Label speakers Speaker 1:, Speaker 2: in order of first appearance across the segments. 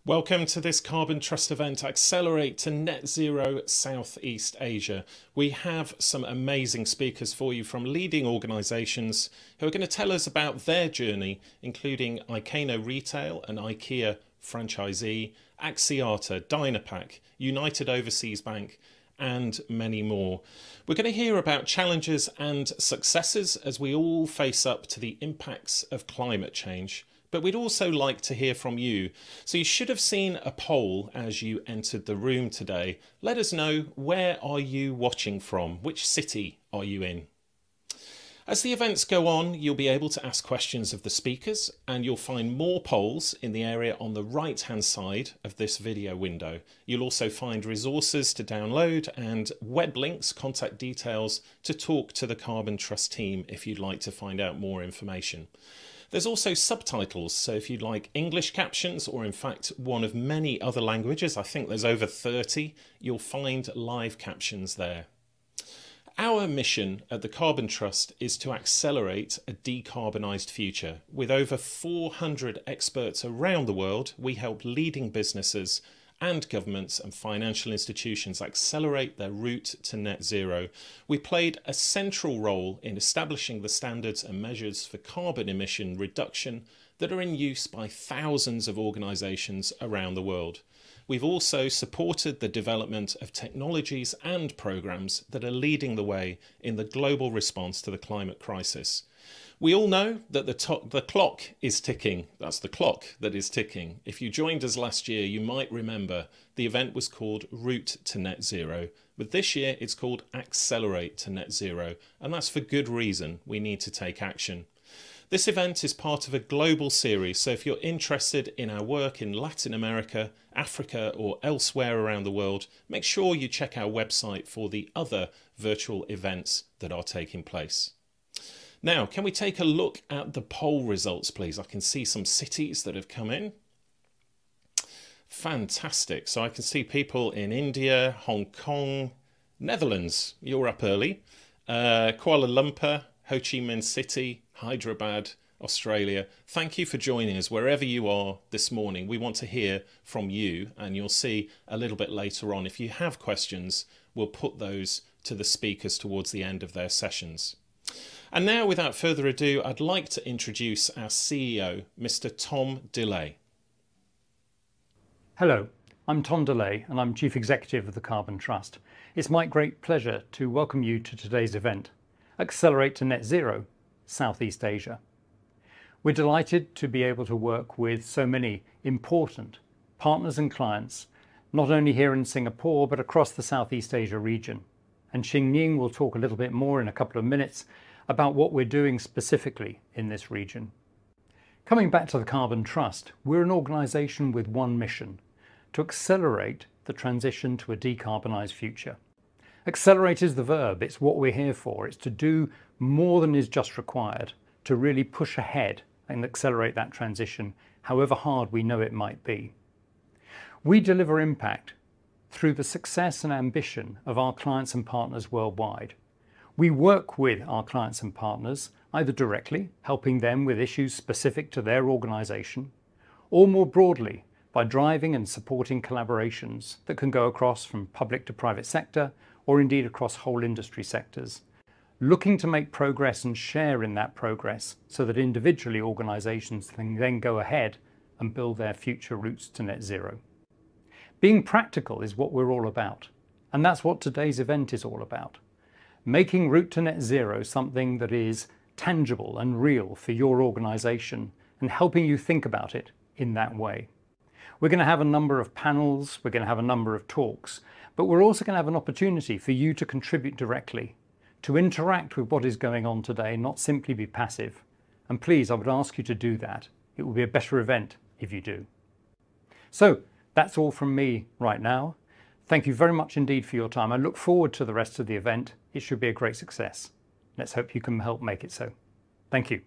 Speaker 1: Welcome to this Carbon Trust event, Accelerate to Net Zero Southeast Asia. We have some amazing speakers for you from leading organisations who are going to tell us about their journey, including Ikano Retail, an IKEA franchisee, Axiata, Dynapack, United Overseas Bank, and many more. We're going to hear about challenges and successes as we all face up to the impacts of climate change. But we'd also like to hear from you. So you should have seen a poll as you entered the room today. Let us know, where are you watching from? Which city are you in? As the events go on, you'll be able to ask questions of the speakers, and you'll find more polls in the area on the right-hand side of this video window. You'll also find resources to download and web links, contact details to talk to the Carbon Trust team if you'd like to find out more information. There's also subtitles, so if you'd like English captions, or in fact one of many other languages, I think there's over 30, you'll find live captions there. Our mission at the Carbon Trust is to accelerate a decarbonised future. With over 400 experts around the world, we help leading businesses and governments and financial institutions accelerate their route to net zero. We played a central role in establishing the standards and measures for carbon emission reduction that are in use by thousands of organisations around the world. We've also supported the development of technologies and programmes that are leading the way in the global response to the climate crisis. We all know that the clock is ticking. That's the clock that is ticking. If you joined us last year, you might remember the event was called Route to Net Zero. But this year it's called Accelerate to Net Zero. And that's for good reason. We need to take action. This event is part of a global series, so if you're interested in our work in Latin America, Africa, or elsewhere around the world, make sure you check our website for the other virtual events that are taking place. Now, can we take a look at the poll results, please? I can see some cities that have come in. Fantastic. So I can see people in India, Hong Kong, Netherlands, you're up early, Kuala Lumpur, Ho Chi Minh City, Hyderabad, Australia. Thank you for joining us wherever you are this morning. We want to hear from you, and you'll see a little bit later on. If you have questions, we'll put those to the speakers towards the end of their sessions. And now, without further ado, I'd like to introduce our CEO, Mr. Tom DeLay.
Speaker 2: Hello, I'm Tom DeLay and I'm Chief Executive of the Carbon Trust. It's my great pleasure to welcome you to today's event, Accelerate to Net Zero, Southeast Asia. We're delighted to be able to work with so many important partners and clients, not only here in Singapore, but across the Southeast Asia region. And Xing Ying will talk a little bit more in a couple of minutes about what we're doing specifically in this region. Coming back to the Carbon Trust, we're an organisation with one mission: to accelerate the transition to a decarbonised future. Accelerate is the verb, it's what we're here for. It's to do more than is just required, to really push ahead and accelerate that transition, however hard we know it might be. We deliver impact through the success and ambition of our clients and partners worldwide. We work with our clients and partners, either directly, helping them with issues specific to their organisation, or more broadly, by driving and supporting collaborations that can go across from public to private sector, or indeed across whole industry sectors, looking to make progress and share in that progress so that individually organisations can then go ahead and build their future routes to net zero. Being practical is what we're all about, and that's what today's event is all about. Making Route to Net Zero something that is tangible and real for your organisation, and helping you think about it in that way. We're going to have a number of panels, we're going to have a number of talks, but we're also going to have an opportunity for you to contribute directly, to interact with what is going on today, not simply be passive. And please, I would ask you to do that. It will be a better event if you do. So that's all from me right now. Thank you very much indeed for your time. I look forward to the rest of the event. It should be a great success. Let's hope you can help make it so. Thank you.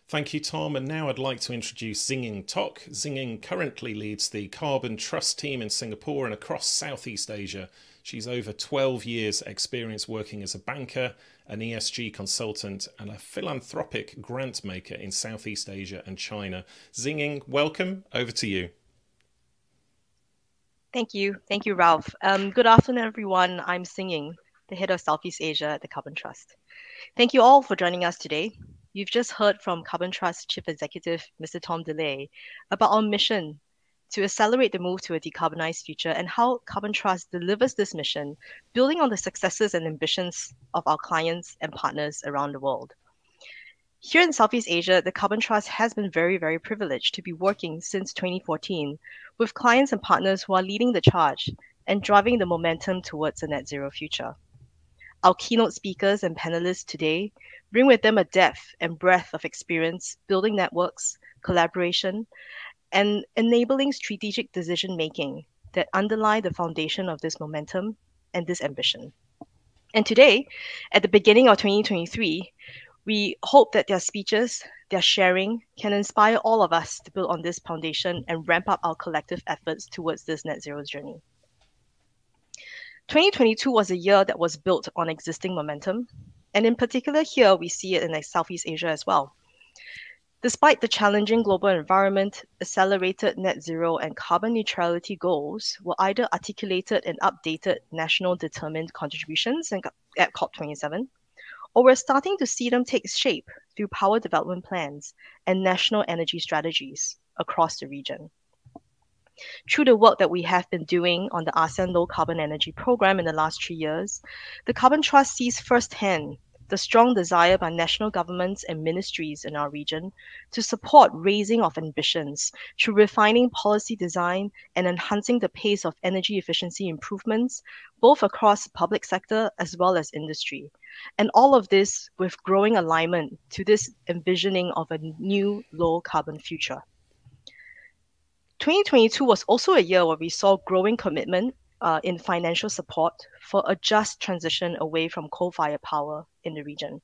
Speaker 1: Thank you, Tom. And now I'd like to introduce Xing Tok. Xing currently leads the Carbon Trust team in Singapore and across Southeast Asia. She's over 12 years experience working as a banker, an ESG consultant and a philanthropic grant maker in Southeast Asia and China. Xingying, welcome. Over to you.
Speaker 3: Thank you. Thank you, Ralph. Good afternoon, everyone. I'm Xingying, the head of Southeast Asia at the Carbon Trust. Thank you all for joining us today. You've just heard from Carbon Trust Chief Executive, Mr. Tom DeLay, about our mission to accelerate the move to a decarbonized future and how Carbon Trust delivers this mission, building on the successes and ambitions of our clients and partners around the world. Here in Southeast Asia, the Carbon Trust has been very, very privileged to be working since 2014 with clients and partners who are leading the charge and driving the momentum towards a net zero future. Our keynote speakers and panelists today bring with them a depth and breadth of experience building networks, collaboration, and enabling strategic decision-making that underlie the foundation of this momentum and this ambition. And today, at the beginning of 2023, we hope that their speeches, their sharing, can inspire all of us to build on this foundation and ramp up our collective efforts towards this net zero journey. 2022 was a year that was built on existing momentum, and in particular here we see it in Southeast Asia as well. Despite the challenging global environment, accelerated net zero and carbon neutrality goals were either articulated in updated national determined contributions at COP27, or we're starting to see them take shape through power development plans and national energy strategies across the region. Through the work that we have been doing on the ASEAN Low Carbon Energy Program in the last 3 years, the Carbon Trust sees firsthand the strong desire by national governments and ministries in our region to support raising of ambitions through refining policy design and enhancing the pace of energy efficiency improvements, both across the public sector as well as industry. And all of this with growing alignment to this envisioning of a new low carbon future. 2022 was also a year where we saw growing commitment in financial support for a just transition away from coal-fired power in the region.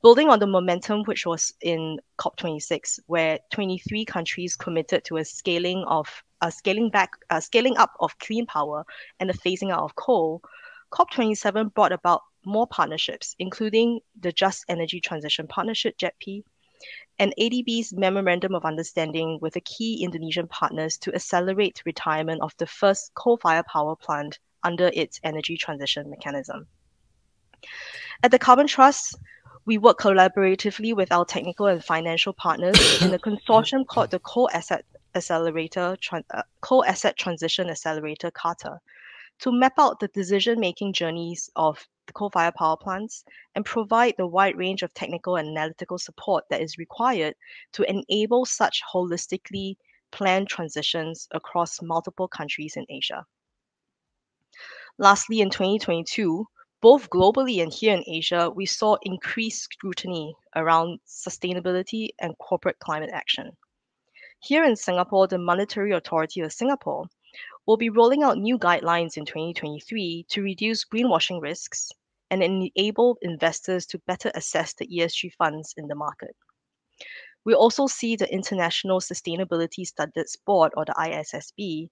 Speaker 3: Building on the momentum which was in COP26, where 23 countries committed to a scaling up of clean power and the phasing out of coal, COP27 brought about more partnerships, including the Just Energy Transition Partnership, JETP, and ADB's Memorandum of Understanding with the key Indonesian partners to accelerate retirement of the first coal-fired power plant under its energy transition mechanism. At the Carbon Trust, we work collaboratively with our technical and financial partners in a consortium called the Coal-Asset Transition Accelerator, CATA, to map out the decision-making journeys of the coal-fired power plants and provide the wide range of technical and analytical support that is required to enable such holistically planned transitions across multiple countries in Asia. Lastly, in 2022, both globally and here in Asia, we saw increased scrutiny around sustainability and corporate climate action. Here in Singapore, the Monetary Authority of Singapore will be rolling out new guidelines in 2023 to reduce greenwashing risks and enable investors to better assess the ESG funds in the market. We also see the International Sustainability Standards Board, or the ISSB,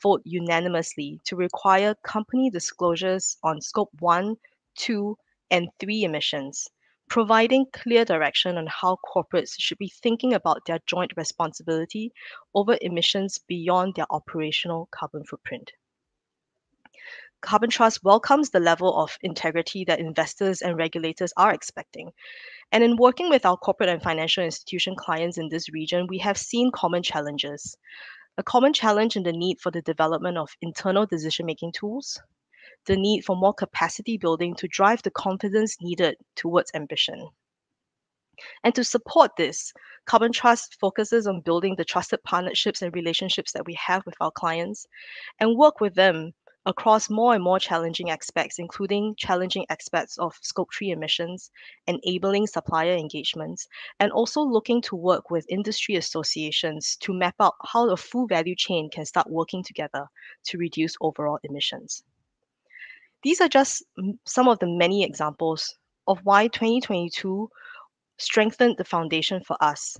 Speaker 3: vote unanimously to require company disclosures on Scope 1, 2, and 3 emissions, providing clear direction on how corporates should be thinking about their joint responsibility over emissions beyond their operational carbon footprint. Carbon Trust welcomes the level of integrity that investors and regulators are expecting. And in working with our corporate and financial institution clients in this region, we have seen common challenges. A common challenge in the need for the development of internal decision-making tools, the need for more capacity building to drive the confidence needed towards ambition. And to support this, Carbon Trust focuses on building the trusted partnerships and relationships that we have with our clients and work with them across more and more challenging aspects, including challenging aspects of Scope 3 emissions, enabling supplier engagements, and also looking to work with industry associations to map out how the full value chain can start working together to reduce overall emissions. These are just some of the many examples of why 2022 strengthened the foundation for us,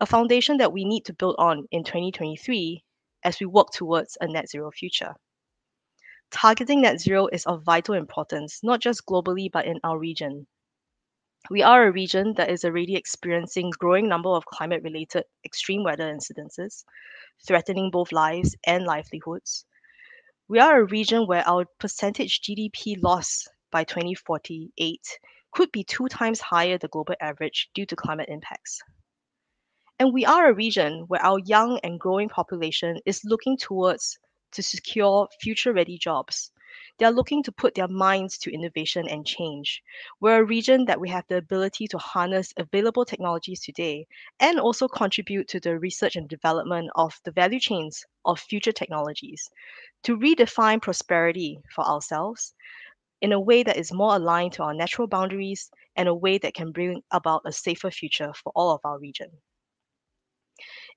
Speaker 3: a foundation that we need to build on in 2023 as we work towards a net zero future. Targeting net zero is of vital importance, not just globally but in our region. We are a region that is already experiencing growing number of climate-related extreme weather incidences, threatening both lives and livelihoods. We are a region where our percentage GDP loss by 2048 could be 2 times higher the global average due to climate impacts. And we are a region where our young and growing population is looking towards to secure future ready jobs. They are looking to put their minds to innovation and change. We're a region that we have the ability to harness available technologies today and also contribute to the research and development of the value chains of future technologies to redefine prosperity for ourselves in a way that is more aligned to our natural boundaries and a way that can bring about a safer future for all of our region.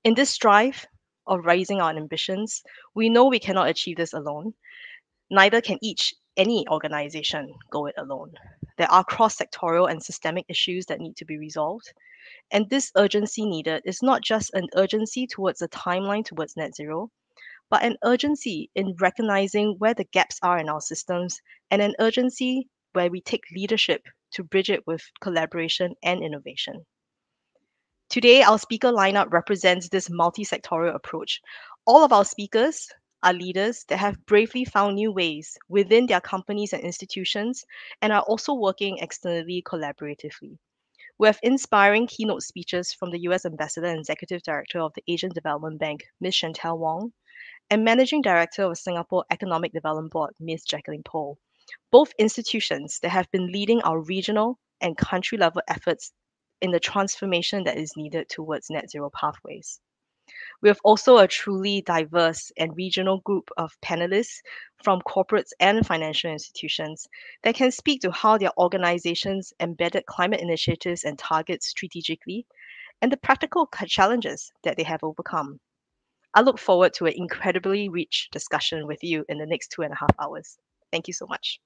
Speaker 3: In this strive of raising our ambitions, we know we cannot achieve this alone. Neither can any organization go it alone. There are cross-sectorial and systemic issues that need to be resolved. And this urgency needed is not just an urgency towards a timeline towards net zero, but an urgency in recognizing where the gaps are in our systems and an urgency where we take leadership to bridge it with collaboration and innovation. Today, our speaker lineup represents this multi-sectorial approach. All of our speakers are leaders that have bravely found new ways within their companies and institutions and are also working externally collaboratively. We have inspiring keynote speeches from the US Ambassador and Executive Director of the Asian Development Bank, Ms. Chantel Wong, and Managing Director of Singapore Economic Development Board, Ms. Jacqueline Poh. Both institutions that have been leading our regional and country level efforts in the transformation that is needed towards net zero pathways. We have also a truly diverse and regional group of panelists from corporates and financial institutions that can speak to how their organizations embedded climate initiatives and targets strategically and the practical challenges that they have overcome. I look forward to an incredibly rich discussion with you in the next 2.5 hours. Thank you so much.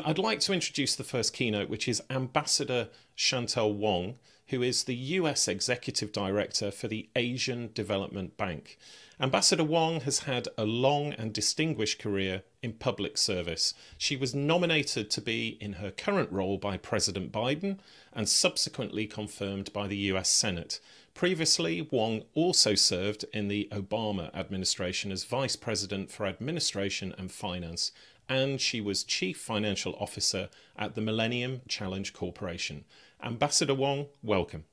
Speaker 1: I'd like to introduce the first keynote, which is Ambassador Chantel Wong, who is the US Executive Director for the Asian Development Bank. Ambassador Wong has had a long and distinguished career in public service. She was nominated to be in her current role by President Biden and subsequently confirmed by the US Senate. Previously, Wong also served in the Obama administration as Vice President for Administration and Finance, and she was Chief Financial Officer at the Millennium Challenge Corporation. Ambassador Wong, welcome.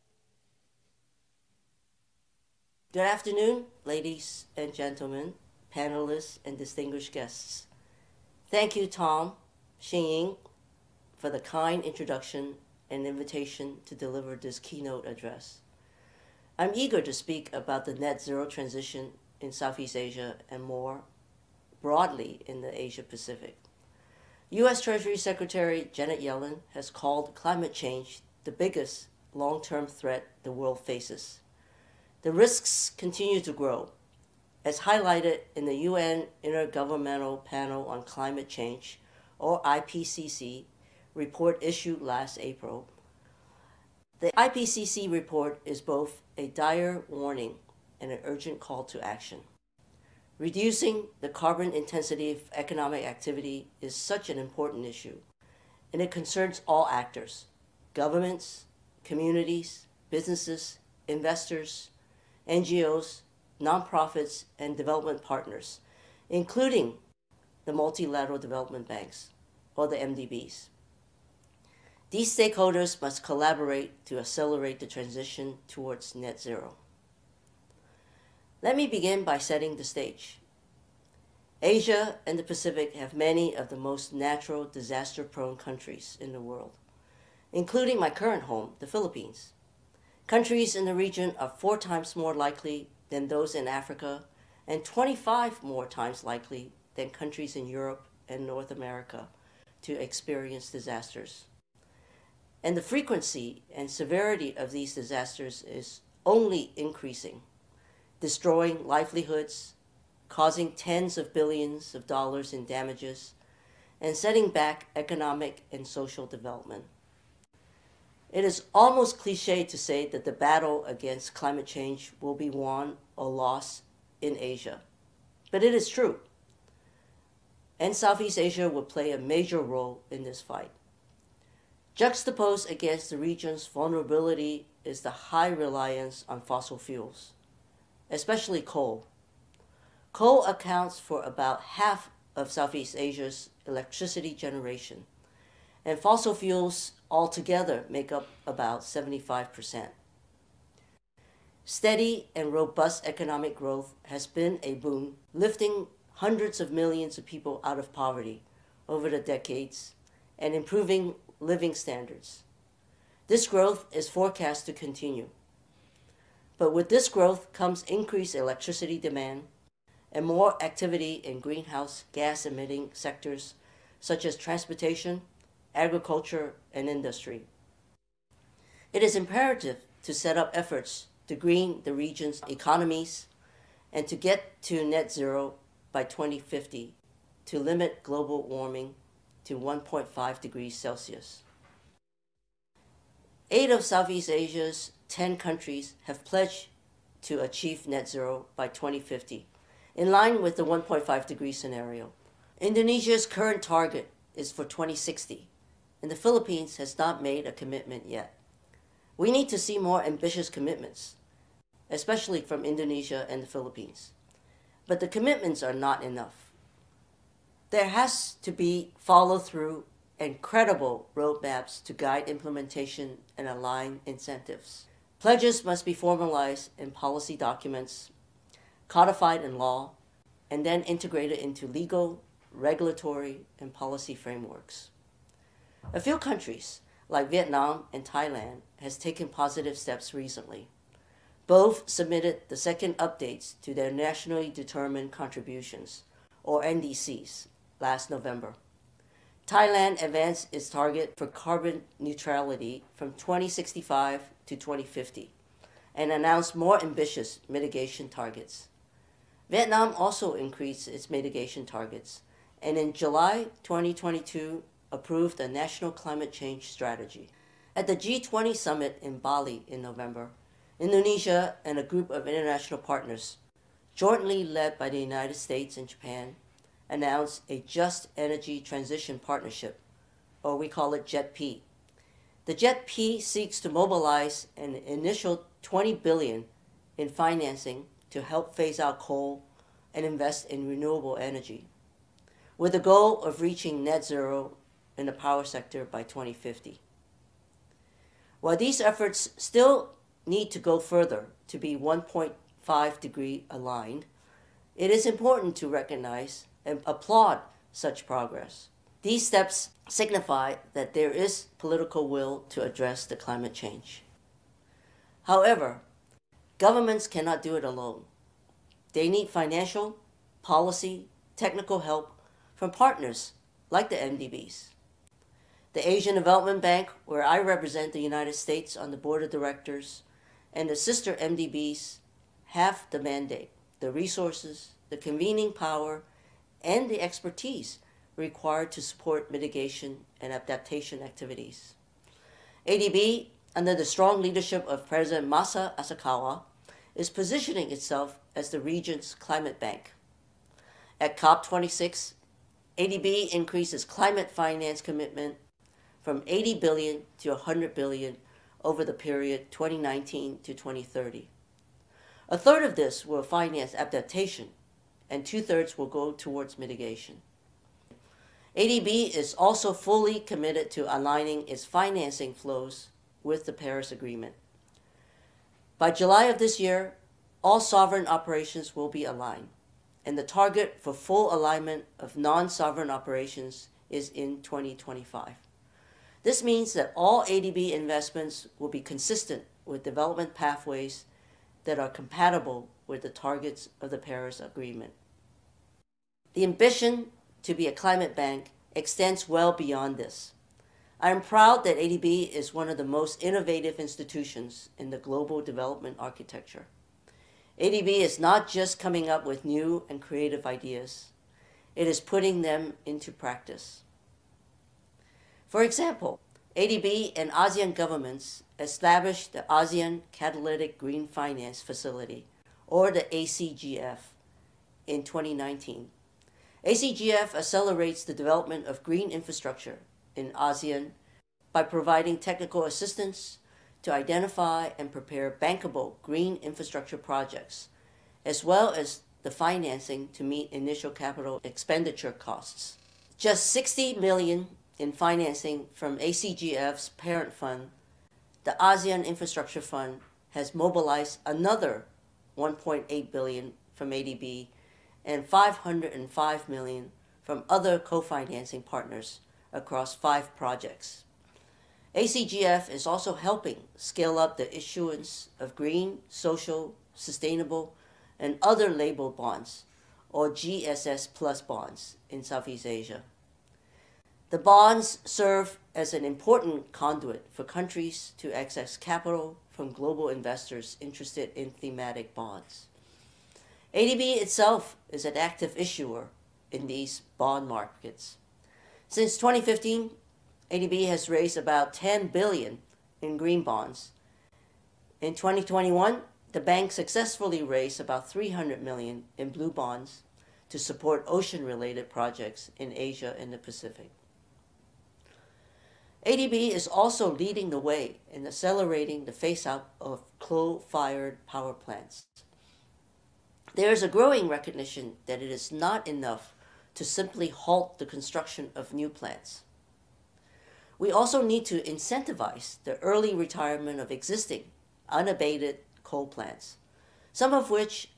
Speaker 4: Good afternoon, ladies and gentlemen, panelists and distinguished guests. Thank you, Tom Xing, for the kind introduction and invitation to deliver this keynote address. I'm eager to speak about the net zero transition in Southeast Asia and more broadly in the Asia Pacific. U.S. Treasury Secretary Janet Yellen has called climate change the biggest long-term threat the world faces. The risks continue to grow. As highlighted in the UN Intergovernmental Panel on Climate Change, or IPCC, report issued last April, the IPCC report is both a dire warning and an urgent call to action. Reducing the carbon intensity of economic activity is such an important issue, and it concerns all actors: governments, communities, businesses, investors, NGOs, nonprofits, and development partners, including the multilateral development banks, or the MDBs. These stakeholders must collaborate to accelerate the transition towards net zero. Let me begin by setting the stage. Asia and the Pacific have many of the most natural disaster-prone countries in the world, including my current home, the Philippines. Countries in the region are 4 times more likely than those in Africa and 25 more times likely than countries in Europe and North America to experience disasters. And the frequency and severity of these disasters is only increasing, destroying livelihoods, causing tens of billions of dollars in damages, and setting back economic and social development. It is almost cliche to say that the battle against climate change will be won or lost in Asia, but it is true. And Southeast Asia will play a major role in this fight. Juxtaposed against the region's vulnerability is the high reliance on fossil fuels, especially coal. Coal accounts for about half of Southeast Asia's electricity generation, and fossil fuels altogether make up about 75%. Steady and robust economic growth has been a boon, lifting hundreds of millions of people out of poverty over the decades and improving living standards. This growth is forecast to continue. But with this growth comes increased electricity demand and more activity in greenhouse gas emitting sectors such as transportation, agriculture, and industry. It is imperative to set up efforts to green the region's economies and to get to net zero by 2050 to limit global warming to 1.5 degrees Celsius. 8 of Southeast Asia's 10 countries have pledged to achieve net zero by 2050, in line with the 1.5 degree scenario. Indonesia's current target is for 2060, and the Philippines has not made a commitment yet. We need to see more ambitious commitments, especially from Indonesia and the Philippines. But the commitments are not enough. There has to be follow-through and credible roadmaps to guide implementation and align incentives. Pledges must be formalized in policy documents, codified in law, and then integrated into legal, regulatory, and policy frameworks. A few countries, like Vietnam and Thailand, has taken positive steps recently. Both submitted the second updates to their Nationally Determined Contributions, or NDCs, last November. Thailand advanced its target for carbon neutrality from 2065 to 2050 and announced more ambitious mitigation targets. Vietnam also increased its mitigation targets and in July 2022 approved a national climate change strategy. At the G20 summit in Bali in November, Indonesia and a group of international partners, jointly led by the United States and Japan, announced a Just Energy Transition Partnership, or we call it JETP. The JETP seeks to mobilize an initial $20 billion in financing to help phase out coal and invest in renewable energy, with the goal of reaching net zero in the power sector by 2050. While these efforts still need to go further to be 1.5 degree aligned, it is important to recognize and applaud such progress. These steps signify that there is political will to address the climate change. However, governments cannot do it alone. They need financial, policy, technical help from partners like the MDBs. The Asian Development Bank, where I represent the United States on the board of directors, and the sister MDBs have the mandate, the resources, the convening power, and the expertise required to support mitigation and adaptation activities. ADB, under the strong leadership of President Masa Asakawa, is positioning itself as the region's climate bank. At COP26, ADB increased its climate finance commitment from $80 billion to $100 billion over the period 2019 to 2030. A third of this will finance adaptation, and 2/3 will go towards mitigation. ADB is also fully committed to aligning its financing flows with the Paris Agreement. By July of this year, all sovereign operations will be aligned, and the target for full alignment of non-sovereign operations is in 2025. This means that all ADB investments will be consistent with development pathways that are compatible with the targets of the Paris Agreement. The ambition to be a climate bank extends well beyond this. I am proud that ADB is one of the most innovative institutions in the global development architecture. ADB is not just coming up with new and creative ideas, it is putting them into practice. For example, ADB and ASEAN governments established the ASEAN Catalytic Green Finance Facility, or the ACGF, in 2019. ACGF accelerates the development of green infrastructure in ASEAN by providing technical assistance to identify and prepare bankable green infrastructure projects, as well as the financing to meet initial capital expenditure costs. Just 60 million in financing from ACGF's parent fund, the ASEAN Infrastructure Fund has mobilized another 1.8 billion from ADB and 505 million from other co-financing partners across 5 projects. ACGF is also helping scale up the issuance of green, social, sustainable, and other labeled bonds, or GSS plus bonds, in Southeast Asia. The bonds serve as an important conduit for countries to access capital from global investors interested in thematic bonds. ADB itself is an active issuer in these bond markets. Since 2015, ADB has raised about 10 billion in green bonds. In 2021, the bank successfully raised about 300 million in blue bonds to support ocean-related projects in Asia and the Pacific. ADB is also leading the way in accelerating the phase-out of coal-fired power plants. There is a growing recognition that it is not enough to simply halt the construction of new plants. We also need to incentivize the early retirement of existing, unabated coal plants, some of which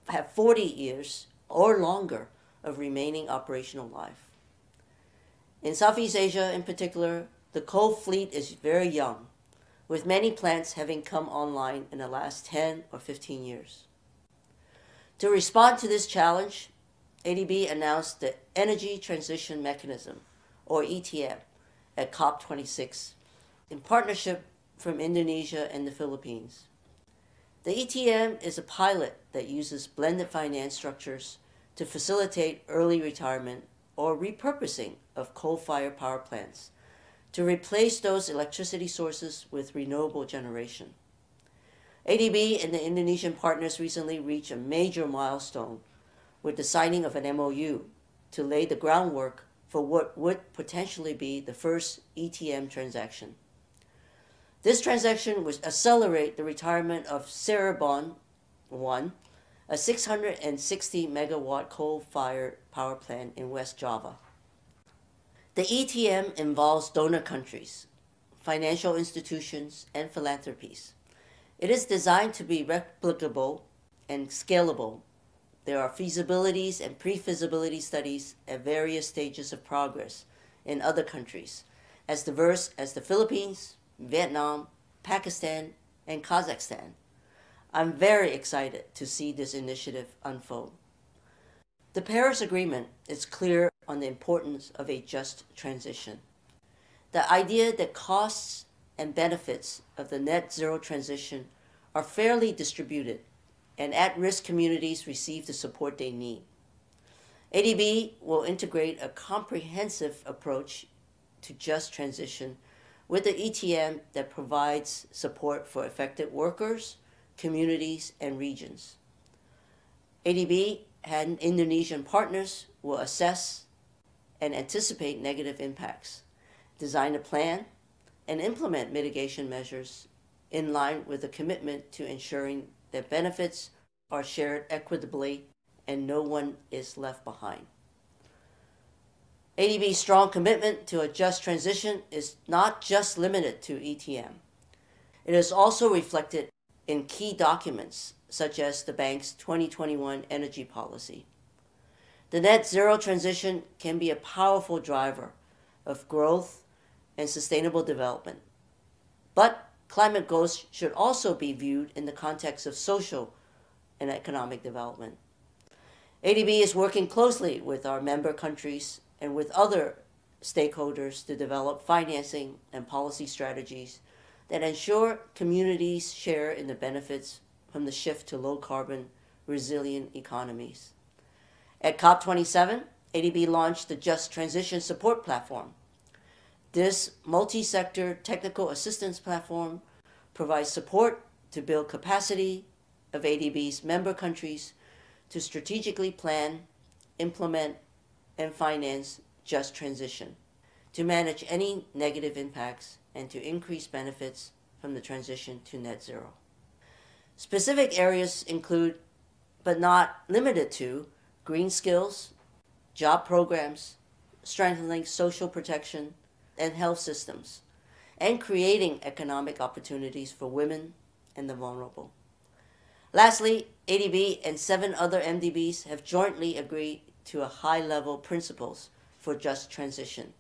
Speaker 4: have 40 years or longer of remaining operational life. In Southeast Asia in particular, the coal fleet is very young, with many plants having come online in the last 10 or 15 years. To respond to this challenge, ADB announced the Energy Transition Mechanism, or ETM, at COP26 in partnership from Indonesia and the Philippines. The ETM is a pilot that uses blended finance structures to facilitate early retirement or repurposing of coal-fired power plants to replace those electricity sources with renewable generation. ADB and the Indonesian partners recently reached a major milestone with the signing of an MOU to lay the groundwork for what would potentially be the first ETM transaction. This transaction would accelerate the retirement of Cirebon 1, a 660 megawatt coal-fired power plant in West Java. The ETM involves donor countries, financial institutions, and philanthropies. It is designed to be replicable and scalable. There are feasibilities and pre-feasibility studies at various stages of progress in other countries, as diverse as the Philippines, Vietnam, Pakistan, and Kazakhstan. I'm very excited to see this initiative unfold. The Paris Agreement is clear on the importance of a just transition. The idea that costs and benefits of the net zero transition are fairly distributed and at-risk communities receive the support they need. ADB will integrate a comprehensive approach to just transition with the ETM that provides support for affected workers, communities, and regions. ADB and Indonesian partners will assess and anticipate negative impacts, design a plan, and implement mitigation measures in line with a commitment to ensuring that benefits are shared equitably and no one is left behind. ADB's strong commitment to a just transition is not just limited to ETM. It is also reflected in key documents such as the bank's 2021 energy policy. The net zero transition can be a powerful driver of growth and sustainable development. But climate goals should also be viewed in the context of social and economic development. ADB is working closely with our member countries and with other stakeholders to develop financing and policy strategies that ensure communities share in the benefits from the shift to low-carbon, resilient economies. At COP27, ADB launched the Just Transition Support Platform. This multi-sector technical assistance platform provides support to build capacity of ADB's member countries to strategically plan, implement, and finance just transition, to manage any negative impacts, and to increase benefits from the transition to net zero. Specific areas include, but not limited to, green skills, job programs, strengthening social protection and health systems, and creating economic opportunities for women and the vulnerable. Lastly, ADB and 7 other MDBs have jointly agreed to a high-level principles for just transition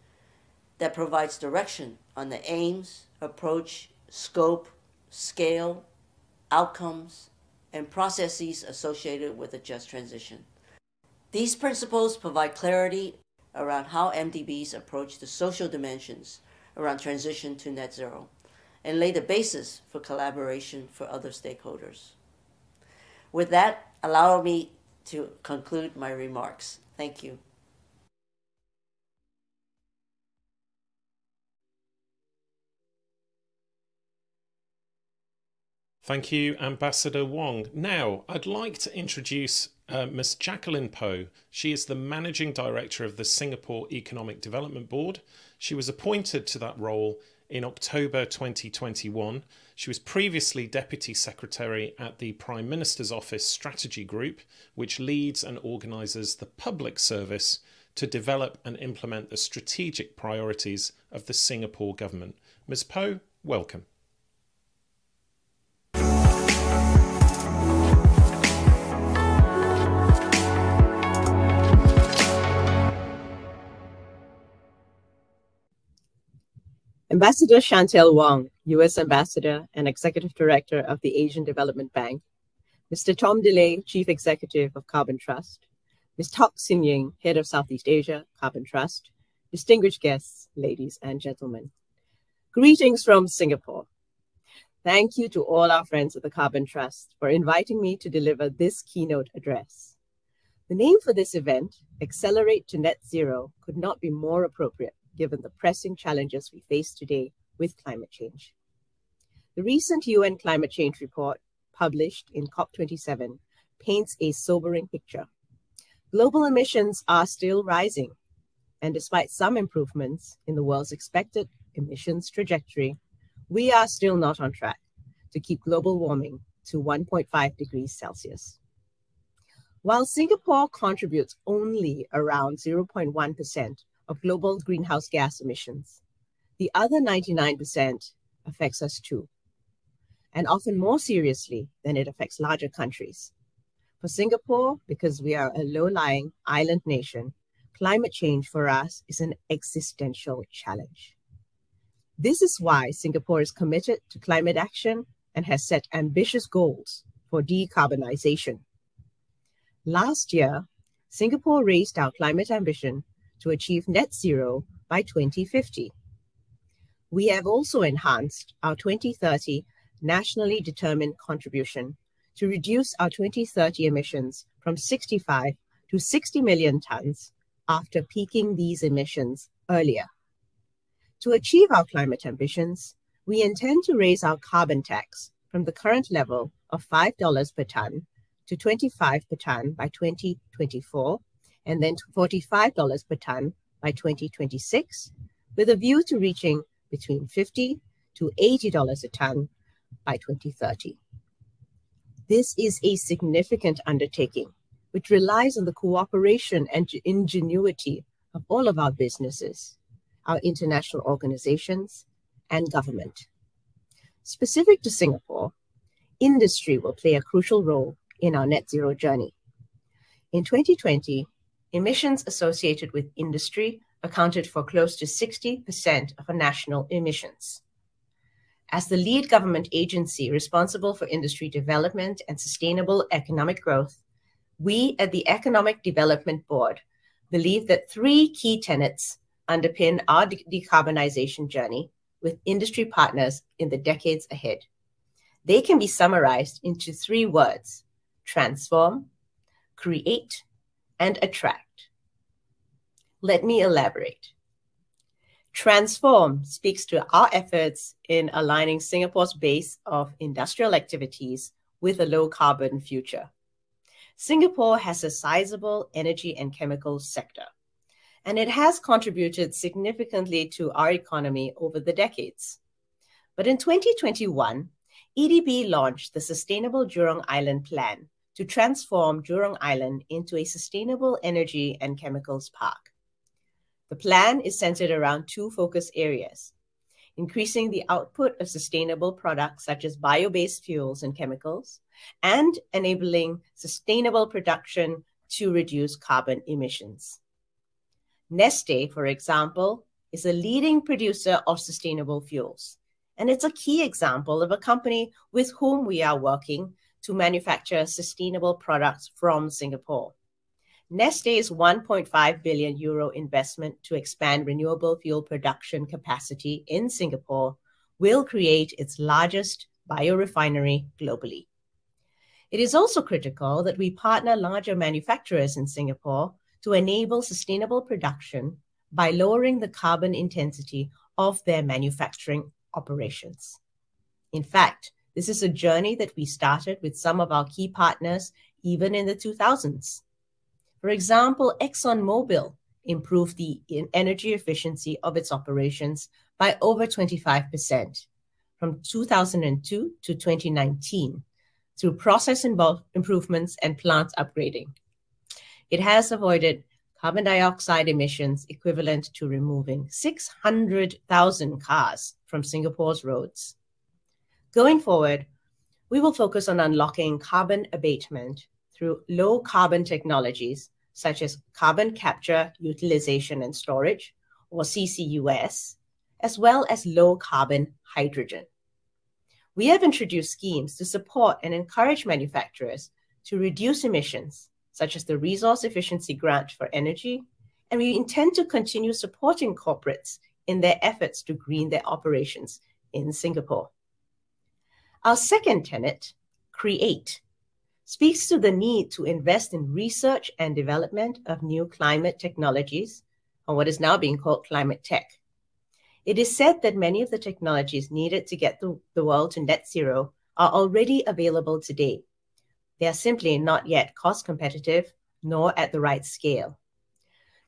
Speaker 4: that provides direction on the aims, approach, scope, scale, outcomes, and processes associated with a just transition. These principles provide clarity around how MDBs approach the social dimensions around transition to net zero and lay the basis for collaboration for other stakeholders. With that, allow me to conclude my remarks. Thank you.
Speaker 1: Thank you, Ambassador Wong. Now, I'd like to introduce Ms. Jacqueline Poh. She is the Managing Director of the Singapore Economic Development Board. She was appointed to that role in October 2021. She was previously Deputy Secretary at the Prime Minister's Office Strategy Group, which leads and organises the public service to develop and implement the strategic priorities of the Singapore government. Ms. Poh, welcome.
Speaker 5: Ambassador Chantel Wong, U.S. Ambassador and Executive Director of the Asian Development Bank, Mr. Tom DeLay, Chief Executive of Carbon Trust, Ms. Tok Sin Ying, Head of Southeast Asia, Carbon Trust, distinguished guests, ladies and gentlemen. Greetings from Singapore. Thank you to all our friends at the Carbon Trust for inviting me to deliver this keynote address. The name for this event, Accelerate to Net Zero, could not be more appropriate given the pressing challenges we face today with climate change. The recent UN climate change report, published in COP27, paints a sobering picture. Global emissions are still rising, and despite some improvements in the world's expected emissions trajectory, we are still not on track to keep global warming to 1.5 degrees Celsius. While Singapore contributes only around 0.1% of global greenhouse gas emissions, the other 99% affects us too, and often more seriously than it affects larger countries. For Singapore, because we are a low-lying island nation, climate change for us is an existential challenge. This is why Singapore is committed to climate action and has set ambitious goals for decarbonization. Last year, Singapore raised our climate ambition to achieve net zero by 2050. We have also enhanced our 2030 nationally determined contribution to reduce our 2030 emissions from 65 to 60 million tons after peaking these emissions earlier. To achieve our climate ambitions, we intend to raise our carbon tax from the current level of $5 per ton to $25 per ton by 2024, and then to $45 per ton by 2026, with a view to reaching between $50 to $80 a ton by 2030. This is a significant undertaking, which relies on the cooperation and ingenuity of all of our businesses, our international organizations, and government. Specific to Singapore, industry will play a crucial role in our net zero journey. In 2020, emissions associated with industry accounted for close to 60% of our national emissions. As the lead government agency responsible for industry development and sustainable economic growth, we at the Economic Development Board believe that 3 key tenets underpin our decarbonization journey with industry partners in the decades ahead. They can be summarized into 3 words: transform, create, and attract. Let me elaborate. Transform speaks to our efforts in aligning Singapore's base of industrial activities with a low-carbon future. Singapore has a sizable energy and chemicals sector, and it has contributed significantly to our economy over the decades. But in 2021, EDB launched the Sustainable Jurong Island Plan to transform Jurong Island into a sustainable energy and chemicals park. The plan is centered around two focus areas: increasing the output of sustainable products such as bio-based fuels and chemicals, and enabling sustainable production to reduce carbon emissions. Neste, for example, is a leading producer of sustainable fuels, and it's a key example of a company with whom we are working to manufacture sustainable products from Singapore. Neste's 1.5 billion euro investment to expand renewable fuel production capacity in Singapore will create its largest biorefinery globally. It is also critical that we partner larger manufacturers in Singapore to enable sustainable production by lowering the carbon intensity of their manufacturing operations. In fact, this is a journey that we started with some of our key partners even in the 2000s. For example, ExxonMobil improved the energy efficiency of its operations by over 25% from 2002 to 2019 through process improvements and plant upgrading. It has avoided carbon dioxide emissions equivalent to removing 600,000 cars from Singapore's roads. Going forward, we will focus on unlocking carbon abatement through low-carbon technologies such as carbon capture, utilization, and storage, or CCUS, as well as low-carbon hydrogen. We have introduced schemes to support and encourage manufacturers to reduce emissions, such as the Resource Efficiency Grant for Energy, and we intend to continue supporting corporates in their efforts to green their operations in Singapore. Our second tenet, create, speaks to the need to invest in research and development of new climate technologies, or what is now being called climate tech. It is said that many of the technologies needed to get the world to net zero are already available today. They are simply not yet cost competitive, nor at the right scale.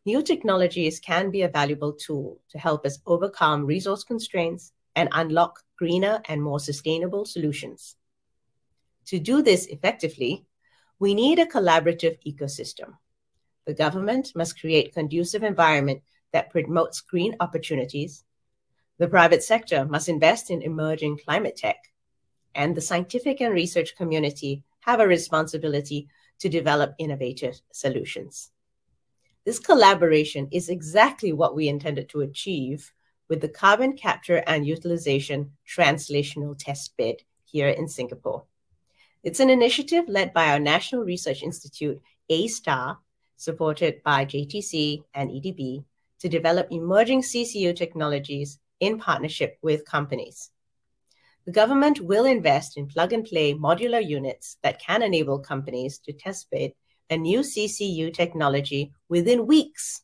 Speaker 5: New technologies can be a valuable tool to help us overcome resource constraints and unlock greener and more sustainable solutions. To do this effectively, we need a collaborative ecosystem. The government must create a conducive environment that promotes green opportunities. The private sector must invest in emerging climate tech, and the scientific and research community have a responsibility to develop innovative solutions. This collaboration is exactly what we intended to achieve with the Carbon Capture and Utilization Translational Test Bed here in Singapore. It's an initiative led by our National Research Institute, A*STAR, supported by JTC and EDB, to develop emerging CCU technologies in partnership with companies. The government will invest in plug-and-play modular units that can enable companies to test bed a new CCU technology within weeks.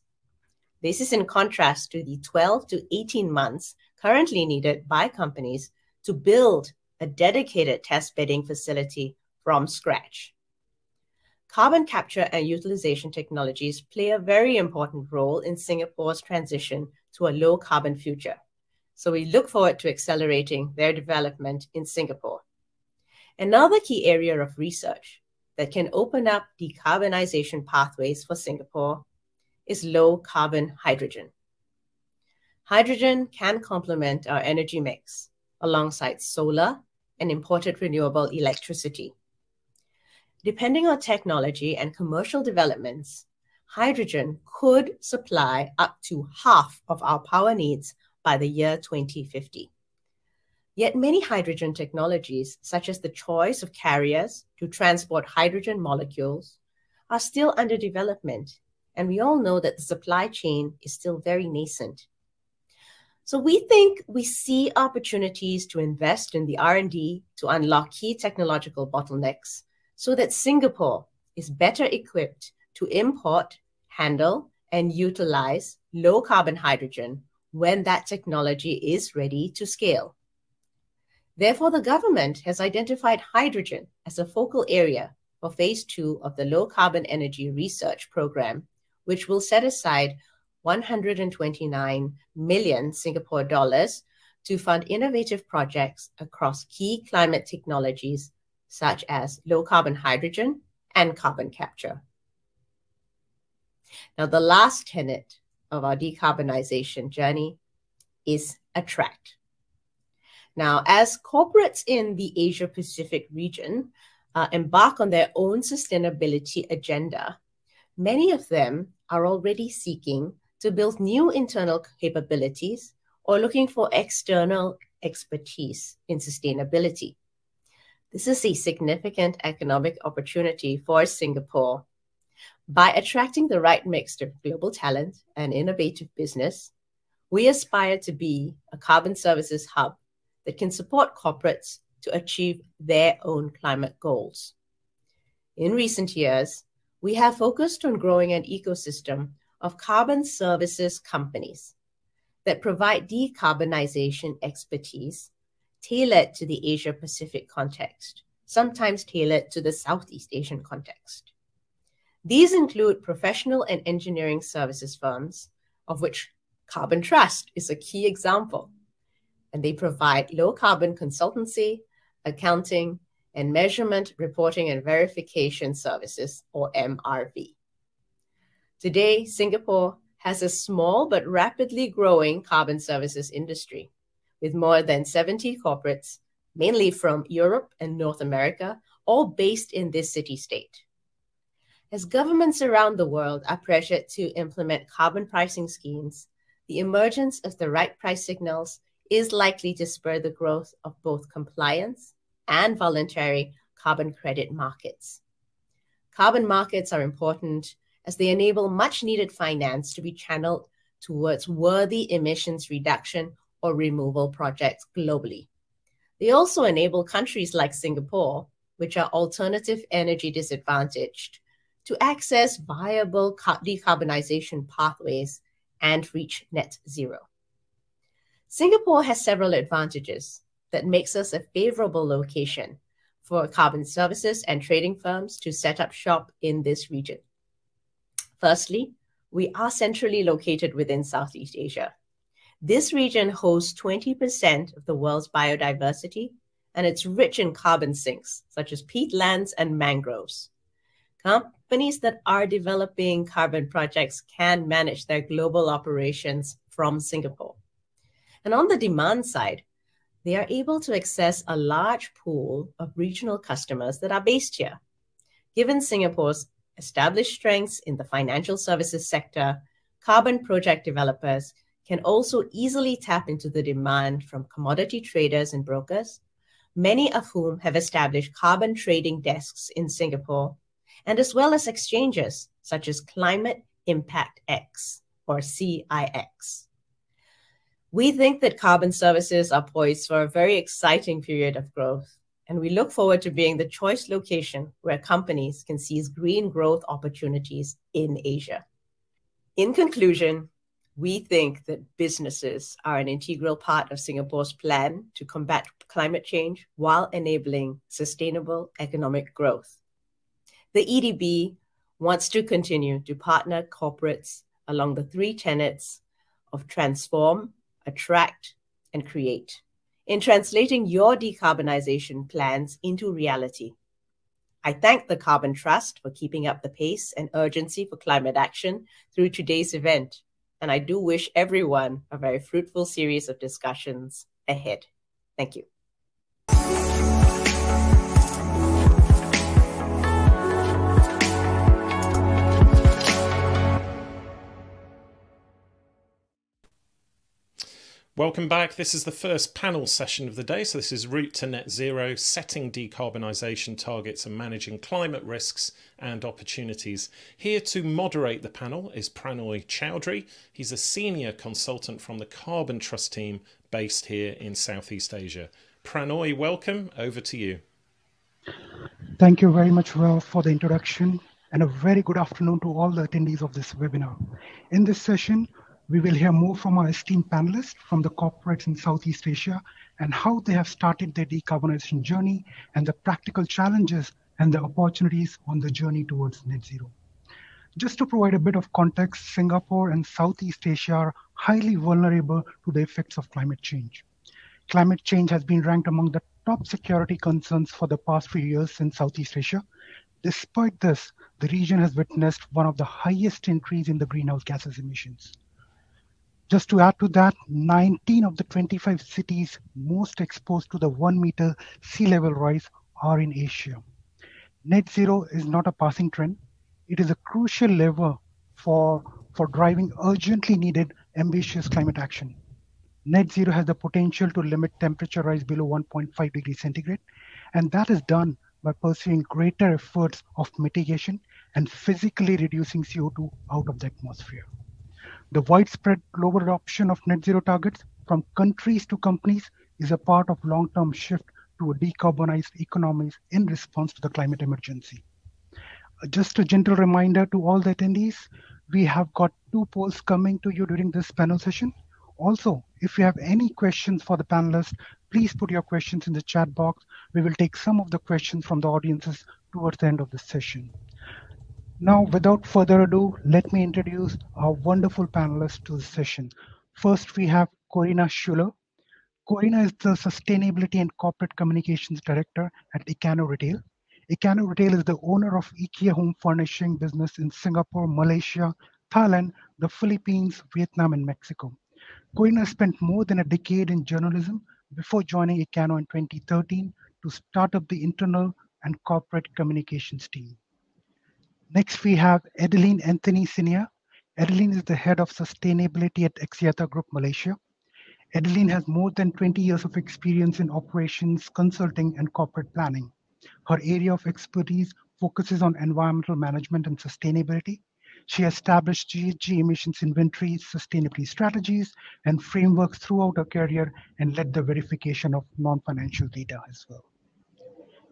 Speaker 5: This is in contrast to the 12 to 18 months currently needed by companies to build a dedicated test bedding facility from scratch. Carbon capture and utilization technologies play a very important role in Singapore's transition to a low-carbon future. So we look forward to accelerating their development in Singapore. Another key area of research that can open up decarbonization pathways for Singapore is low-carbon hydrogen. Hydrogen can complement our energy mix alongside solar and imported renewable electricity. Depending on technology and commercial developments, hydrogen could supply up to half of our power needs by the year 2050. Yet many hydrogen technologies, such as the choice of carriers to transport hydrogen molecules, are still under development, and we all know that the supply chain is still very nascent. So we think we see opportunities to invest in the R&D to unlock key technological bottlenecks so that Singapore is better equipped to import, handle, and utilize low-carbon hydrogen when that technology is ready to scale. Therefore, the government has identified hydrogen as a focal area for phase 2 of the Low Carbon Energy Research Program, which will set aside 129 million Singapore dollars to fund innovative projects across key climate technologies such as low carbon hydrogen and carbon capture. Now, the last tenet of our decarbonization journey is attract. Now, as corporates in the Asia-Pacific region embark on their own sustainability agenda, many of them are already seeking to build new internal capabilities or looking for external expertise in sustainability. This is a significant economic opportunity for Singapore. By attracting the right mix of global talent and innovative business, we aspire to be a carbon services hub that can support corporates to achieve their own climate goals. In recent years, we have focused on growing an ecosystem of carbon services companies that provide decarbonization expertise tailored to the Asia-Pacific context, sometimes tailored to the Southeast Asian context. These include professional and engineering services firms, of which Carbon Trust is a key example, and they provide low-carbon consultancy, accounting, and measurement, reporting, and verification services, or MRV. Today, Singapore has a small but rapidly growing carbon services industry, with more than 70 corporates, mainly from Europe and North America, all based in this city-state. As governments around the world are pressured to implement carbon pricing schemes, the emergence of the right price signals is likely to spur the growth of both compliance and voluntary carbon credit markets. Carbon markets are important as they enable much-needed finance to be channeled towards worthy emissions reduction or removal projects globally. They also enable countries like Singapore, which are alternative energy disadvantaged, to access viable decarbonization pathways and reach net zero. Singapore has several advantages that makes us a favorable location for carbon services and trading firms to set up shop in this region. Firstly, we are centrally located within Southeast Asia. This region hosts 20% of the world's biodiversity, and it's rich in carbon sinks, such as peatlands and mangroves. Companies that are developing carbon projects can manage their global operations from Singapore. And on the demand side, they are able to access a large pool of regional customers that are based here. Given Singapore's established strengths in the financial services sector, carbon project developers can also easily tap into the demand from commodity traders and brokers, many of whom have established carbon trading desks in Singapore, and as well as exchanges such as Climate Impact X, or CIX. We think that carbon services are poised for a very exciting period of growth, and we look forward to being the choice location where companies can seize green growth opportunities in Asia. In conclusion, we think that businesses are an integral part of Singapore's plan to combat climate change while enabling sustainable economic growth. The EDB wants to continue to partner corporates along the three tenets of transform, attract, and create in translating your decarbonization plans into reality. I thank the Carbon Trust for keeping up the pace and urgency for climate action through today's event, and I do wish everyone a very fruitful series of discussions ahead. Thank you.
Speaker 1: Welcome back. This is the first panel session of the day. So this is Route to Net Zero, setting decarbonisation targets and managing climate risks and opportunities. Here to moderate the panel is Pranoy Chowdhury. He's a senior consultant from the Carbon Trust team based here in Southeast Asia. Pranoy, welcome. Over to you.
Speaker 6: Thank you very much, Ralph, for the introduction, and a very good afternoon to all the attendees of this webinar. In this session, We will hear more from our esteemed panelists from the corporates in Southeast Asia and how they have started their decarbonization journey and the practical challenges and the opportunities on the journey towards net zero. Just to provide a bit of context, Singapore and Southeast Asia are highly vulnerable to the effects of climate change. Climate change has been ranked among the top security concerns for the past few years in Southeast Asia. Despite this, the region has witnessed one of the highest increase in the greenhouse gases emissions. Just to add to that, 19 of the 25 cities most exposed to the 1 meter sea level rise are in Asia. Net zero is not a passing trend. It is a crucial lever for driving urgently needed ambitious climate action. Net zero has the potential to limit temperature rise below 1.5 degrees centigrade, and that is done by pursuing greater efforts of mitigation and physically reducing CO2 out of the atmosphere. The widespread global adoption of net zero targets from countries to companies is a part of long-term shift to a decarbonized economies in response to the climate emergency. Just a gentle reminder to all the attendees, we have got 2 polls coming to you during this panel session. Also, if you have any questions for the panelists, please put your questions in the chat box. We will take some of the questions from the audiences towards the end of the session. Now, without further ado, let me introduce our wonderful panelists to the session. First, we have Corina Schuller. Corina is the Sustainability and Corporate Communications Director at Econo Retail. Econo Retail is the owner of IKEA home furnishing business in Singapore, Malaysia, Thailand, the Philippines, Vietnam, and Mexico. Corina spent more than a decade in journalism before joining Econo in 2013 to start up the internal and corporate communications team. Next, we have Adeline Anthony Senior. Adeline is the head of sustainability at Axiata Group Malaysia. Adeline has more than 20 years of experience in operations, consulting, and corporate planning. Her area of expertise focuses on environmental management and sustainability. She established GHG emissions inventories, sustainability strategies, and frameworks throughout her career and led the verification of non-financial data as well.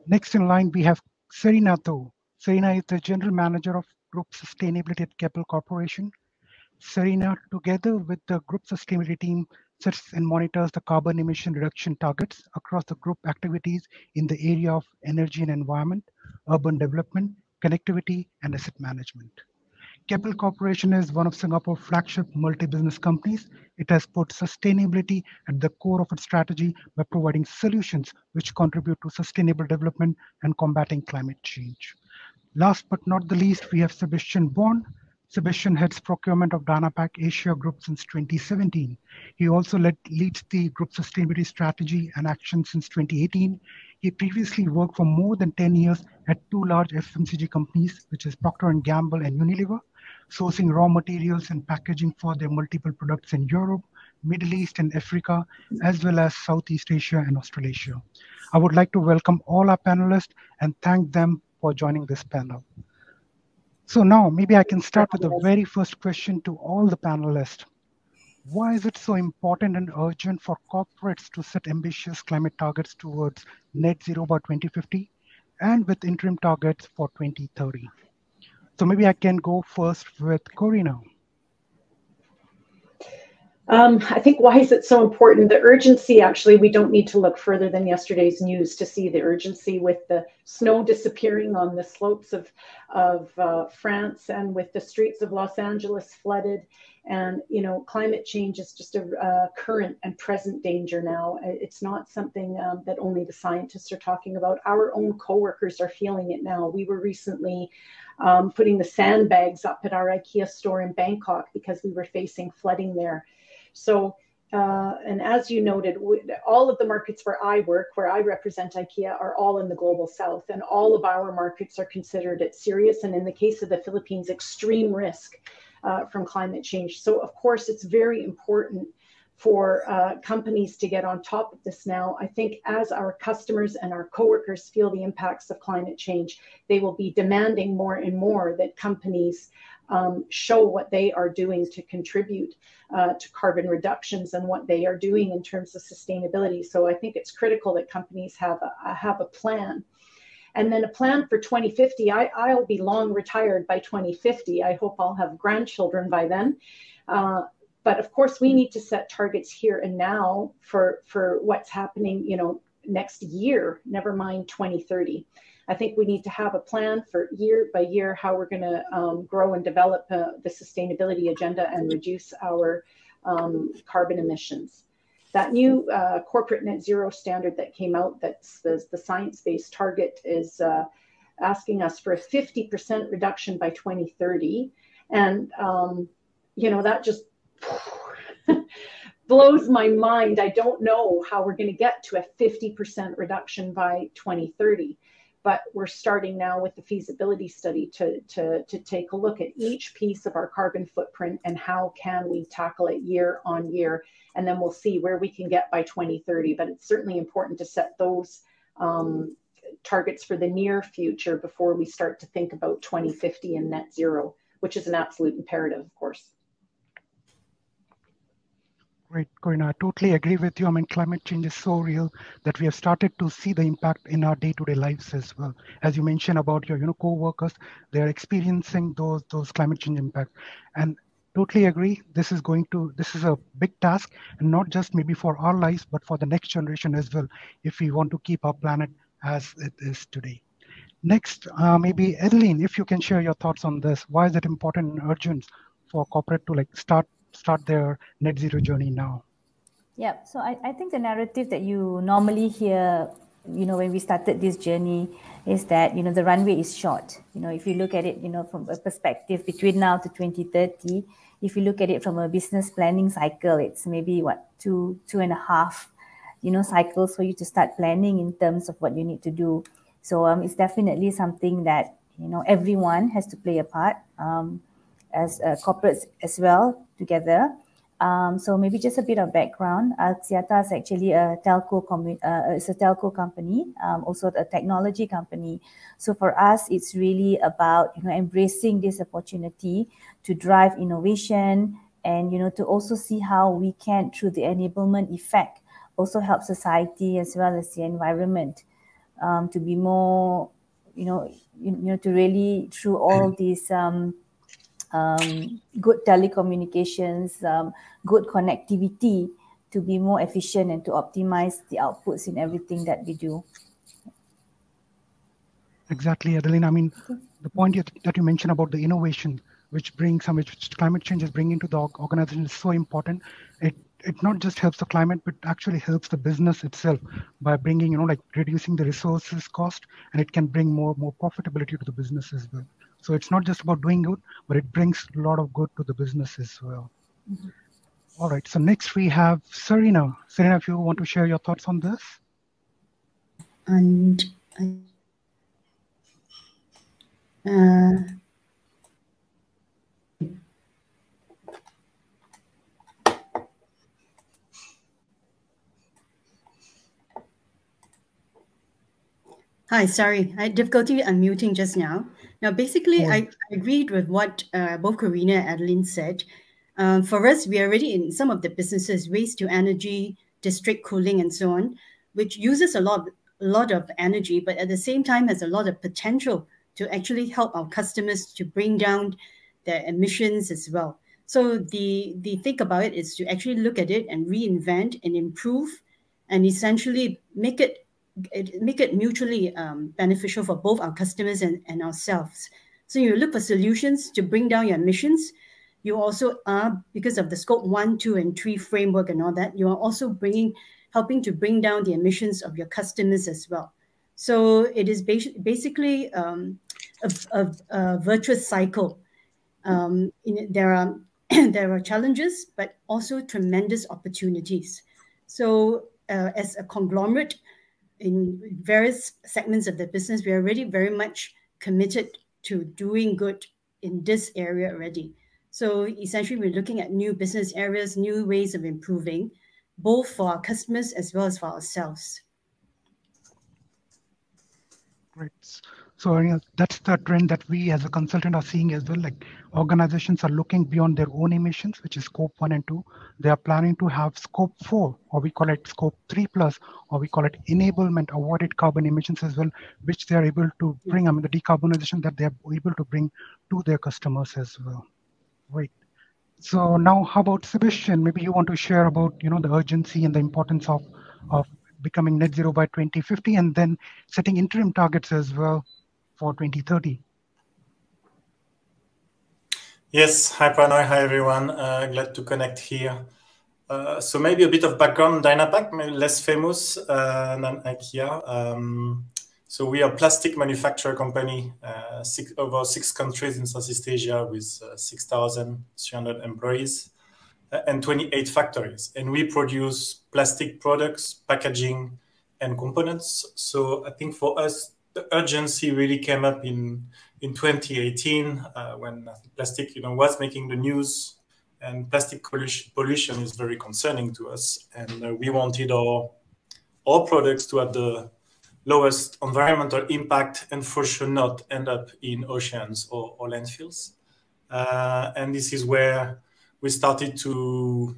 Speaker 6: Next in line, we have Serena Tho. Serena is the General Manager of Group Sustainability at Keppel Corporation. Serena, together with the Group Sustainability team, sets and monitors the carbon emission reduction targets across the group activities in the area of energy and environment, urban development, connectivity, and asset management. Keppel Corporation is one of Singapore's flagship multi-business companies. It has put sustainability at the core of its strategy by providing solutions which contribute to sustainable development and combating climate change. Last but not the least, we have Sebastian Bond. Sebastian heads procurement of Dynapack Asia Group since 2017. He also leads the group sustainability strategy and action since 2018. He previously worked for more than 10 years at 2 large FMCG companies, which is Procter & Gamble and Unilever, sourcing raw materials and packaging for their multiple products in Europe, Middle East and Africa, as well as Southeast Asia and Australasia. I would like to welcome all our panelists and thank them for joining this panel. So now maybe I can start with the very first question to all the panelists. Why is it so important and urgent for corporates to set ambitious climate targets towards net zero by 2050 and with interim targets for 2030? So maybe I can go first with Corina.
Speaker 7: I think why is it so important? The urgency, actually, we don't need to look further than yesterday's news to see the urgency with the snow disappearing on the slopes of France and with the streets of Los Angeles flooded. And, you know, climate change is just a current and present danger now. It's not something that only the scientists are talking about. Our own coworkers are feeling it now. We were recently putting the sandbags up at our IKEA store in Bangkok because we were facing flooding there. So, and as you noted, all of the markets where I work, where I represent IKEA, are all in the global south, and all of our markets are considered at serious, and in the case of the Philippines, extreme risk from climate change. So, of course, it's very important for companies to get on top of this now. I think as our customers and our coworkers feel the impacts of climate change, they will be demanding more and more that companies show what they are doing to contribute to carbon reductions and what they are doing in terms of sustainability. So I think it's critical that companies have a plan. And then a plan for 2050. I'll be long retired by 2050. I hope I'll have grandchildren by then. But of course, we need to set targets here and now for what's happening, next year, never mind 2030. I think we need to have a plan for year by year how we're going to grow and develop the sustainability agenda and reduce our carbon emissions. That new corporate net zero standard that came out, that's the science-based target, is asking us for a 50% reduction by 2030. And, that just blows my mind. I don't know how we're going to get to a 50% reduction by 2030. But we're starting now with the feasibility study to take a look at each piece of our carbon footprint and how can we tackle it year on year. And then we'll see where we can get by 2030. But it's certainly important to set those targets for the near future before we start to think about 2050 and net zero, which is an absolute imperative, of course.
Speaker 6: Great, Corina. I totally agree with you. I mean, climate change is so real that we have started to see the impact in our day-to-day lives as well. As you mentioned about your, co-workers, they are experiencing those climate change impacts. And totally agree. This is a big task, and not just maybe for our lives, but for the next generation as well, if we want to keep our planet as it is today. Next, maybe Adeline, if you can share your thoughts on this. Why is it important and urgent for corporate to start their net zero journey now?
Speaker 8: Yeah, so I think the narrative that you normally hear, when we started this journey is that, the runway is short. If you look at it, from a perspective between now to 2030, if you look at it from a business planning cycle, it's maybe two and a half, cycles for you to start planning in terms of what you need to do. So it's definitely something that, everyone has to play a part, as corporates as well together. So maybe just a bit of background. Axiata is actually a telco company, also a technology company. So for us, it's really about embracing this opportunity to drive innovation and to also see how we can, through the enablement effect, also help society as well as the environment to be more, to really through all these good telecommunications, good connectivity, to be more efficient and to optimize the outputs in everything that we do.
Speaker 6: Exactly, Adeline. I mean, the point that you mentioned about the innovation, which climate change is bringing to the organization is so important. It not just helps the climate, but actually helps the business itself by bringing, reducing the resources cost, and it can bring more profitability to the business as well. So it's not just about doing good, but it brings a lot of good to the business as well. Mm-hmm. All right. So next we have Serena. Serena, if you want to share your thoughts on this.
Speaker 9: And hi, sorry, I had difficulty unmuting just now. Now, basically, I agreed with what both Corina and Adeline said. For us, we are already in some of the businesses, waste to energy, district cooling, and so on, which uses a lot of energy, but at the same time has a lot of potential to actually help our customers to bring down their emissions as well. So the think about it is to actually look at it and reinvent and improve, and essentially make it mutually beneficial for both our customers and ourselves. So you look for solutions to bring down your emissions. You also are, because of the scope 1, 2, and 3 framework and all that, you are also helping to bring down the emissions of your customers as well. So it is basically a virtuous cycle. There are challenges, but also tremendous opportunities. So as a conglomerate, in various segments of the business, we are already very much committed to doing good in this area already. So essentially, we're looking at new business areas, new ways of improving, both for our customers as well as for ourselves.
Speaker 6: Great. So that's the trend that we as a consultant are seeing as well. Like organizations are looking beyond their own emissions, which is scope 1 and 2. They are planning to have scope 4, or we call it scope 3+, or we call it enablement avoided carbon emissions as well, which they are able to bring, the decarbonization that they are able to bring to their customers as well. Right. So now, how about Sebastian? Maybe you want to share about the urgency and the importance of becoming net zero by 2050, and then setting interim targets as well for 2030.
Speaker 10: Yes, hi Prannoy, hi everyone. Glad to connect here. So maybe a bit of background. Dynapack, maybe less famous than IKEA. So we are a plastic manufacturer company, over 6 countries in Southeast Asia with 6,300 employees and 28 factories. And we produce plastic products, packaging, and components. So I think for us, the urgency really came up in 2018 when plastic was making the news, and plastic pollution is very concerning to us. And we wanted our products to have the lowest environmental impact and for sure not end up in oceans or landfills. And this is where we started to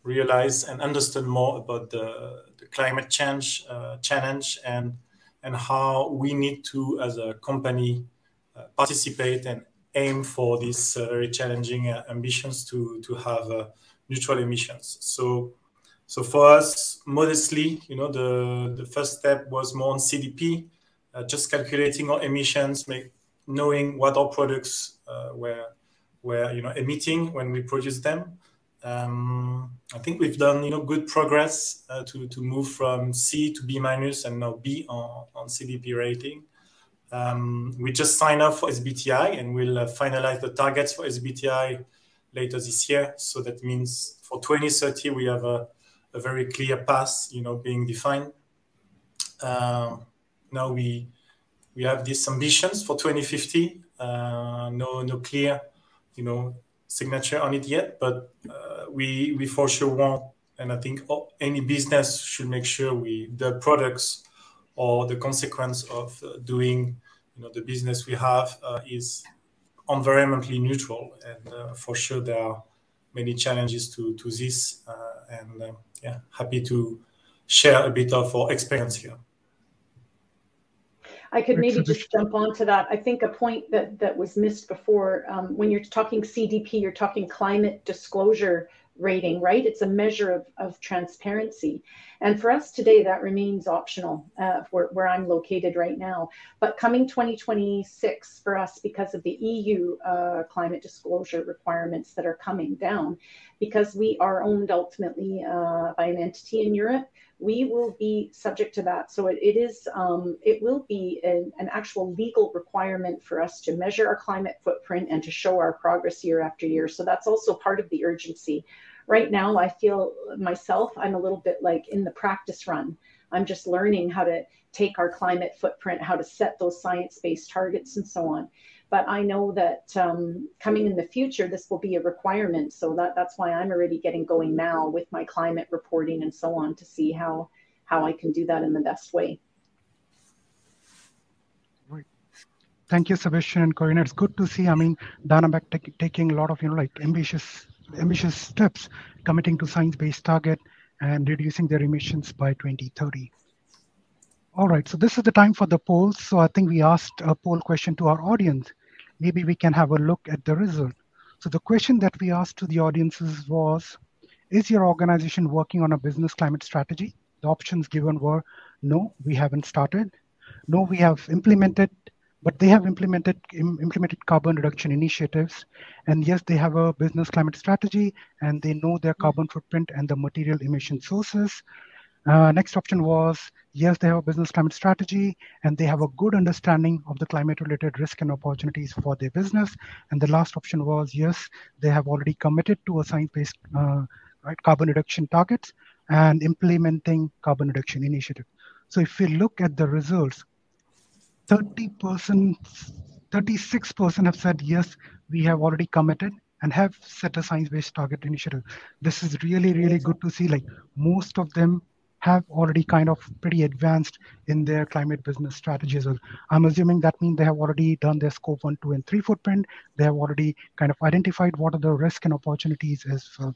Speaker 10: realize and understand more about the climate change challenge and how we need to, as a company, participate and aim for these very challenging ambitions to have neutral emissions. So for us, modestly, the first step was more on CDP, just calculating our emissions, knowing what our products were emitting when we produce them. I think we've done good progress to move from C to B minus and now B on CDP rating. We just signed up for SBTi and we'll finalize the targets for SBTi later this year. So that means for 2030 we have a very clear path, being defined. Now we have these ambitions for 2050. No clear, signature on it yet, but we for sure want, and I think any business should make sure the products or the consequence of doing, the business we have is environmentally neutral. And for sure there are many challenges to this. Happy to share a bit of our experience here.
Speaker 7: I could maybe just jump onto that. I think a point that was missed before, when you're talking CDP, you're talking climate disclosure rating, right? It's a measure of transparency. And for us today, that remains optional where I'm located right now. But coming 2026 for us, because of the EU climate disclosure requirements that are coming down, because we are owned ultimately by an entity in Europe, we will be subject to that. So it will be an actual legal requirement for us to measure our climate footprint and to show our progress year after year. So that's also part of the urgency. Right now, I feel myself, I'm a little bit like in the practice run. I'm just learning how to take our climate footprint, how to set those science-based targets and so on. But I know that coming in the future, this will be a requirement. So that's why I'm already getting going now with my climate reporting and so on to see how I can do that in the best way.
Speaker 6: Right. Thank you, Sebastian and Corina. It's good to see, Dynapack taking a lot of, ambitious steps, committing to science-based target and reducing their emissions by 2030. All right, so this is the time for the polls. So I think we asked a poll question to our audience. Maybe we can have a look at the result. So the question that we asked to the audiences was, is your organization working on a business climate strategy? The options given were, no, we haven't started. No, we have implemented, but they have implemented carbon reduction initiatives. And yes, they have a business climate strategy and they know their carbon footprint and the material emission sources. Next option was, yes, they have a business climate strategy and they have a good understanding of the climate-related risk and opportunities for their business. And the last option was, yes, they have already committed to a science-based carbon reduction targets and implementing carbon reduction initiative. So if we look at the results, 36% have said, yes, we have already committed and have set a science-based target initiative. This is really, really good to see. Like most of them have already kind of pretty advanced in their climate business strategy as well. I'm assuming that means they have already done their scope 1, 2, and 3 footprint. They have already kind of identified what are the risks and opportunities as well.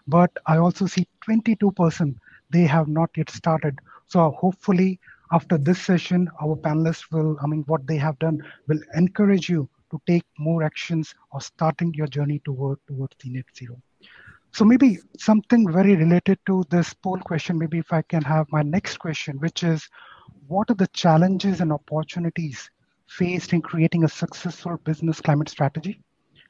Speaker 6: But I also see 22%, they have not yet started. So hopefully after this session, our panelists will, what they have done will encourage you to take more actions or starting your journey towards the net zero. So maybe something very related to this poll question, maybe if I can have my next question, which is, what are the challenges and opportunities faced in creating a successful business climate strategy,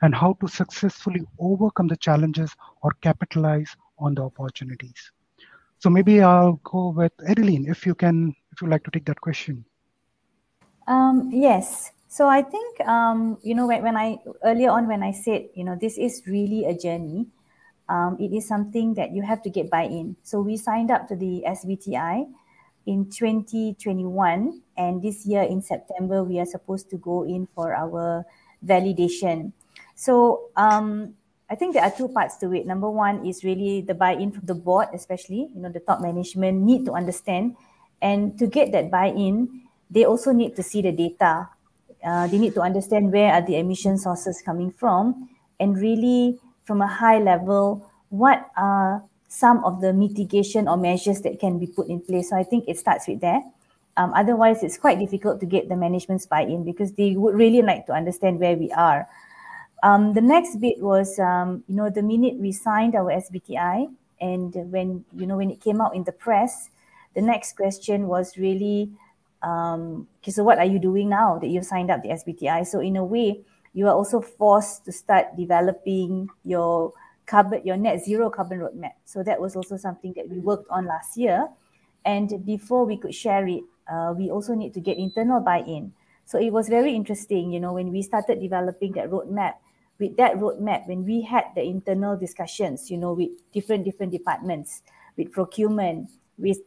Speaker 6: and how to successfully overcome the challenges or capitalize on the opportunities? So maybe I'll go with Adeline, if you'd like to take that question.
Speaker 8: Yes. So I think, when I said, this is really a journey, it is something that you have to get buy-in. So we signed up to the SBTi in 2021, and this year in September, we are supposed to go in for our validation. So I think there are two parts to it. Number one is really the buy-in from the board, especially, the top management need to understand. And to get that buy-in, they also need to see the data. They need to understand where are the emission sources coming from, and really from a high level, what are some of the mitigation or measures that can be put in place. So I think it starts with that. Otherwise, it's quite difficult to get the management's buy-in because they would really like to understand where we are. The next bit was, the minute we signed our SBTi, and when it came out in the press, the next question was really, okay, so what are you doing now that you've signed up the SBTi? So in a way, you are also forced to start developing your net zero carbon roadmap. So that was also something that we worked on last year. And before we could share it, we also need to get internal buy-in. So it was very interesting, when we started developing that roadmap. With that roadmap, when we had the internal discussions, with different departments, with procurement, with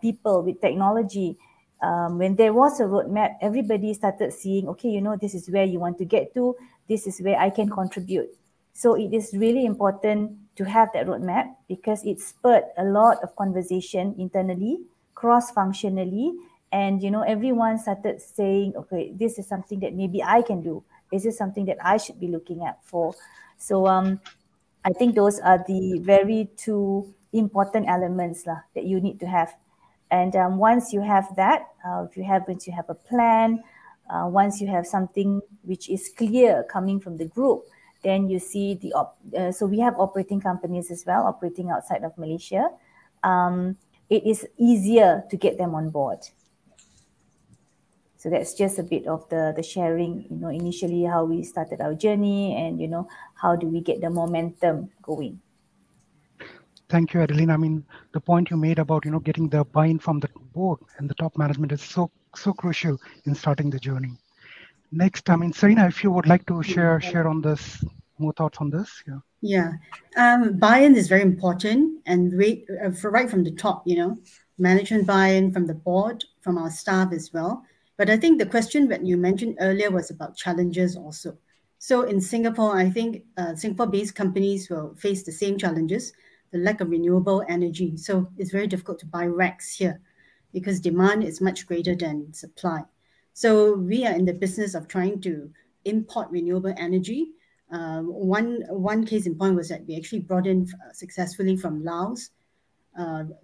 Speaker 8: people, with technology, when there was a roadmap, everybody started seeing, okay, this is where you want to get to, this is where I can contribute. So it is really important to have that roadmap because it spurred a lot of conversation internally, cross-functionally, and everyone started saying, okay, this is something that maybe I can do. Is this something that I should be looking at for? So I think those are the very two important elements that you need to have. And once you have that, once you have a plan, once you have something which is clear coming from the group, then you see so we have operating companies as well, operating outside of Malaysia. It is easier to get them on board. So that's just a bit of the sharing, initially how we started our journey and, how do we get the momentum going.
Speaker 6: Thank you, Adeline. I mean, the point you made about, getting the buy-in from the board and the top management is so crucial in starting the journey. Next, Serena, if you would like to share on this, more thoughts on this.
Speaker 9: Yeah. Buy-in is very important, and right from the top, management buy-in from the board, from our staff as well. But I think the question that you mentioned earlier was about challenges also. So in Singapore, I think Singapore-based companies will face the same challenges, the lack of renewable energy. So it's very difficult to buy racks here because demand is much greater than supply. So we are in the business of trying to import renewable energy. One case in point was that we actually brought in successfully from Laos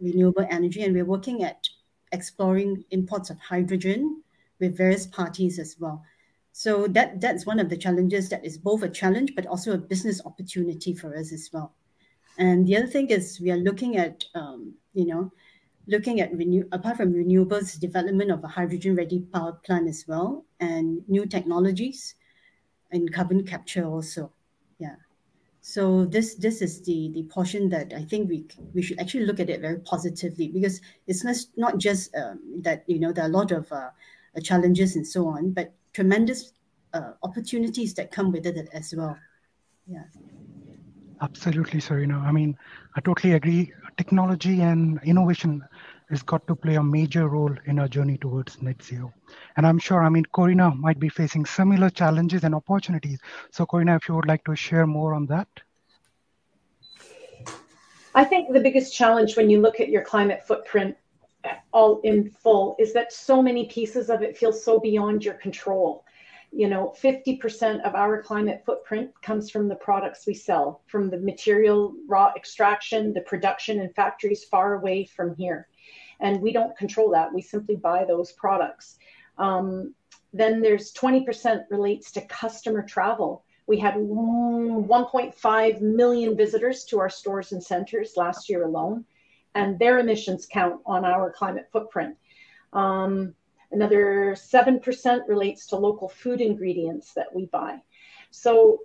Speaker 9: renewable energy, and we're working at exploring imports of hydrogen with various parties as well. So that's one of the challenges that is both a challenge but also a business opportunity for us as well. And the other thing is we are looking at apart from renewables, development of a hydrogen-ready power plant as well, and new technologies and carbon capture also. Yeah. So this is the portion that I think we should actually look at it very positively, because it's not just that there are a lot of challenges and so on, but tremendous opportunities that come with it as well. Yeah.
Speaker 6: Absolutely, Serena. I totally agree. Technology and innovation has got to play a major role in our journey towards net zero. And I'm sure, Corina might be facing similar challenges and opportunities. So Corina, if you would like to share more on that.
Speaker 7: I think the biggest challenge when you look at your climate footprint all in full is that so many pieces of it feel so beyond your control. 50% of our climate footprint comes from the products we sell, from the material raw extraction, the production in factories far away from here. And we don't control that. We simply buy those products. Then there's 20% relates to customer travel. We had 1.5 million visitors to our stores and centers last year alone, and their emissions count on our climate footprint. Another 7% relates to local food ingredients that we buy. So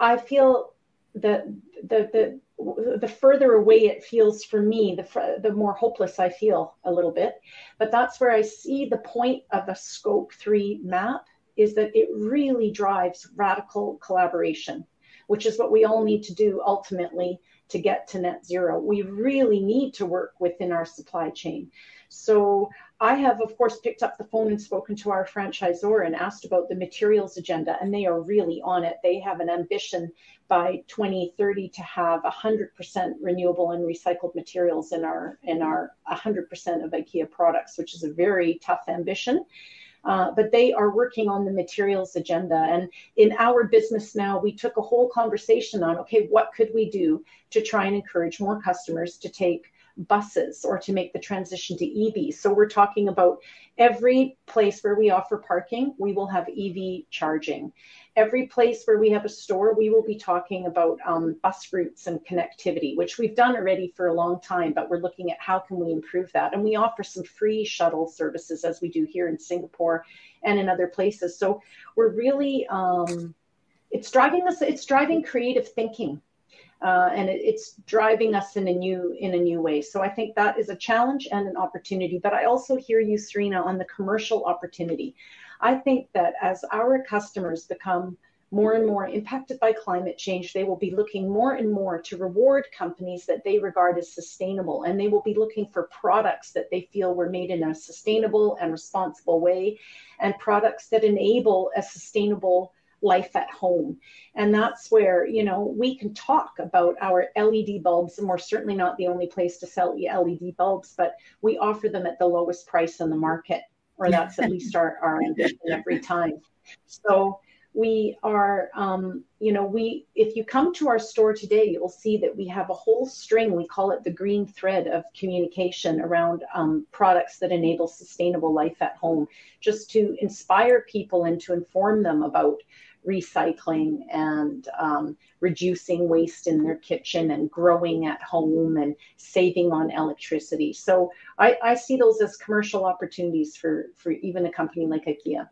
Speaker 7: I feel that the further away it feels for me, the more hopeless I feel a little bit. But that's where I see the point of a Scope 3 map, is that it really drives radical collaboration, which is what we all need to do ultimately to get to net zero. We really need to work within our supply chain. So I have, of course, picked up the phone and spoken to our franchisor and asked about the materials agenda, and they are really on it. They have an ambition by 2030 to have 100% renewable and recycled materials in our 100% of IKEA products, which is a very tough ambition. But they are working on the materials agenda. And in our business now, we took a whole conversation on, okay, what could we do to try and encourage more customers to take buses or to make the transition to EV? So we're talking about every place where we offer parking, we will have EV charging. Every place where we have a store, we will be talking about bus routes and connectivity, which we've done already for a long time, but we're looking at how can we improve that. And we offer some free shuttle services, as we do here in Singapore and in other places. So we're really, it's driving creative thinking. And it's driving us in a new way. So I think that is a challenge and an opportunity. But I also hear you, Serena, on the commercial opportunity. I think that as our customers become more and more impacted by climate change, they will be looking more and more to reward companies that they regard as sustainable. And they will be looking for products that they feel were made in a sustainable and responsible way, and products that enable a sustainable life at home. And that's where, you know, we can talk about our LED bulbs, and we're certainly not the only place to sell LED bulbs, but we offer them at the lowest price in the market, or that's at least our ambition every time. So we are, you know, if you come to our store today, you'll see that we have a whole string, we call it the green thread of communication around products that enable sustainable life at home, just to inspire people and to inform them about recycling and reducing waste in their kitchen and growing at home and saving on electricity. So I see those as commercial opportunities for even a company like IKEA.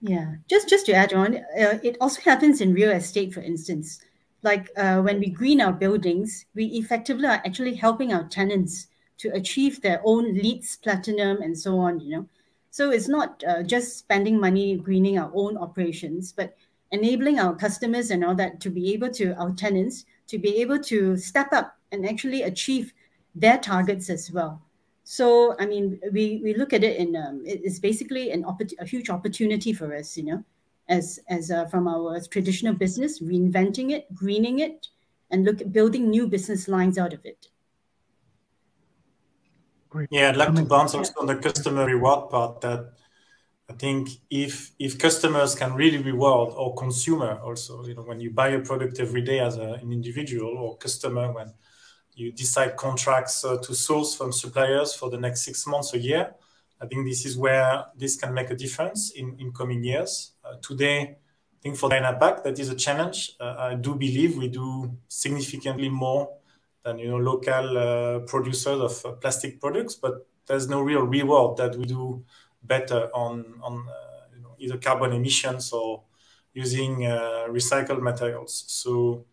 Speaker 9: Yeah, just to add on, it also happens in real estate, for instance. Like when we green our buildings, we effectively are actually helping our tenants to achieve their own LEEDs, Platinum, and so on, you know. So it's not just spending money greening our own operations, but enabling our customers and all that to be able to, our tenants, to be able to step up and actually achieve their targets as well. So, I mean, we look at it in, it's basically a huge opportunity for us, you know, as from our traditional business, reinventing it, greening it, and building new business lines out of it.
Speaker 6: Great.
Speaker 10: Yeah, I'd like to bounce also on the customer reward part, that I think if customers can really reward, or consumer also, you know, when you buy a product every day as an individual or customer, when you decide contracts to source from suppliers for the next 6 months, a year, I think this is where this can make a difference in coming years. Today, I think for Dynapack, that is a challenge. I do believe we do significantly more than, you know, local producers of plastic products, but there's no real reward that we do better on you know, either carbon emissions or using recycled materials. So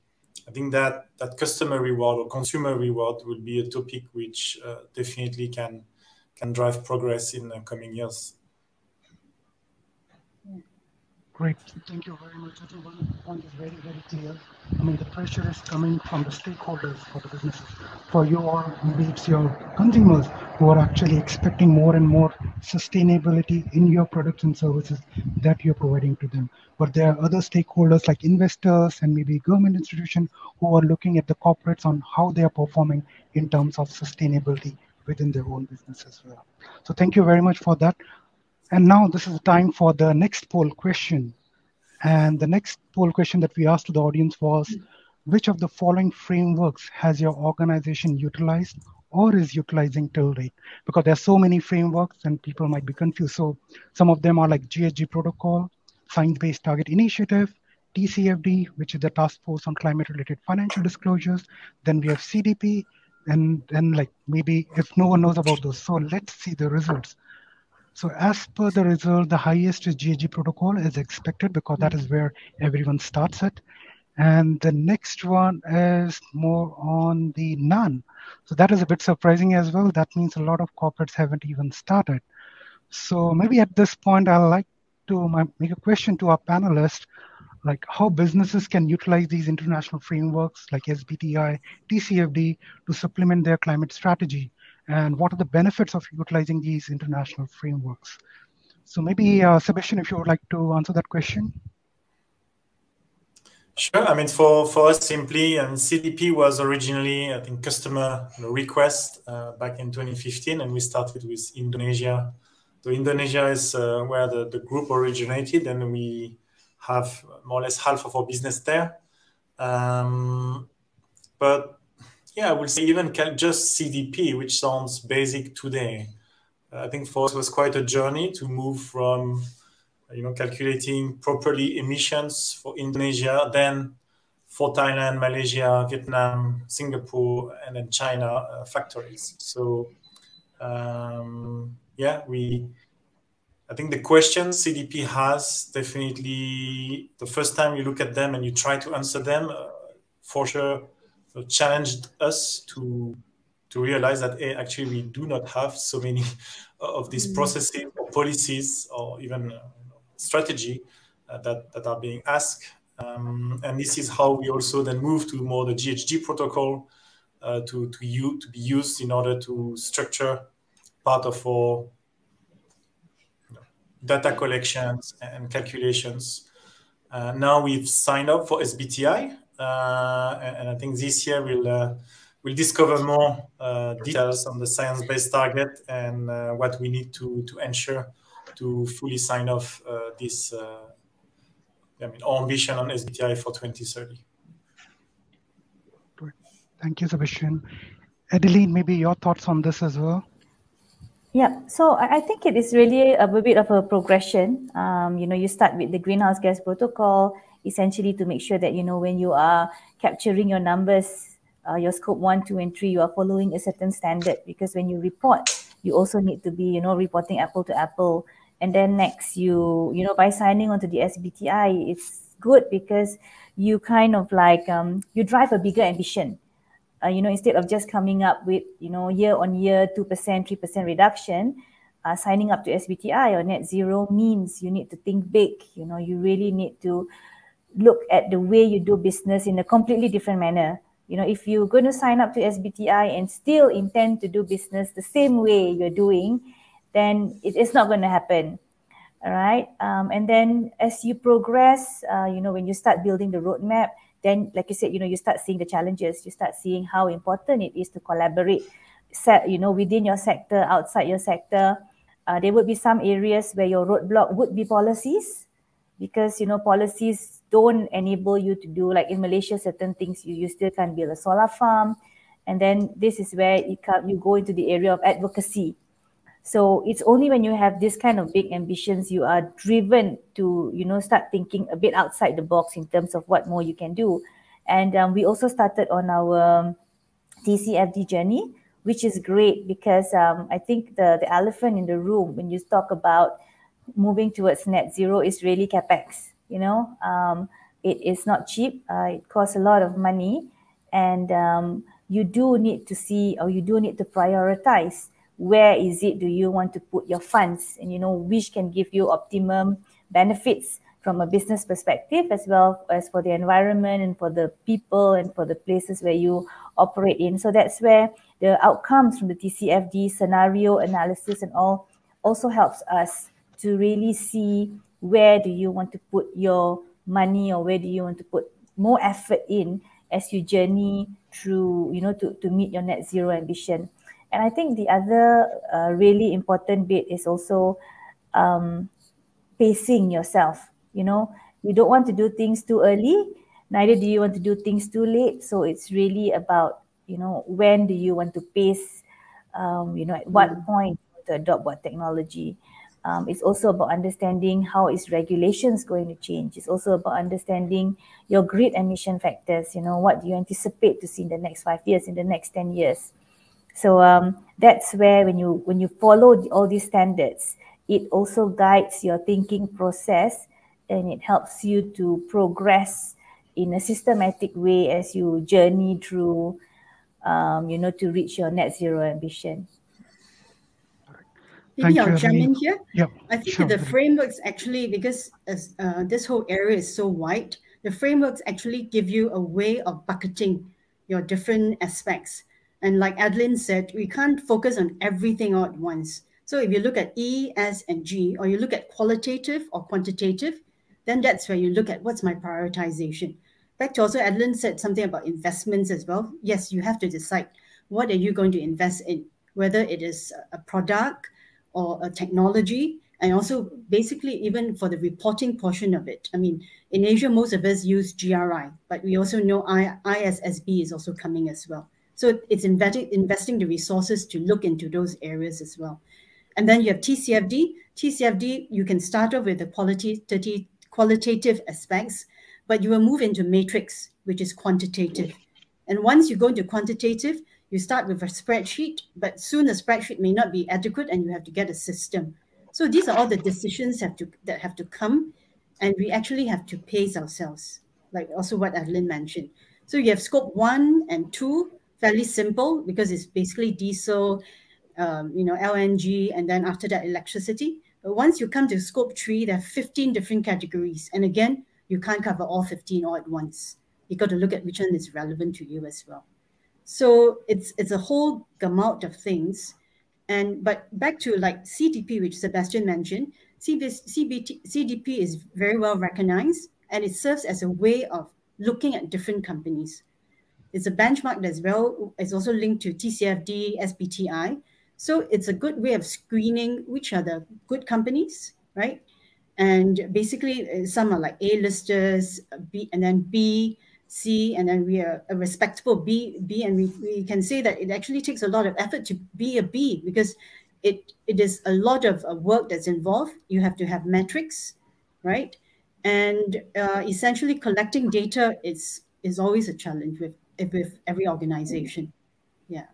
Speaker 10: I think that customer reward or consumer reward will be a topic which definitely can drive progress in the coming years.
Speaker 6: Great, thank you very much. I think one point is very, very clear. I mean, the pressure is coming from the stakeholders for the businesses. For your, maybe it's your consumers who are actually expecting more and more sustainability in your products and services that you're providing to them. But there are other stakeholders like investors and maybe government institutions who are looking at the corporates on how they are performing in terms of sustainability within their own business as well. So thank you very much for that. And now this is the time for the next poll question. And the next poll question that we asked to the audience was, which of the following frameworks has your organization utilized or is utilizing till date? Because there's so many frameworks and people might be confused. So some of them are like GHG Protocol, Science Based Target Initiative, TCFD, which is the Task Force on Climate-Related Financial Disclosures. Then we have CDP, and then like maybe if no one knows about those. So let's see the results. So as per the result, the highest is GHG Protocol as expected, because that is where everyone starts at. And the next one is more on the none. So that is a bit surprising as well. That means a lot of corporates haven't even started. So maybe at this point, I'd like to make a question to our panelists, like how businesses can utilize these international frameworks like SBTi, TCFD to supplement their climate strategy, and what are the benefits of utilizing these international frameworks? So maybe Sebastian, if you would like to answer that question.
Speaker 10: Sure. I mean, for us, simply, CDP was originally, I think, customer request back in 2015, and we started with Indonesia. So Indonesia is where the group originated, and we have more or less half of our business there. But yeah, I would say even just CDP, which sounds basic today, I think for us was quite a journey to move from calculating properly emissions for Indonesia, then for Thailand, Malaysia, Vietnam, Singapore, and then China factories. So yeah, I think the questions CDP has, definitely the first time you look at them and you try to answer them, for sure challenged us to realize that actually we do not have so many of these processes or policies or even strategy that are being asked. And this is how we also then move to more the GHG protocol to be used in order to structure part of our data collections and calculations. Now we've signed up for SBTi, and I think this year we'll discover more details on the science-based target and what we need to ensure to fully sign off this our ambition on SBTi for 2030.
Speaker 6: Great. Thank you, Sebastian. Adeline, maybe your thoughts on this as well?
Speaker 8: Yeah, so I think it is really a bit of a progression. You start with the greenhouse gas protocol, essentially to make sure that, when you are capturing your numbers, your scope 1, 2, and 3, you are following a certain standard, because when you report, you also need to be, reporting apple to apple. And then next, by signing onto the SBTi, it's good because you kind of like, you drive a bigger ambition. Instead of just coming up with, year on year, 2%, 3% reduction, signing up to SBTi or net zero means you need to think big. You really need to look at the way you do business in a completely different manner. If you're going to sign up to SBTi and still intend to do business the same way you're doing, then it's not going to happen. All right. And then as you progress, when you start building the roadmap, then, like you said, you start seeing the challenges. You start seeing how important it is to collaborate, within your sector, outside your sector. There would be some areas where your roadblock would be policies, because, policies don't enable you to do, like in Malaysia, certain things you still can't build a solar farm. And then this is where you go into the area of advocacy. So it's only when you have this kind of big ambitions, you are driven to, start thinking a bit outside the box in terms of what more you can do. And we also started on our TCFD journey, which is great because I think the elephant in the room when you talk about moving towards net zero is really CapEx. It is not cheap. It costs a lot of money, and you do need to see, or you do need to prioritize where is it do you want to put your funds, and which can give you optimum benefits from a business perspective, as well as for the environment and for the people and for the places where you operate in. So that's where the outcomes from the TCFD scenario analysis and all also helps us to really see where do you want to put your money, or where do you want to put more effort in as you journey through, to meet your net zero ambition. And I think the other really important bit is also pacing yourself. You don't want to do things too early, neither do you want to do things too late. So it's really about, when do you want to pace At what point to adopt what technology. It's also about understanding how is regulations going to change. It's also about understanding your grid emission factors. What do you anticipate to see in the next 5 years, in the next 10 years? So that's where when you follow all these standards, it also guides your thinking process, and it helps you to progress in a systematic way as you journey through, to reach your net zero ambition.
Speaker 9: Maybe I'll jump in here.
Speaker 6: Yep,
Speaker 9: I think
Speaker 6: sure.
Speaker 9: the frameworks actually, because this whole area is so wide, the frameworks actually give you a way of bucketing your different aspects. And like Adeline said, we can't focus on everything all at once. So if you look at E, S, and G, or you look at qualitative or quantitative, then that's where you look at what's my prioritization. Back to also Adeline said something about investments as well. Yes, you have to decide what are you going to invest in, whether it is a product or a technology, and also basically even for the reporting portion of it. I mean, in Asia, most of us use GRI, but we also know ISSB is also coming as well. So it's investing the resources to look into those areas as well. And then you have TCFD. TCFD, you can start off with the qualitative aspects, but you will move into matrix, which is quantitative. And once you go into quantitative, you start with a spreadsheet, but soon the spreadsheet may not be adequate and you have to get a system. So these are all the decisions that have to come, and we actually have to pace ourselves, like also what Adeline mentioned. So you have scope 1 and 2, fairly simple because it's basically diesel, LNG, and then after that electricity. But once you come to scope 3, there are 15 different categories. And again, you can't cover all 15 all at once. You got to look at which one is relevant to you as well. So it's a whole gamut of things. But back to like CDP, which Sebastian mentioned, CDP is very well recognized, and it serves as a way of looking at different companies. It's a benchmark is also linked to TCFD, SBTI. So it's a good way of screening which are the good companies, right? And basically some are like A-listers, B, and then B, C, and then we are a respectable B, and we can say that it actually takes a lot of effort to be a B, because it is a lot of work that's involved. You have to have metrics, right? And essentially collecting data is always a challenge with every organization. Yeah.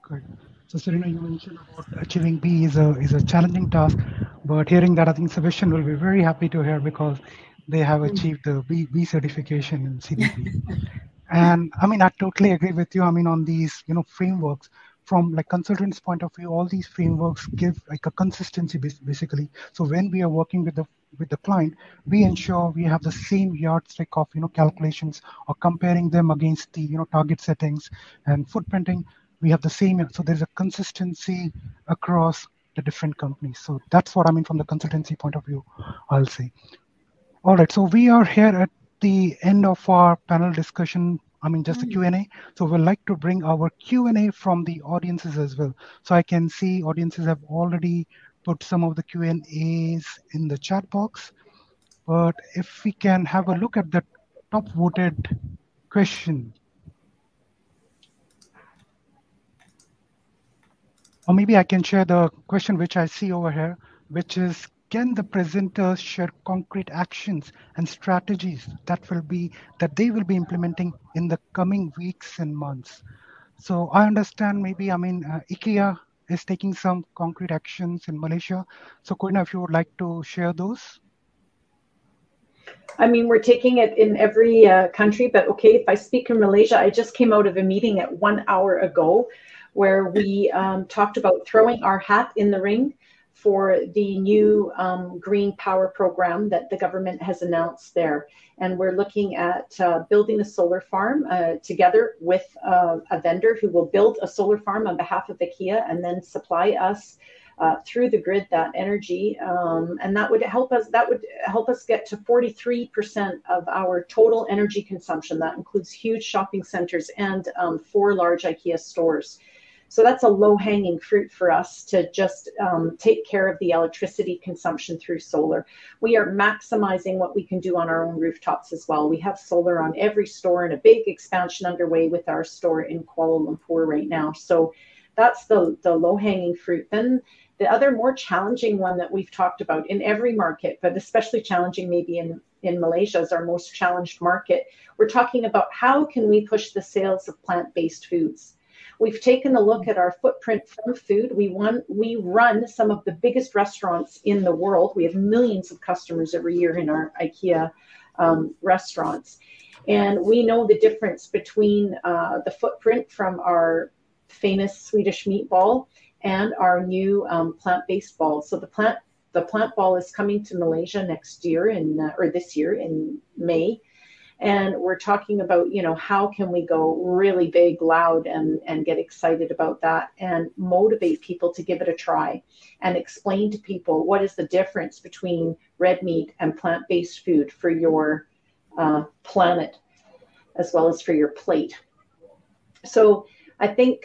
Speaker 6: Good. So Serena, you mentioned about achieving B is a challenging task, but hearing that, I think Sebastian will be very happy to hear, because they have achieved the B certification in CDP. And I mean, I totally agree with you. I mean, on these, frameworks, from like consultants' point of view, all these frameworks give like a consistency basically. So when we are working with the client, we ensure we have the same yardstick of calculations, or comparing them against the target settings and footprinting. We have the same, so there's a consistency across the different companies. So that's what I mean from the consultancy point of view, I'll say. All right, so we are here at the end of our panel discussion. I mean, just the Q&A. So we'd like to bring our Q&A from the audiences as well. So I can see audiences have already put some of the Q&As in the chat box. But if we can have a look at the top voted question. Or maybe I can share the question which I see over here, which is, can the presenters share concrete actions and strategies that they will be implementing in the coming weeks and months? So I understand maybe, IKEA is taking some concrete actions in Malaysia. So Koina, if you would like to share those.
Speaker 7: I mean, we're taking it in every country, but okay, if I speak in Malaysia, I just came out of a meeting at 1 hour ago where we talked about throwing our hat in the ring for the new green power program that the government has announced there. And we're looking at building a solar farm together with a vendor who will build a solar farm on behalf of IKEA and then supply us through the grid that energy. And that would help us get to 43% of our total energy consumption. That includes huge shopping centers and 4 large IKEA stores. So that's a low-hanging fruit for us to just take care of the electricity consumption through solar. We are maximizing what we can do on our own rooftops as well. We have solar on every store and a big expansion underway with our store in Kuala Lumpur right now. So that's the low-hanging fruit. Then the other more challenging one that we've talked about in every market, but especially challenging maybe in Malaysia is our most challenged market. We're talking about how can we push the sales of plant-based foods. We've taken a look at our footprint from food. We run some of the biggest restaurants in the world. We have millions of customers every year in our IKEA restaurants. And we know the difference between the footprint from our famous Swedish meatball and our new plant-based ball. So the plant ball is coming to Malaysia next year or this year in May. And we're talking about, how can we go really big, loud, and get excited about that and motivate people to give it a try and explain to people what is the difference between red meat and plant-based food for your planet as well as for your plate. So I think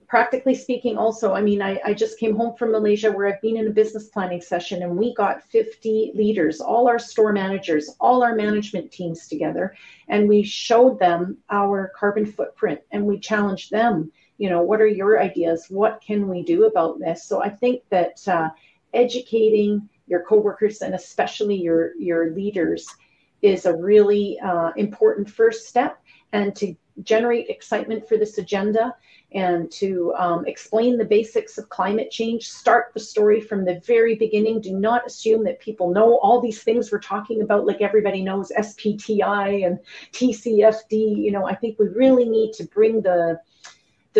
Speaker 7: practically speaking also, I just came home from Malaysia where I've been in a business planning session and we got 50 leaders, all our store managers, all our management teams together, and we showed them our carbon footprint and we challenged them, what are your ideas? What can we do about this? So I think that educating your coworkers and especially your leaders is a really important first step, and to generate excitement for this agenda and to explain the basics of climate change. Start the story from the very beginning. Do not assume that people know all these things we're talking about, like everybody knows SPTI and TCFD. I think we really need to bring the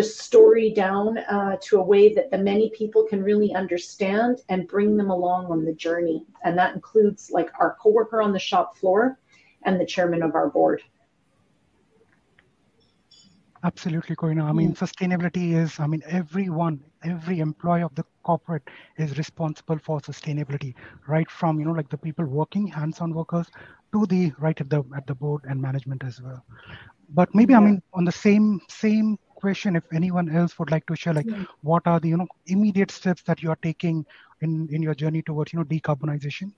Speaker 7: story down to a way that the many people can really understand and bring them along on the journey. And that includes like our coworker on the shop floor and the chairman of our board.
Speaker 6: Absolutely, Koina. Sustainability is, every employee of the corporate is responsible for sustainability, right from, like the people working, hands-on workers, to the right at the board and management as well. But maybe, on the same question, if anyone else would like to share, what are the, immediate steps that you are taking in your journey towards, decarbonization?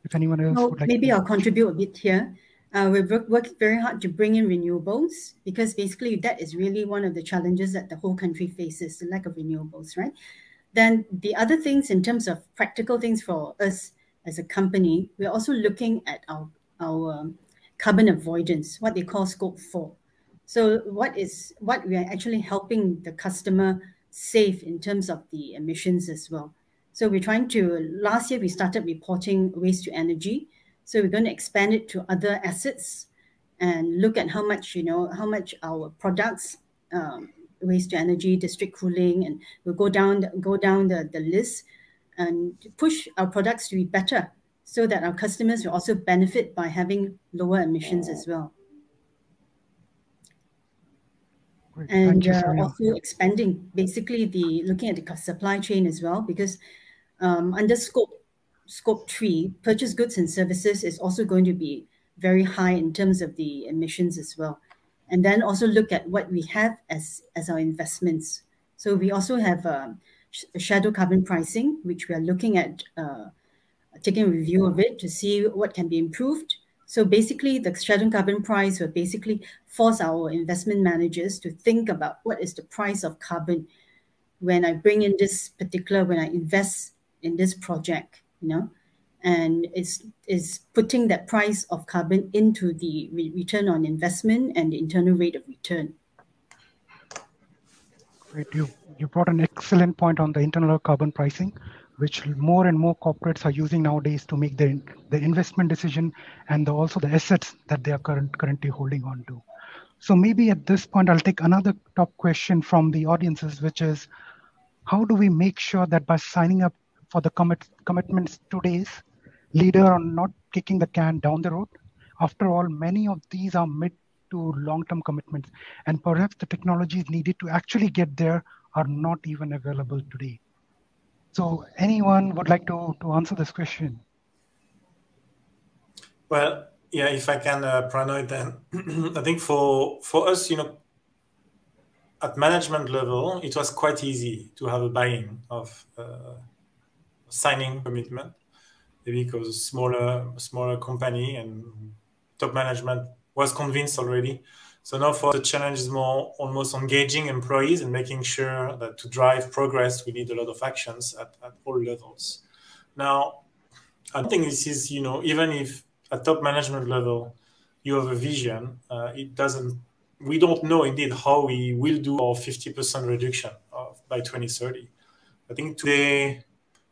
Speaker 6: If anyone else would like
Speaker 9: maybe I'll contribute a bit here. We've worked very hard to bring in renewables, because basically that is really one of the challenges that the whole country faces, the lack of renewables, right? Then the other things in terms of practical things for us as a company, we're also looking at our carbon avoidance, what they call Scope 4. So what we are actually helping the customer save in terms of the emissions as well. So we're trying to, last year we started reporting waste to energy. So we're going to expand it to other assets and look at how much our products, waste to energy, district cooling, and we'll go down the list and push our products to be better so that our customers will also benefit by having lower emissions as well. Great. And also expanding, basically looking at the supply chain as well, because under Scope 3, purchase goods and services is also going to be very high in terms of the emissions as well. And then also look at what we have as our investments. So we also have a shadow carbon pricing, which we are looking at taking a review of it to see what can be improved. So basically the shadow carbon price will basically force our investment managers to think about what is the price of carbon when I bring in when I invest in this project. And it's putting that price of carbon into the return on investment and the internal rate of return.
Speaker 6: Great. You brought an excellent point on the internal carbon pricing, which more and more corporates are using nowadays to make the investment decision and also the assets that they are currently holding on to. So maybe at this point, I'll take another top question from the audiences, which is, how do we make sure that by signing up for the commitments today's leader are not kicking the can down the road? After all, many of these are mid to long-term commitments, and perhaps the technologies needed to actually get there are not even available today. So anyone would like to answer this question?
Speaker 10: Well, yeah, if I can, Pranoy, then I think for us, at management level, it was quite easy to have a buy-in of signing commitment, because smaller company and top management was convinced already. So now for the challenge is more almost engaging employees and making sure that to drive progress, we need a lot of actions at all levels. Now, I think this is, even if at top management level, you have a vision, we don't know indeed how we will do our 50% reduction by 2030. I think today,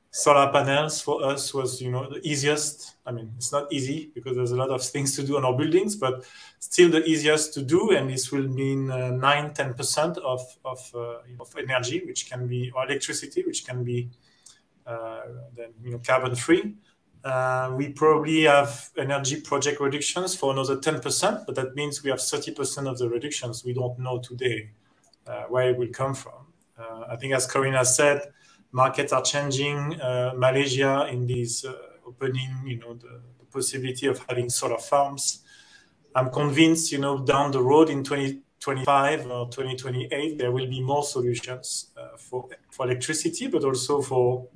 Speaker 10: solar panels for us was, the easiest. I mean, it's not easy because there's a lot of things to do on our buildings, but still the easiest to do. And this will mean 9-10% of energy, which can be, or electricity, which can be carbon free. We probably have energy project reductions for another 10%, but that means we have 30% of the reductions. We don't know today where it will come from. I think, as Corina said, markets are changing. Malaysia in this opening, the possibility of having solar farms. I'm convinced, down the road in 2025 or 2028, there will be more solutions for electricity, but also for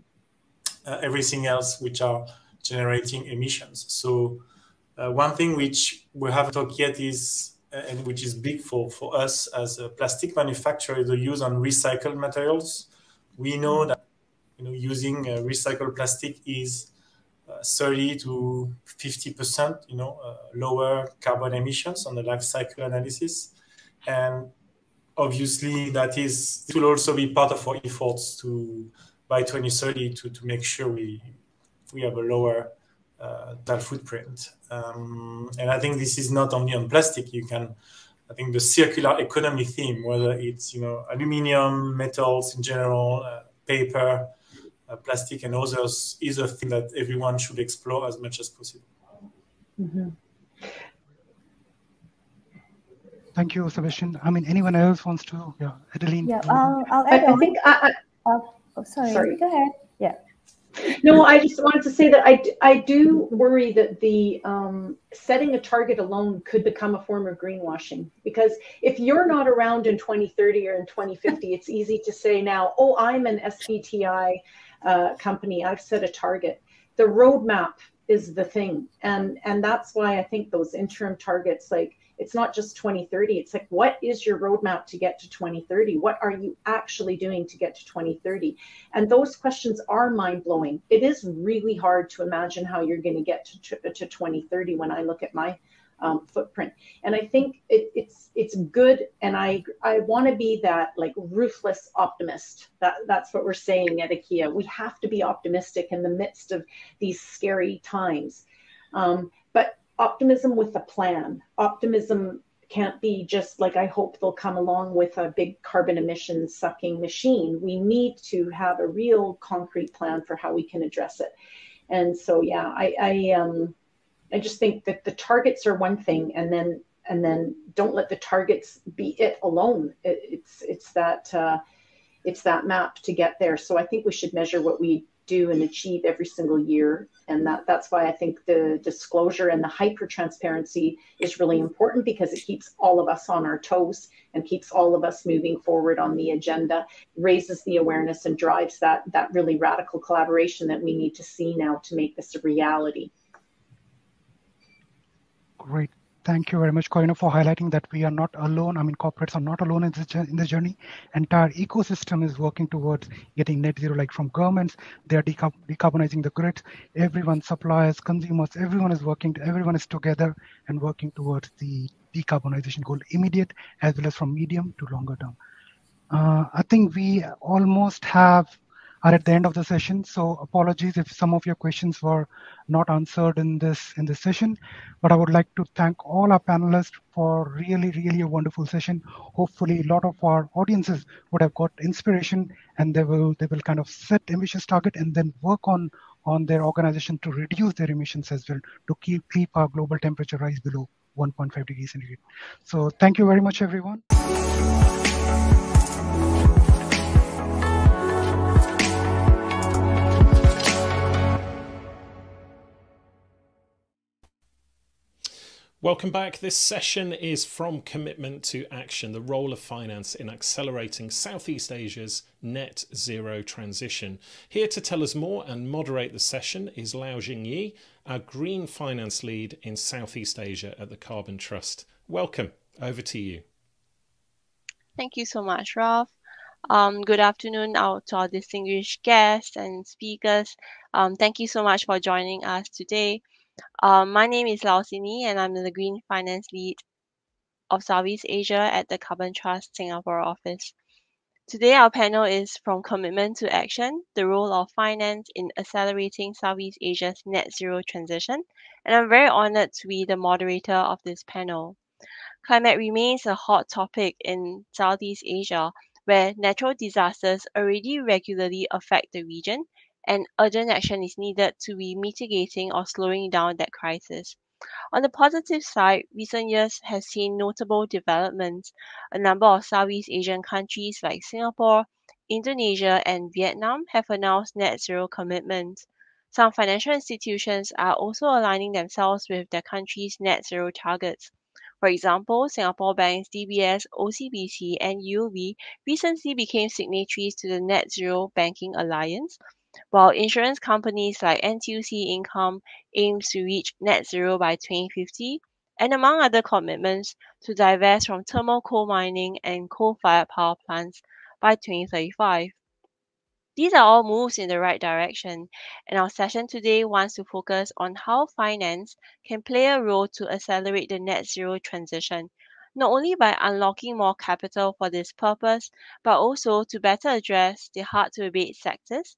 Speaker 10: everything else which are generating emissions. So one thing which we haven't talked yet is, and which is big for us as a plastic manufacturer, is the use on recycled materials. We know that using recycled plastic is 30 to 50% lower carbon emissions on the life cycle analysis, and obviously this will also be part of our efforts by 2030 to make sure we have a lower footprint. And I think this is not only on plastic. I think the circular economy theme, whether it's aluminium, metals in general, paper, plastic, and others, is a thing that everyone should explore as much as possible.
Speaker 7: Mm-hmm.
Speaker 6: Thank you, Sebastian. I mean, anyone else wants to? Yeah, Adeline.
Speaker 8: Yeah, I'll add
Speaker 7: I think.
Speaker 8: Sorry. Go ahead. Yeah.
Speaker 7: No, I just wanted to say that I do worry that the setting a target alone could become a form of greenwashing, because if you're not around in 2030 or in 2050, it's easy to say now, oh, I'm an SBTi company, I've set a target. The roadmap is the thing, and that's why I think those interim targets, like, it's not just 2030. It's like, what is your roadmap to get to 2030? What are you actually doing to get to 2030? And those questions are mind-blowing. It is really hard to imagine how you're going to get to 2030 when I look at my footprint. And I think it's good. And I want to be that like ruthless optimist. That's what we're saying at IKEA. We have to be optimistic in the midst of these scary times. But optimism with a plan. Optimism can't be just like, I hope they'll come along with a big carbon emission sucking machine. We need to have a real concrete plan for how we can address it. And so, yeah, I just think that the targets are one thing, and then don't let the targets be it alone. It's that map to get there. So I think we should measure what we do and achieve every single year, and that's why I think the disclosure and the hyper transparency is really important, because it keeps all of us on our toes and keeps all of us moving forward on the agenda, raises the awareness, and drives that really radical collaboration that we need to see now to make this a reality.
Speaker 6: Great. Thank you very much, Corina, for highlighting that we are not alone. I mean, corporates are not alone in this journey. Entire ecosystem is working towards getting net zero, like from governments, they are decarbonizing the grids. Everyone, suppliers, consumers, everyone is together and working towards the decarbonization goal, immediate as well as from medium to longer term. I think we almost are at the end of the session, so apologies if some of your questions were not answered in this session, but I would like to thank all our panelists for really a wonderful session. Hopefully a lot of our audiences would have got inspiration, and they will kind of set ambitious target and then work on their organization to reduce their emissions as well, to keep our global temperature rise below 1.5 degrees centigrade. So thank you very much, everyone.
Speaker 1: Welcome back. This session is From Commitment to Action, the role of finance in accelerating Southeast Asia's net zero transition. Here to tell us more and moderate the session is Lau Jingyi, our Green Finance Lead in Southeast Asia at the Carbon Trust. Welcome. Over to you.
Speaker 11: Thank you so much, Ralph. Good afternoon to our distinguished guests and speakers. Thank you so much for joining us today. My name is Lau Jingyi, and I'm the Green Finance Lead of Southeast Asia at the Carbon Trust Singapore office. Today, our panel is From Commitment to Action, the role of finance in accelerating Southeast Asia's net zero transition, and I'm very honored to be the moderator of this panel. Climate remains a hot topic in Southeast Asia, where natural disasters already regularly affect the region, and urgent action is needed to be mitigating or slowing down that crisis. On the positive side, recent years have seen notable developments. A number of Southeast Asian countries like Singapore, Indonesia, and Vietnam have announced net zero commitments. Some financial institutions are also aligning themselves with their country's net zero targets. For example, Singapore banks DBS, OCBC, and UOB recently became signatories to the Net Zero Banking Alliance, while insurance companies like NTUC Income aims to reach net zero by 2050, and among other commitments, to divest from thermal coal mining and coal-fired power plants by 2035. These are all moves in the right direction, and our session today wants to focus on how finance can play a role to accelerate the net zero transition, not only by unlocking more capital for this purpose, but also to better address the hard-to-abate sectors,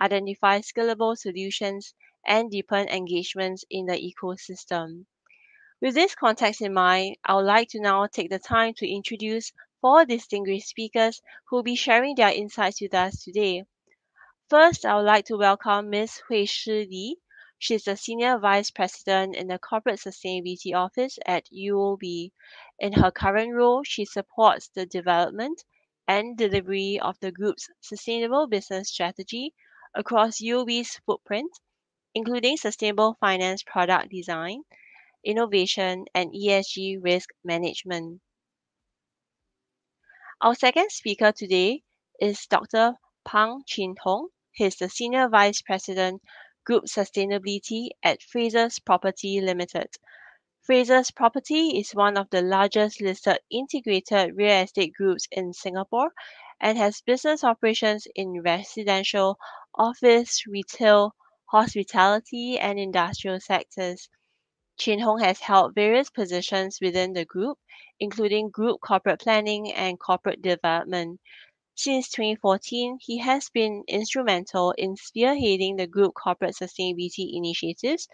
Speaker 11: identify scalable solutions, and deepen engagements in the ecosystem. With this context in mind, I would like to now take the time to introduce 4 distinguished speakers who will be sharing their insights with us today. First, I would like to welcome Ms. Hui Shi Li. She is the Senior Vice President in the Corporate Sustainability Office at UOB. In her current role, she supports the development and delivery of the group's sustainable business strategy across UOB's footprint, including sustainable finance product design, innovation, and ESG risk management. Our second speaker today is Dr. Pang Chin Hong. He is the Senior Vice President, Group Sustainability at Frasers Property Limited. Frasers Property is one of the largest listed integrated real estate groups in Singapore and has business operations in residential, office, retail, hospitality, and industrial sectors. Chin Hong has held various positions within the group, including group corporate planning and corporate development. Since 2014, he has been instrumental in spearheading the group corporate sustainability initiatives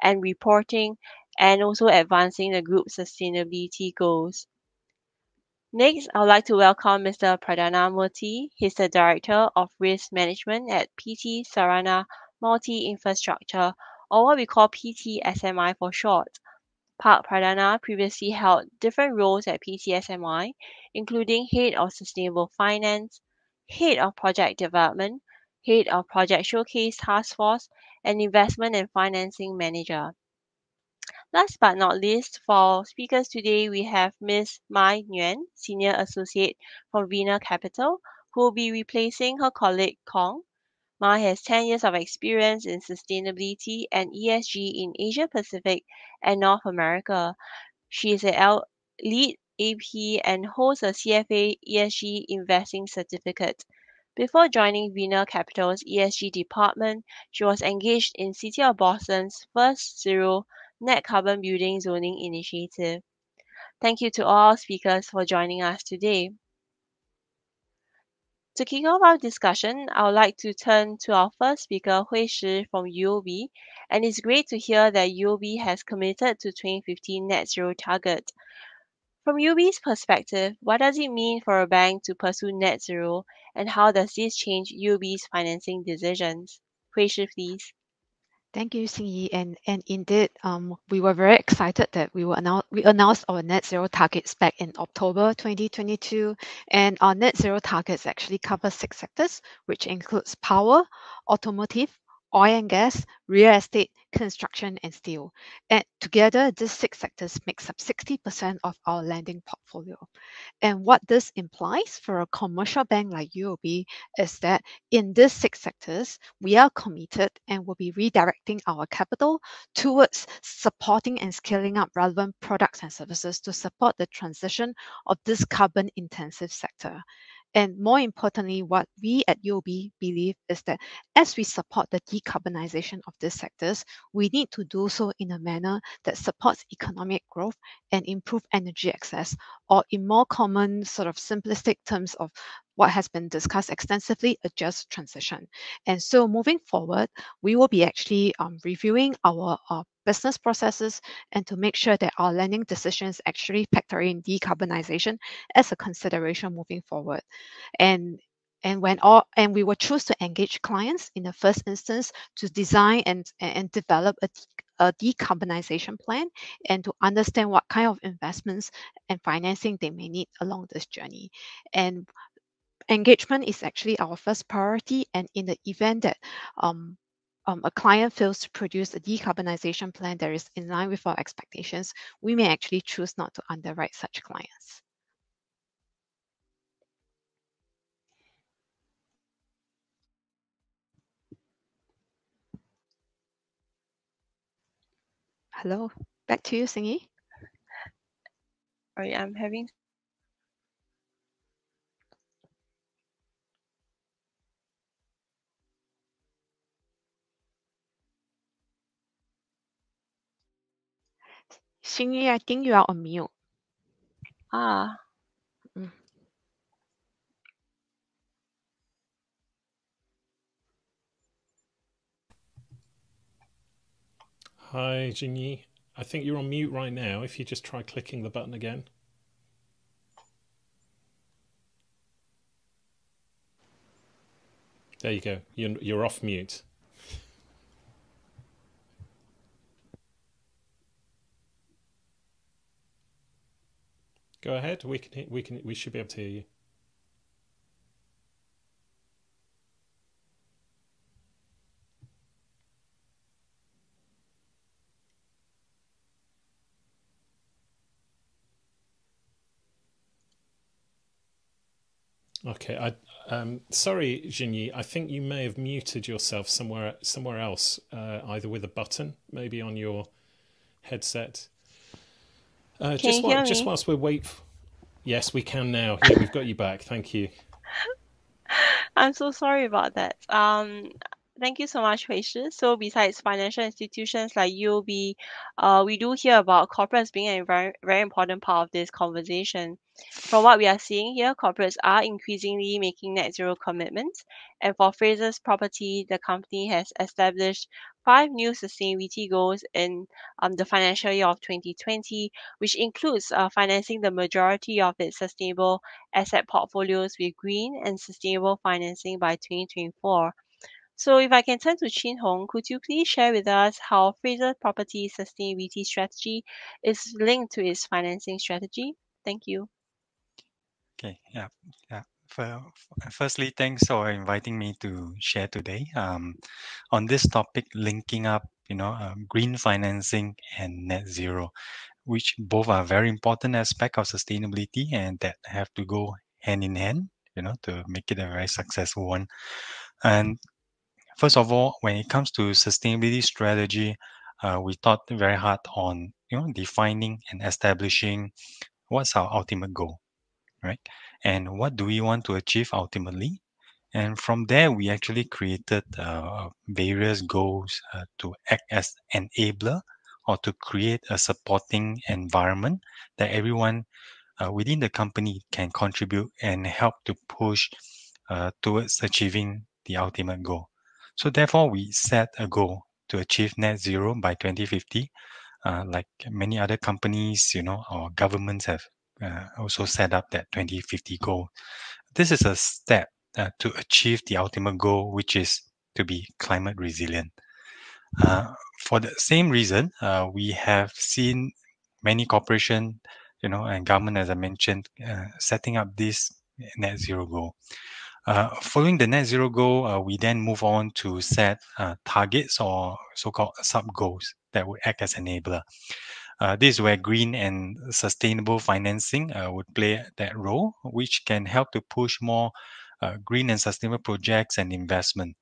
Speaker 11: and reporting, and also advancing the group's sustainability goals. Next, I would like to welcome Mr. Pradana Murthy. He's the Director of Risk Management at PT Sarana Multi-Infrastructure, or what we call PTSMI for short. Pak Pradana previously held different roles at PTSMI, including Head of Sustainable Finance, Head of Project Development, Head of Project Showcase Task Force, and Investment and Financing Manager. Last but not least, for our speakers today, we have Ms. Mai Nguyen, Senior Associate from Vina Capital, who will be replacing her colleague Kong. Mai has 10 years of experience in sustainability and ESG in Asia Pacific and North America. She is a lead AP and holds a CFA ESG investing certificate. Before joining Vina Capital's ESG department, she was engaged in City of Boston's first zero net carbon building zoning initiative. Thank you to all our speakers for joining us today. To kick off our discussion, I would like to turn to our first speaker, Hui Shi from UOB, and it's great to hear that UOB has committed to 2015 net zero target. From UOB's perspective, what does it mean for a bank to pursue net zero, and how does this change UOB's financing decisions? Hui Shi, please.
Speaker 12: Thank you, Xingyi. And indeed, we were very excited that we announced our net zero targets back in October 2022. And our net zero targets actually cover 6 sectors, which includes power, automotive, oil and gas, real estate, construction, and steel. And together, these 6 sectors makes up 60% of our lending portfolio. And what this implies for a commercial bank like UOB is that in these 6 sectors, we are committed and will be redirecting our capital towards supporting and scaling up relevant products and services to support the transition of this carbon-intensive sector. And more importantly, what we at UOB believe is that as we support the decarbonization of these sectors, we need to do so in a manner that supports economic growth and improve energy access, or in more common sort of simplistic terms of what has been discussed extensively, a just transition. And so moving forward, we will be actually reviewing our business processes and to make sure that our lending decisions actually factor in decarbonization as a consideration moving forward. And we will choose to engage clients in the first instance to design and develop a decarbonization plan and to understand what kind of investments and financing they may need along this journey. And engagement is actually our first priority, and in the event that a client fails to produce a decarbonization plan that is in line with our expectations, we may actually choose not to underwrite such clients. Hello, back to you, Xingyi.
Speaker 11: Sorry, I'm having
Speaker 12: Xingyi, I think you are on mute.
Speaker 11: Ah.
Speaker 1: Hi, Xingyi. I think you're on mute right now. If you just try clicking the button again. There you go. You're off mute. Go ahead. We should be able to hear you. Okay, sorry, Xingyi. I think you may have muted yourself somewhere else, either with a button, maybe on your headset. Just whilst we wait. Yes, we can now. Yeah, we've got you back. Thank you.
Speaker 11: I'm so sorry about that. Thank you so much, Hui Shi. So besides financial institutions like UOB, we do hear about corporates being a very, very important part of this conversation. From what we are seeing here, corporates are increasingly making net zero commitments. And for Frasers Property, the company has established 5 new sustainability goals in the financial year of 2020, which includes financing the majority of its sustainable asset portfolios with green and sustainable financing by 2024. So if I can turn to Chin Hong, could you please share with us how Fraser Property's sustainability strategy is linked to its financing strategy? Thank you.
Speaker 13: Okay, yeah. Firstly, thanks for inviting me to share today on this topic, linking up, green financing and net zero, which both are very important aspect of sustainability and that have to go hand in hand, to make it a very successful one. And first of all, when it comes to sustainability strategy, we thought very hard on, defining and establishing what's our ultimate goal, right? And what do we want to achieve ultimately? And from there, we actually created various goals to act as enabler or to create a supporting environment that everyone within the company can contribute and help to push towards achieving the ultimate goal. So therefore, we set a goal to achieve net zero by 2050. Like many other companies, or governments have also set up that 2050 goal. This is a step to achieve the ultimate goal, which is to be climate resilient. For the same reason, we have seen many corporations, and government, as I mentioned, setting up this net zero goal. Following the net zero goal, we then move on to set targets or so-called sub-goals that would act as enabler. This is where green and sustainable financing would play that role, which can help to push more green and sustainable projects and investment.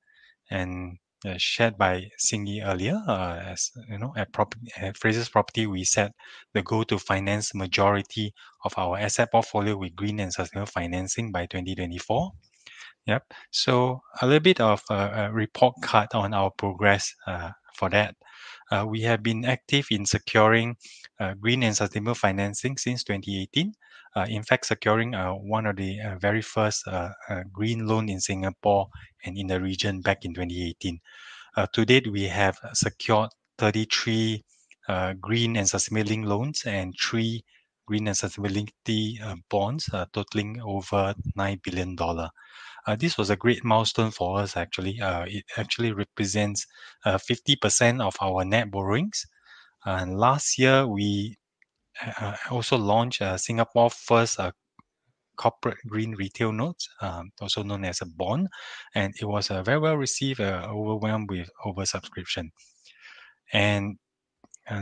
Speaker 13: And shared by Xingyi earlier, as you know, at Frasers Property, we set the goal to finance majority of our asset portfolio with green and sustainable financing by 2024. Yep. So a little bit of a report card on our progress for that. We have been active in securing green and sustainable financing since 2018. In fact, securing one of the very first green loan in Singapore and in the region back in 2018. To date, we have secured 33 green and sustainability loans and 3 green and sustainability bonds totaling over $9 billion. This was a great milestone for us, actually. It actually represents 50% of our net borrowings. And last year, we also launched Singapore's first corporate green retail notes, also known as a bond. And it was very well received, overwhelmed with oversubscription. And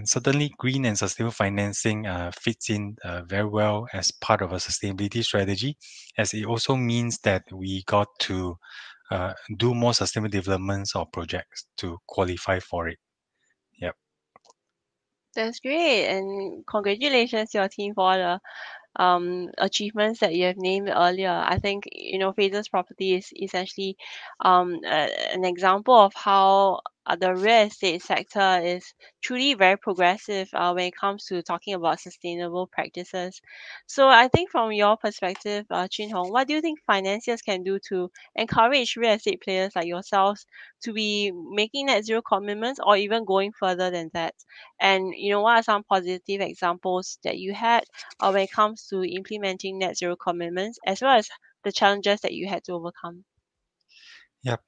Speaker 13: certainly, green and sustainable financing fits in very well as part of a sustainability strategy, as it also means that we got to do more sustainable developments or projects to qualify for it. Yep.
Speaker 11: That's great, and congratulations to your team for the achievements that you have named earlier. I think Frasers Property is essentially an example of how the real estate sector is truly very progressive when it comes to talking about sustainable practices. So I think from your perspective, Chin Hong, what do you think financiers can do to encourage real estate players like yourselves to be making net zero commitments or even going further than that? And what are some positive examples that you had when it comes to implementing net zero commitments, as well as the challenges that you had to overcome?
Speaker 13: Yep.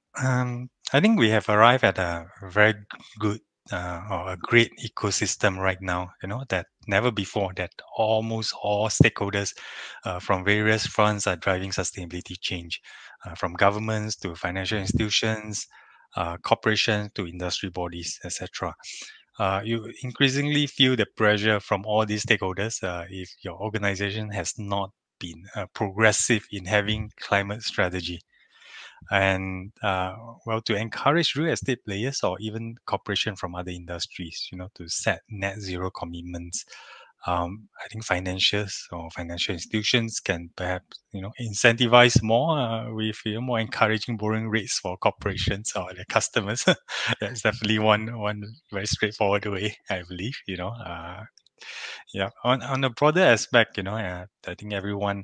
Speaker 13: I think we have arrived at a very good or a great ecosystem right now, that never before that almost all stakeholders from various fronts are driving sustainability change, from governments to financial institutions, corporations to industry bodies, etc. You increasingly feel the pressure from all these stakeholders if your organization has not been progressive in having climate strategy. And to encourage real estate players or even corporation from other industries, to set net zero commitments, I think financials or financial institutions can perhaps incentivize more with more encouraging borrowing rates for corporations or their customers. That's definitely one very straightforward way, I believe. Yeah. On a broader aspect, I think everyone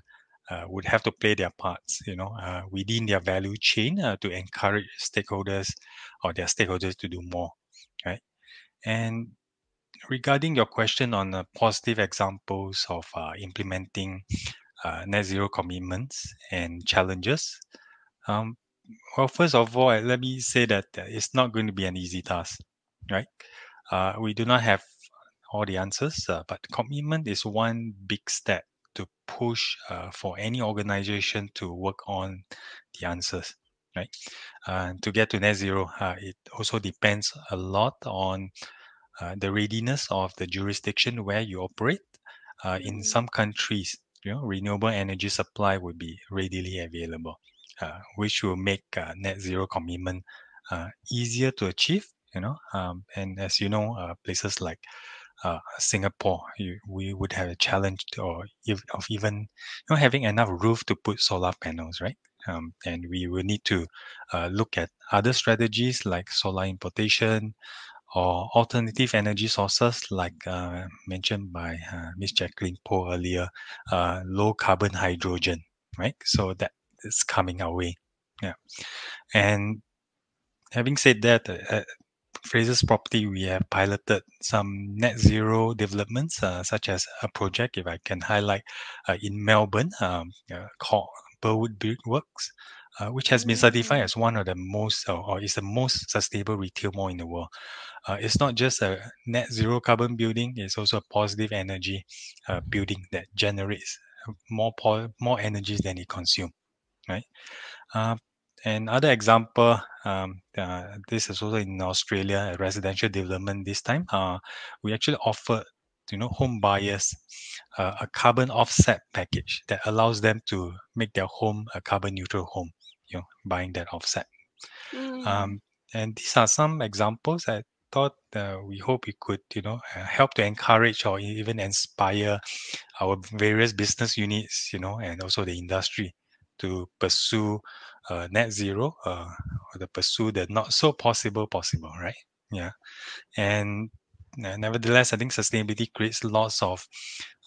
Speaker 13: would have to play their parts, within their value chain to encourage stakeholders or their stakeholders to do more, right? And regarding your question on positive examples of implementing net zero commitments and challenges, well, first of all, let me say that it's not going to be an easy task, right? We do not have all the answers, but commitment is one big step to push for any organization to work on the answers, right? To get to net zero, it also depends a lot on the readiness of the jurisdiction where you operate. In some countries, renewable energy supply will be readily available, which will make net zero commitment easier to achieve. And as you know, places like Singapore, we would have a challenge of even having enough roof to put solar panels, right? And we will need to look at other strategies like solar importation or alternative energy sources like mentioned by Ms. Jacqueline Poh earlier, low carbon hydrogen, right? So that is coming our way. Yeah. And having said that, Frasers Property, we have piloted some net zero developments, such as a project, if I can highlight, in Melbourne, called Burwood Brickworks, which has been certified as one of the most, or is the most sustainable retail mall in the world. It's not just a net zero carbon building; it's also a positive energy building that generates more energy than it consumes. right? Another example, this is also in Australia, a residential development this time. We actually offer, home buyers a carbon offset package that allows them to make their home a carbon neutral home, buying that offset. And these are some examples I thought we hope we could, help to encourage or even inspire our various business units, and also the industry to pursue net zero, or to pursue the not so possible, right? Yeah. And nevertheless, I think sustainability creates lots of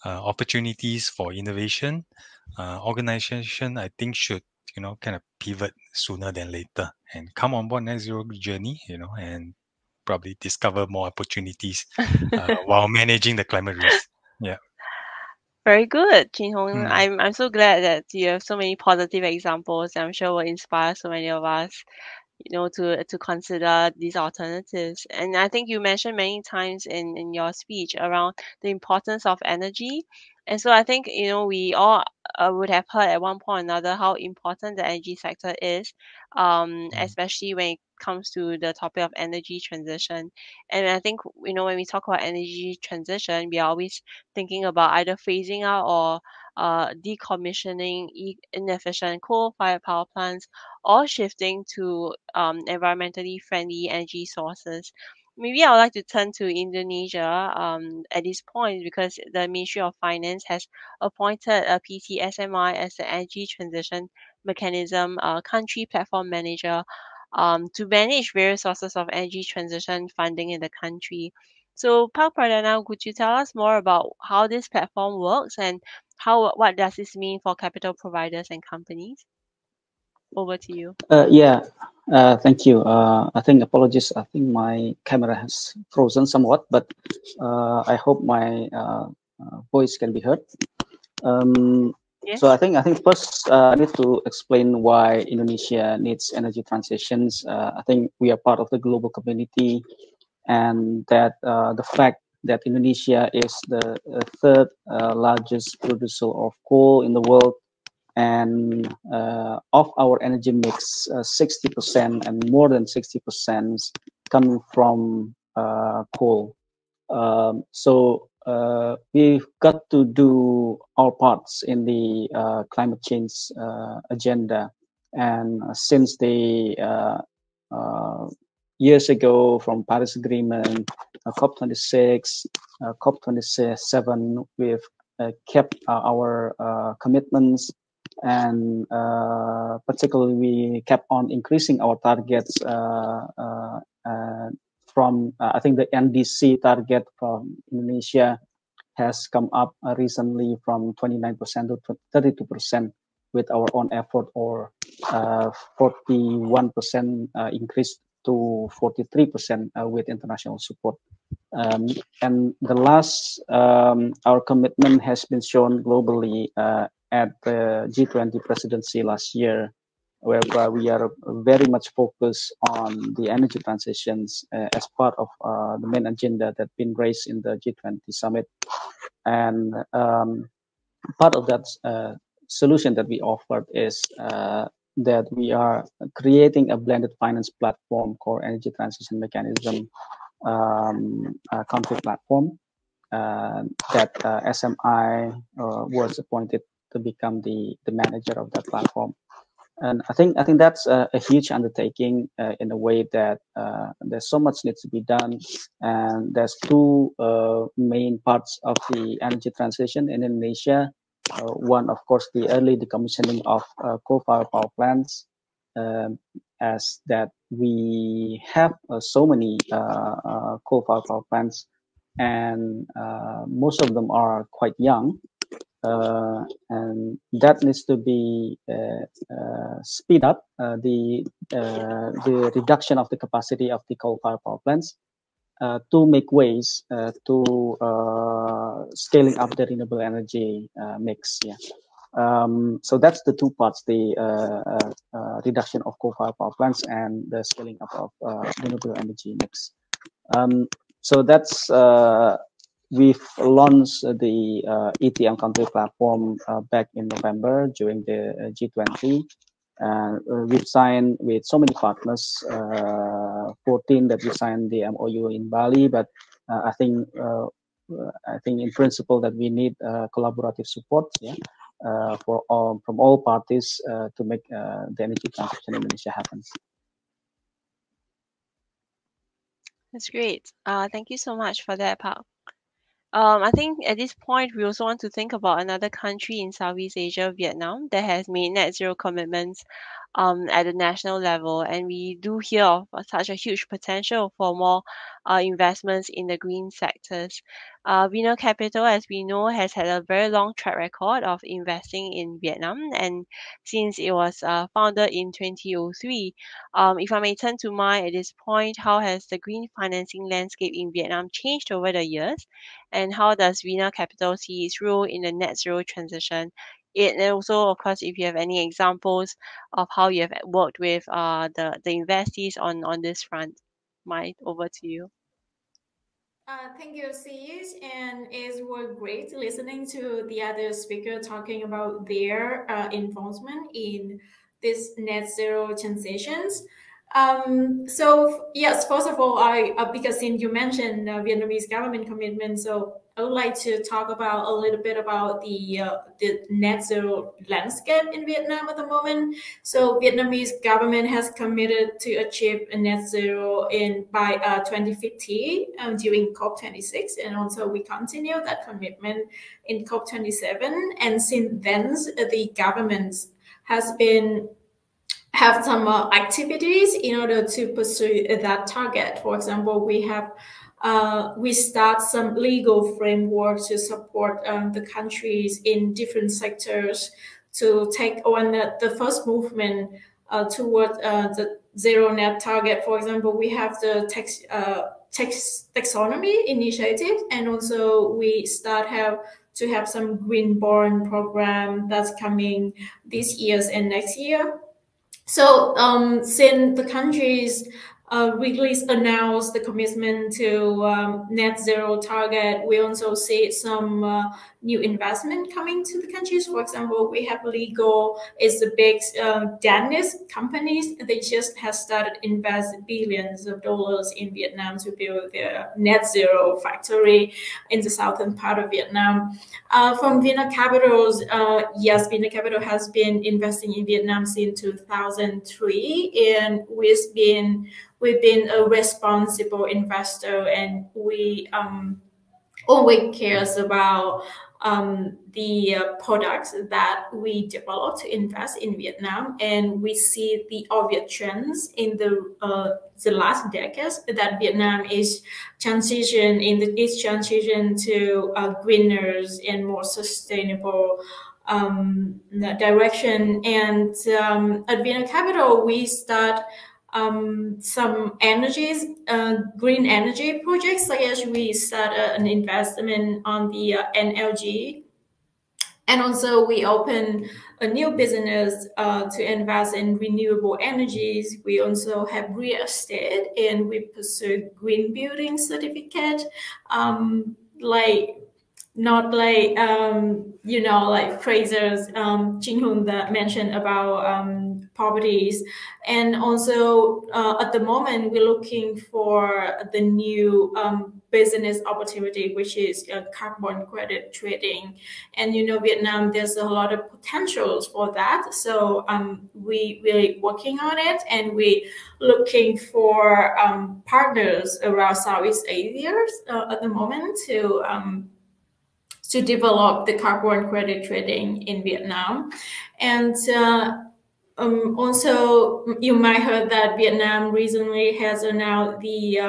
Speaker 13: opportunities for innovation. Organization, I think, should kind of pivot sooner than later and come on board net zero journey, and probably discover more opportunities while managing the climate risk. Yeah.
Speaker 11: Very good, Chin Hong. I'm so glad that you have so many positive examples. I'm sure will inspire so many of us, to consider these alternatives. And I think you mentioned many times in your speech around the importance of energy. And so I think, we all would have heard at one point or another how important the energy sector is, especially when it comes to the topic of energy transition. And I think, when we talk about energy transition, we are always thinking about either phasing out or decommissioning inefficient coal-fired power plants or shifting to environmentally friendly energy sources. Maybe I would like to turn to Indonesia at this point, because the Ministry of Finance has appointed a PTSMI as the Energy Transition Mechanism country platform manager to manage various sources of energy transition funding in the country. So, Pak Pradana, could you tell us more about how this platform works and what does this mean for capital providers and companies? Over to you.
Speaker 14: Thank you. I think apologies. I think my camera has frozen somewhat, but I hope my voice can be heard.
Speaker 11: Yes.
Speaker 14: So I think first I need to explain why Indonesia needs energy transitions. I think we are part of the global community, and that the fact that Indonesia is the third largest producer of coal in the world, and of our energy mix, 60% and more than 60% coming from coal. So we've got to do our parts in the climate change agenda. And since the years ago, from Paris Agreement, COP26, COP27, we've kept our commitments, and particularly we kept on increasing our targets from I think the NDC target from Indonesia has come up recently from 29% to 32% with our own effort, or 41% increase to 43% with international support. And the last, our commitment has been shown globally at the G20 presidency last year, whereby we are very much focused on the energy transitions as part of the main agenda that's been raised in the G20 summit. And part of that solution that we offered is that we are creating a blended finance platform called Energy Transition Mechanism country platform that SMI was appointed to become the manager of that platform. And I think that's a huge undertaking in a way that there's so much needs to be done. And there's two main parts of the energy transition in Indonesia. One, of course, the early decommissioning of coal-fired power plants, as that we have so many coal-fired power plants, and most of them are quite young. And that needs to be speed up the reduction of the capacity of the coal-fired power plants to make ways to scaling up the renewable energy mix. So that's the two parts: the reduction of coal-fired power plants and the scaling up of renewable energy mix. So that's we've launched the ETM country platform back in November during the G20, We've signed with so many partners, 14 that we signed the MOU in Bali, but I think in principle that we need collaborative support, from all parties to make the energy transition in Indonesia happen.
Speaker 11: That's great. Thank you so much for that, Pak. I think at this point, we also want to think about another country in Southeast Asia, Vietnam, that has made net zero commitments at the national level. And we do hear of such a huge potential for more investments in the green sectors. Vina Capital, as we know, has had a very long track record of investing in Vietnam. And since it was founded in 2003, if I may turn to Mai at this point, how has the green financing landscape in Vietnam changed over the years? And how does Vina Capital see its role in the net zero transition? And also, of course, if you have any examples of how you have worked with the investees on this front. Mai, over to you.
Speaker 15: Thank you, Sis, and it was great listening to the other speaker talking about their involvement in this net zero transitions. So yes, first of all, because since you mentioned Vietnamese government commitment, so I would like to talk about a little bit about the net zero landscape in Vietnam at the moment. So Vietnamese government has committed to achieve a net zero by 2050 during COP26, and also we continue that commitment in COP27. And since then, the government has have some activities in order to pursue that target. For example, we start some legal framework to support the countries in different sectors to take on the first movement toward the zero net target. For example, we have the taxonomy initiative, and also we to have some green bond program that's coming this year and next year. So since the countries really announced the commitment to net zero target, we also see some new investment coming to the countries. For example, we have Lego, is the big Danish companies. They just have started invest billions of dollars in Vietnam to build their net zero factory in the southern part of Vietnam. From Vina Capitals, yes, Vina Capital has been investing in Vietnam since 2003, and we've been a responsible investor, and we always cares about the products that we develop to invest in Vietnam. And we see the obvious trends in the last decades that Vietnam is transition to greener and more sustainable direction. And at Vina Capital, we start some green energy projects, such as we start an investment on the NLG, and also we open a new business to invest in renewable energies. We also have real estate, and we pursue green building certificate, not like like Fraser's Jin Hoon that mentioned about properties. And also at the moment we're looking for the new business opportunity, which is carbon credit trading. And Vietnam, there's a lot of potentials for that, so we really working on it, and we looking for partners around Southeast Asia at the moment to develop the carbon credit trading in Vietnam. And also, you might heard that Vietnam recently has announced the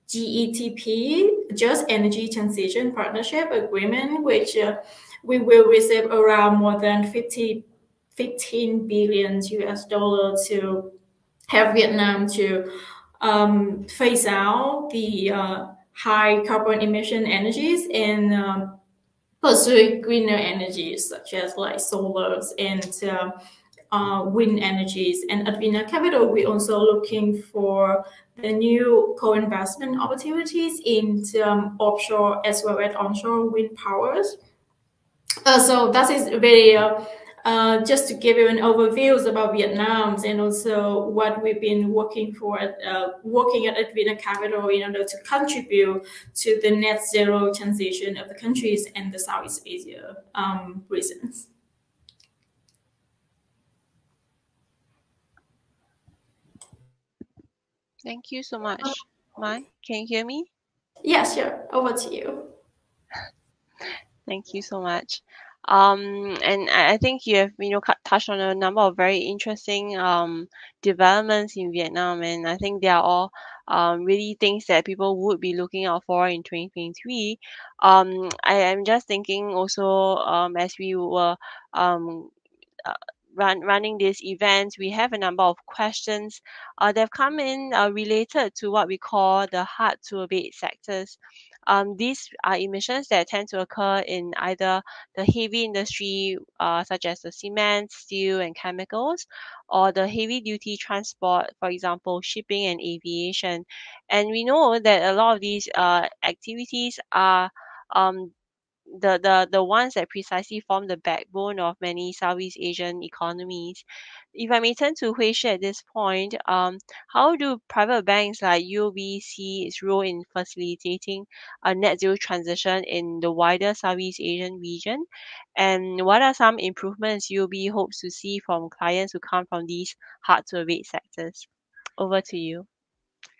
Speaker 15: GETP, Just Energy Transition Partnership Agreement, which we will receive around more than $15 billion to have Vietnam to phase out the high carbon emission energies and pursue greener energies such as like solars and wind energies. And at Vina Capital, we're also looking for the new co-investment opportunities in offshore as well as onshore wind powers. So that is very just to give you an overview about Vietnam and also what we've been working at Vietnam Capital in order to contribute to the net zero transition of the countries in the Southeast Asia regions.
Speaker 11: Thank you so much. Mai, can you hear me?
Speaker 15: Yeah, sure. Over to you.
Speaker 11: Thank you so much. And I think you have touched on a number of very interesting developments in Vietnam, and I think they are all really things that people would be looking out for in 2023. I am just thinking also as we were running these events, we have a number of questions that have come in related to what we call the hard to abate sectors. These are emissions that tend to occur in either the heavy industry, such as the cement, steel, and chemicals, or the heavy duty transport, for example, shipping and aviation. And we know that a lot of these activities are the ones that precisely form the backbone of many Southeast Asian economies. If I may turn to Hui Shi at this point, how do private banks like UOB see its role in facilitating a net zero transition in the wider Southeast Asian region? And what are some improvements UOB hopes to see from clients who come from these hard to abate sectors? Over to you.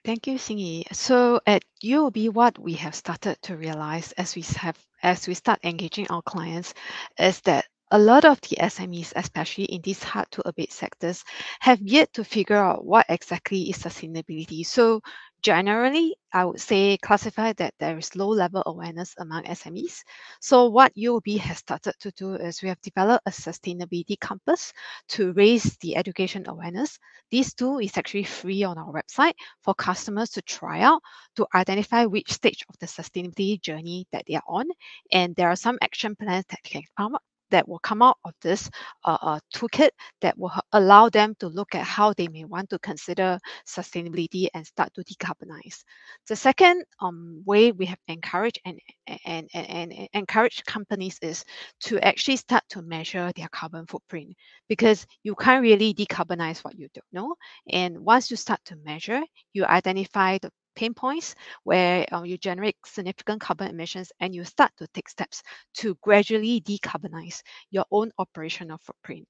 Speaker 12: Thank you, Xingyi. So at UOB, what we have started to realize as we start engaging our clients is that a lot of the SMEs, especially in these hard to abate sectors, have yet to figure out what exactly is sustainability. So generally, I would say classify that there is low level awareness among SMEs. So what UOB has started to do is we have developed a sustainability compass to raise the education awareness. This tool is actually free on our website for customers to try out to identify which stage of the sustainability journey that they are on. And there are some action plans that will come out of this toolkit that will allow them to look at how they may want to consider sustainability and start to decarbonize. The second way we have encouraged and encouraged companies is to actually start to measure their carbon footprint, because you can't really decarbonize what you don't know. And once you start to measure, you identify the pain points where you generate significant carbon emissions, and you start to take steps to gradually decarbonize your own operational footprint.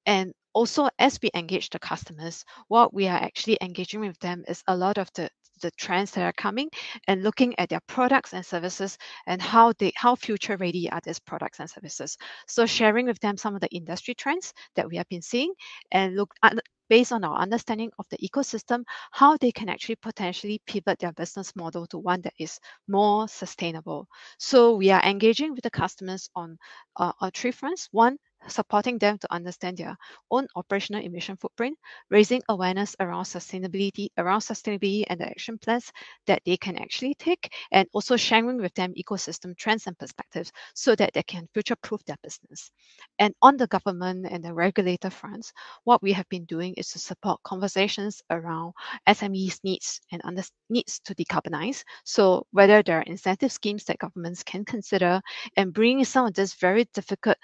Speaker 12: And also, as we engage the customers, what we are actually engaging with them is a lot of the trends that are coming and looking at their products and services and how future ready are these products and services. So sharing with them some of the industry trends that we have been seeing, and look at, based on our understanding of the ecosystem, how they can actually potentially pivot their business model to one that is more sustainable. So we are engaging with the customers on 3 fronts. One, supporting them to understand their own operational emission footprint, raising awareness around sustainability and the action plans that they can actually take, and also sharing with them ecosystem trends and perspectives so that they can future-proof their business. And on the government and the regulator fronts, what we have been doing is to support conversations around SMEs' needs and needs to decarbonize. So whether there are incentive schemes that governments can consider, and bring some of this very difficult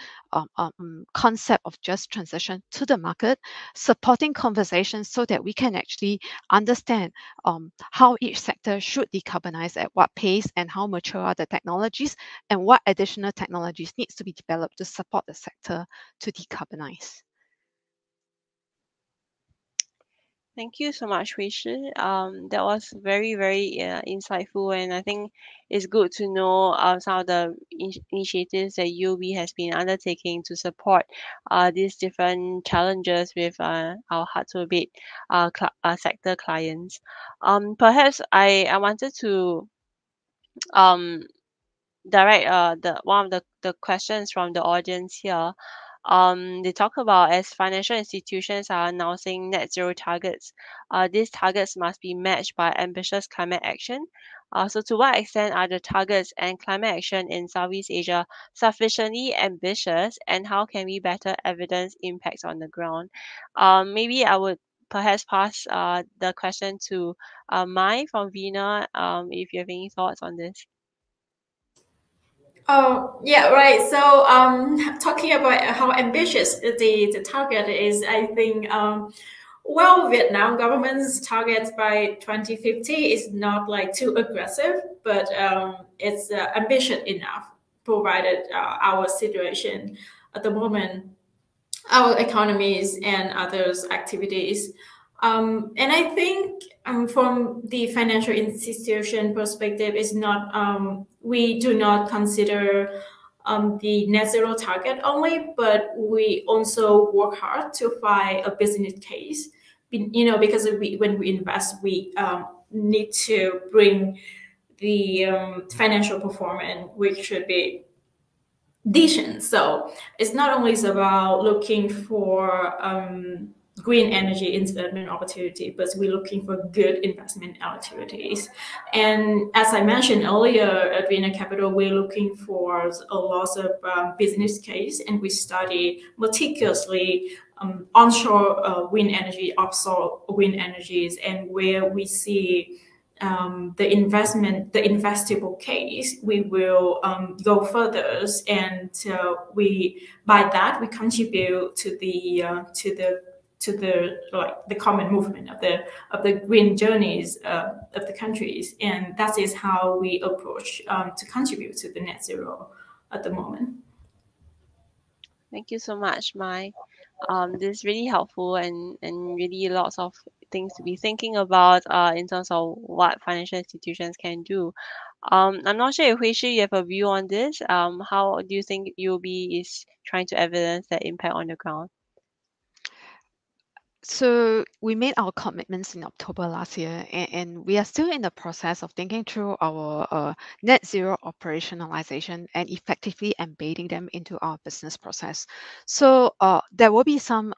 Speaker 12: concept of just transition to the market, supporting conversations so that we can actually understand how each sector should decarbonize at what pace, and how mature are the technologies, and what additional technologies needs to be developed to support the sector to decarbonize.
Speaker 11: Thank you so much, Hui Shi. That was very, very insightful, and I think it's good to know some of the initiatives that UOB has been undertaking to support these different challenges with our hard to abate sector clients. Perhaps I wanted to direct one of the questions from the audience here. They talk about, as financial institutions are announcing net zero targets, these targets must be matched by ambitious climate action. So to what extent are the targets and climate action in Southeast Asia sufficiently ambitious, and how can we better evidence impacts on the ground? Maybe I would perhaps pass the question to Mai from VINA, if you have any thoughts on this.
Speaker 15: Oh, yeah, right. So, talking about how ambitious the target is, I think, well, Vietnam government's target by 2050 is not like too aggressive, but it's ambitious enough, provided our situation at the moment, our economies and others activities. And I think from the financial institution perspective, is not we do not consider the net zero target only, but we also work hard to find a business case. You know, because when we invest, we need to bring the financial performance, which should be decent. So it's not only about looking for green energy investment opportunity, but we're looking for good investment opportunities. And as I mentioned earlier, at Vienna Capital, we're looking for a lot of business case, and we study meticulously onshore wind energy, offshore wind energies, and where we see the investable case, we will go further, and by that we contribute to the common movement of the green journeys of the countries, and that is how we approach to contribute to the net zero at the moment.
Speaker 11: Thank you so much, Mai. This is really helpful and really lots of things to be thinking about in terms of what financial institutions can do. I'm not sure if Hui Shi, you have a view on this. How do you think UOB is trying to evidence that impact on the ground?
Speaker 12: So we made our commitments in October last year, and we are still in the process of thinking through our net zero operationalization and effectively embedding them into our business process. So there will be some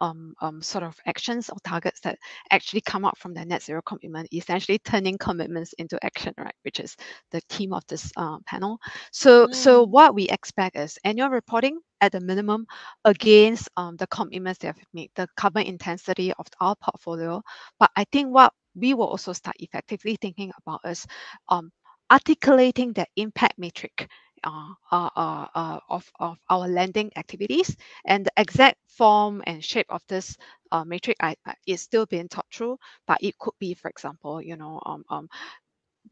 Speaker 12: sort of actions or targets that actually come out from the net zero commitment, essentially turning commitments into action, right? Which is the theme of this panel. So what we expect is annual reporting at the minimum against the commitments they have made, the carbon intensity of our portfolio. But I think what we will also start effectively thinking about is articulating the impact metric of our lending activities, and the exact form and shape of this metric is still being thought through. But it could be, for example,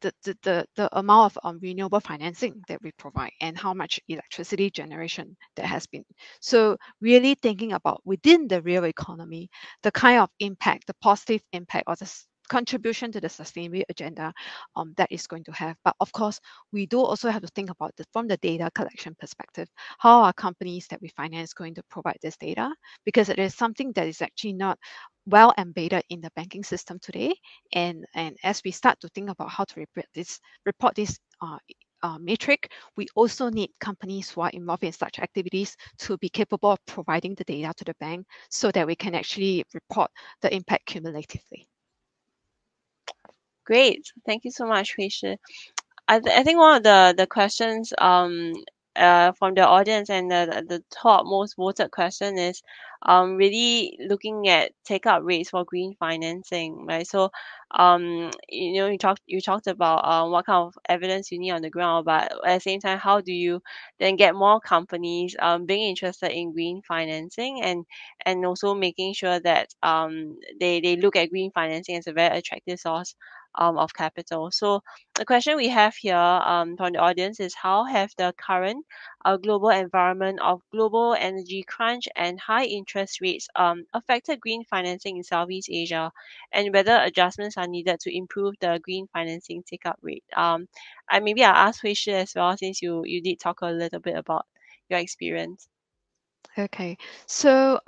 Speaker 12: the amount of renewable financing that we provide and how much electricity generation that has been. So really thinking about within the real economy, the kind of impact, the positive impact or the contribution to the sustainability agenda that is going to have. But of course, we do also have to think about from the data collection perspective, how are companies that we finance going to provide this data? Because it is something that is actually not well embedded in the banking system today. And as we start to think about how to report this metric, we also need companies who are involved in such activities to be capable of providing the data to the bank so that we can actually report the impact cumulatively.
Speaker 11: Great, thank you so much, Hui Shi. I think one of the questions from the audience and the top most voted question is really looking at take-up rates for green financing, right? So you talked about what kind of evidence you need on the ground, but at the same time, how do you then get more companies being interested in green financing, and also making sure that they look at green financing as a very attractive source of capital. So the question we have here from the audience is, how have the current global environment of global energy crunch and high interest rates affected green financing in Southeast Asia, and whether adjustments are needed to improve the green financing take-up rate? Maybe I'll ask Hui Shi as well, since you did talk a little bit about your experience.
Speaker 12: Okay, so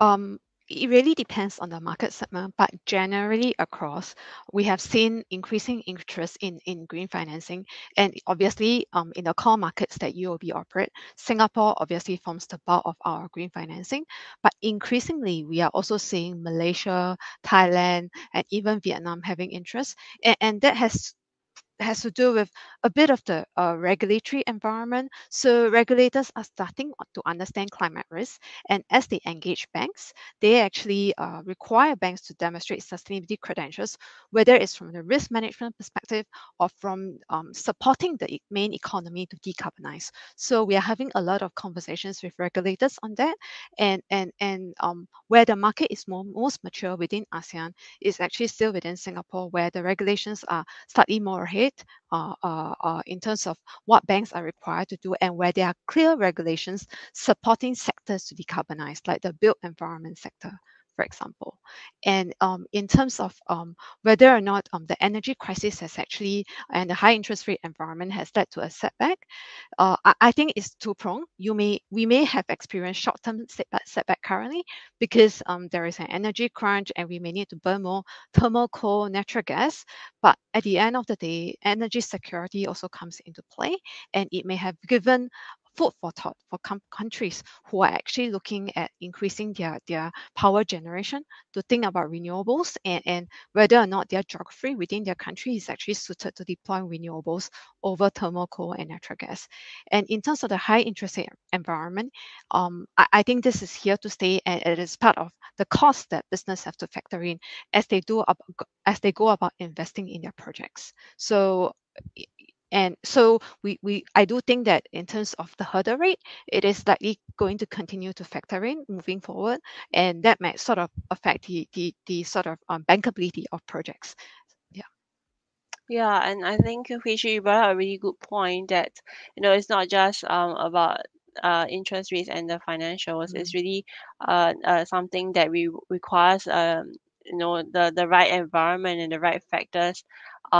Speaker 12: it really depends on the market segment, but generally across, we have seen increasing interest in green financing. And obviously, in the core markets that UOB operate, Singapore obviously forms the bulk of our green financing. But increasingly, we are also seeing Malaysia, Thailand, and even Vietnam having interest. And that has has to do with a bit of the regulatory environment. So regulators are starting to understand climate risk, and as they engage banks, they actually require banks to demonstrate sustainability credentials, whether it's from the risk management perspective or from supporting the main economy to decarbonize. So we are having a lot of conversations with regulators on that, and where the market is most mature within ASEAN is actually still within Singapore, where the regulations are slightly more ahead in terms of what banks are required to do, and where there are clear regulations supporting sectors to decarbonize, like the built environment sector, for example. And in terms of whether or not the energy crisis has actually, and the high interest rate environment has led to a setback, I think it's two-pronged. We may have experienced short-term setback currently because there is an energy crunch and we may need to burn more thermal coal, natural gas. But at the end of the day, energy security also comes into play, and it may have given food for thought for countries who are actually looking at increasing their power generation to think about renewables, and whether or not their geography within their country is actually suited to deploy renewables over thermal coal and natural gas. And in terms of the high interest rate environment, I think this is here to stay, and it is part of the cost that business have to factor in as they go about investing in their projects. So I do think that in terms of the hurdle rate, it is likely going to continue to factor in moving forward, and that might sort of affect the sort of bankability of projects.
Speaker 11: Yeah, and I think Hui-Shi, you brought up a really good point that, it's not just about interest rates and the financials. It's really something that requires the right environment and the right factors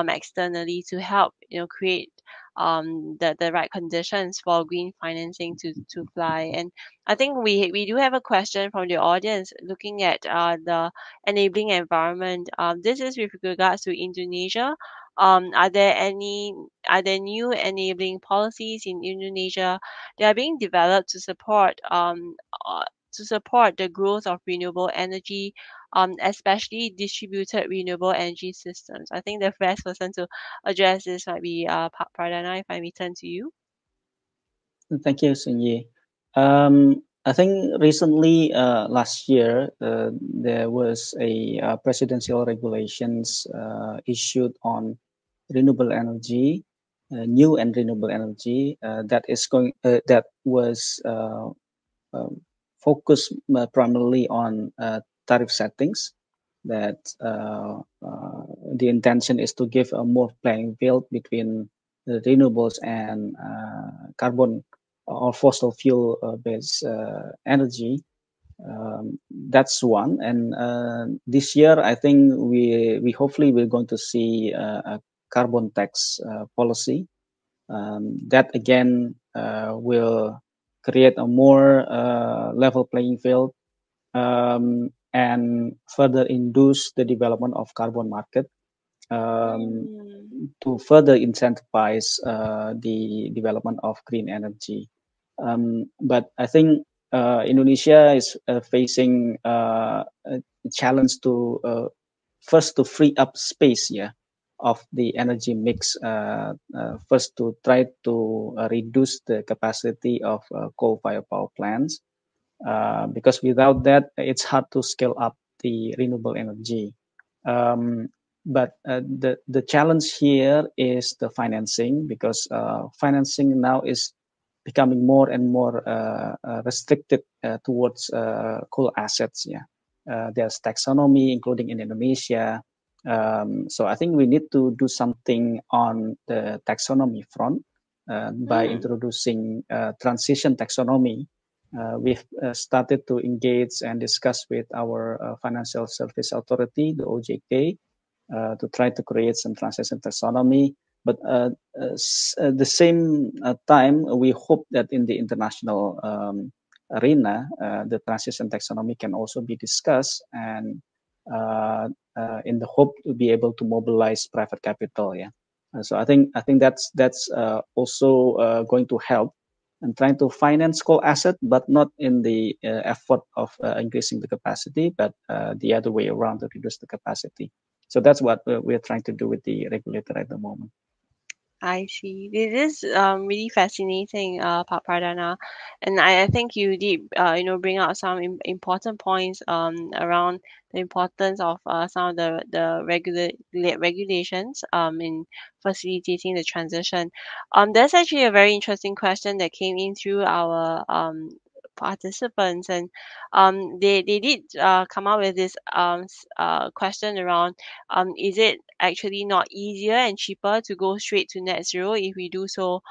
Speaker 11: externally to help create the right conditions for green financing to fly. And I think we do have a question from the audience looking at the enabling environment. This is with regards to Indonesia. Are there new enabling policies in Indonesia that are being developed to support the growth of renewable energy, especially distributed renewable energy systems? I think the best person to address this might be Pak Pradana, if I may turn to you.
Speaker 14: Thank you, Sun Yi. I think recently, last year, there was a presidential regulations issued on renewable energy, new and renewable energy that was focused primarily on tariff settings. That the intention is to give a more playing field between the renewables and carbon or fossil fuel based energy. That's one. And this year, I think we hopefully we're going to see a carbon tax policy that again will create a more level playing field and further induce the development of carbon market to further incentivize the development of green energy. But I think Indonesia is facing a challenge to first to free up space of the energy mix, first to try to reduce the capacity of coal-fired power plants, because without that, it's hard to scale up the renewable energy. But the challenge here is the financing, because financing now is becoming more and more restricted towards coal assets. There's taxonomy, including in Indonesia. So I think we need to do something on the taxonomy front by introducing transition taxonomy. We've started to engage and discuss with our Financial Service Authority, the OJK, to try to create some transition taxonomy. But at the same time, we hope that in the international arena, the transition taxonomy can also be discussed, and in the hope to be able to mobilize private capital. So I think that's also going to help and trying to finance coal asset, but not in the effort of increasing the capacity, but the other way around to reduce the capacity. So that's what we're trying to do with the regulator at the moment.
Speaker 11: I see. This is really fascinating, Pak Pradana, and I think you did bring out some important points around the importance of some of the regulations in facilitating the transition. There's actually a very interesting question that came in through our participants, and they did come up with this question around is it actually not easier and cheaper to go straight to net zero if we do so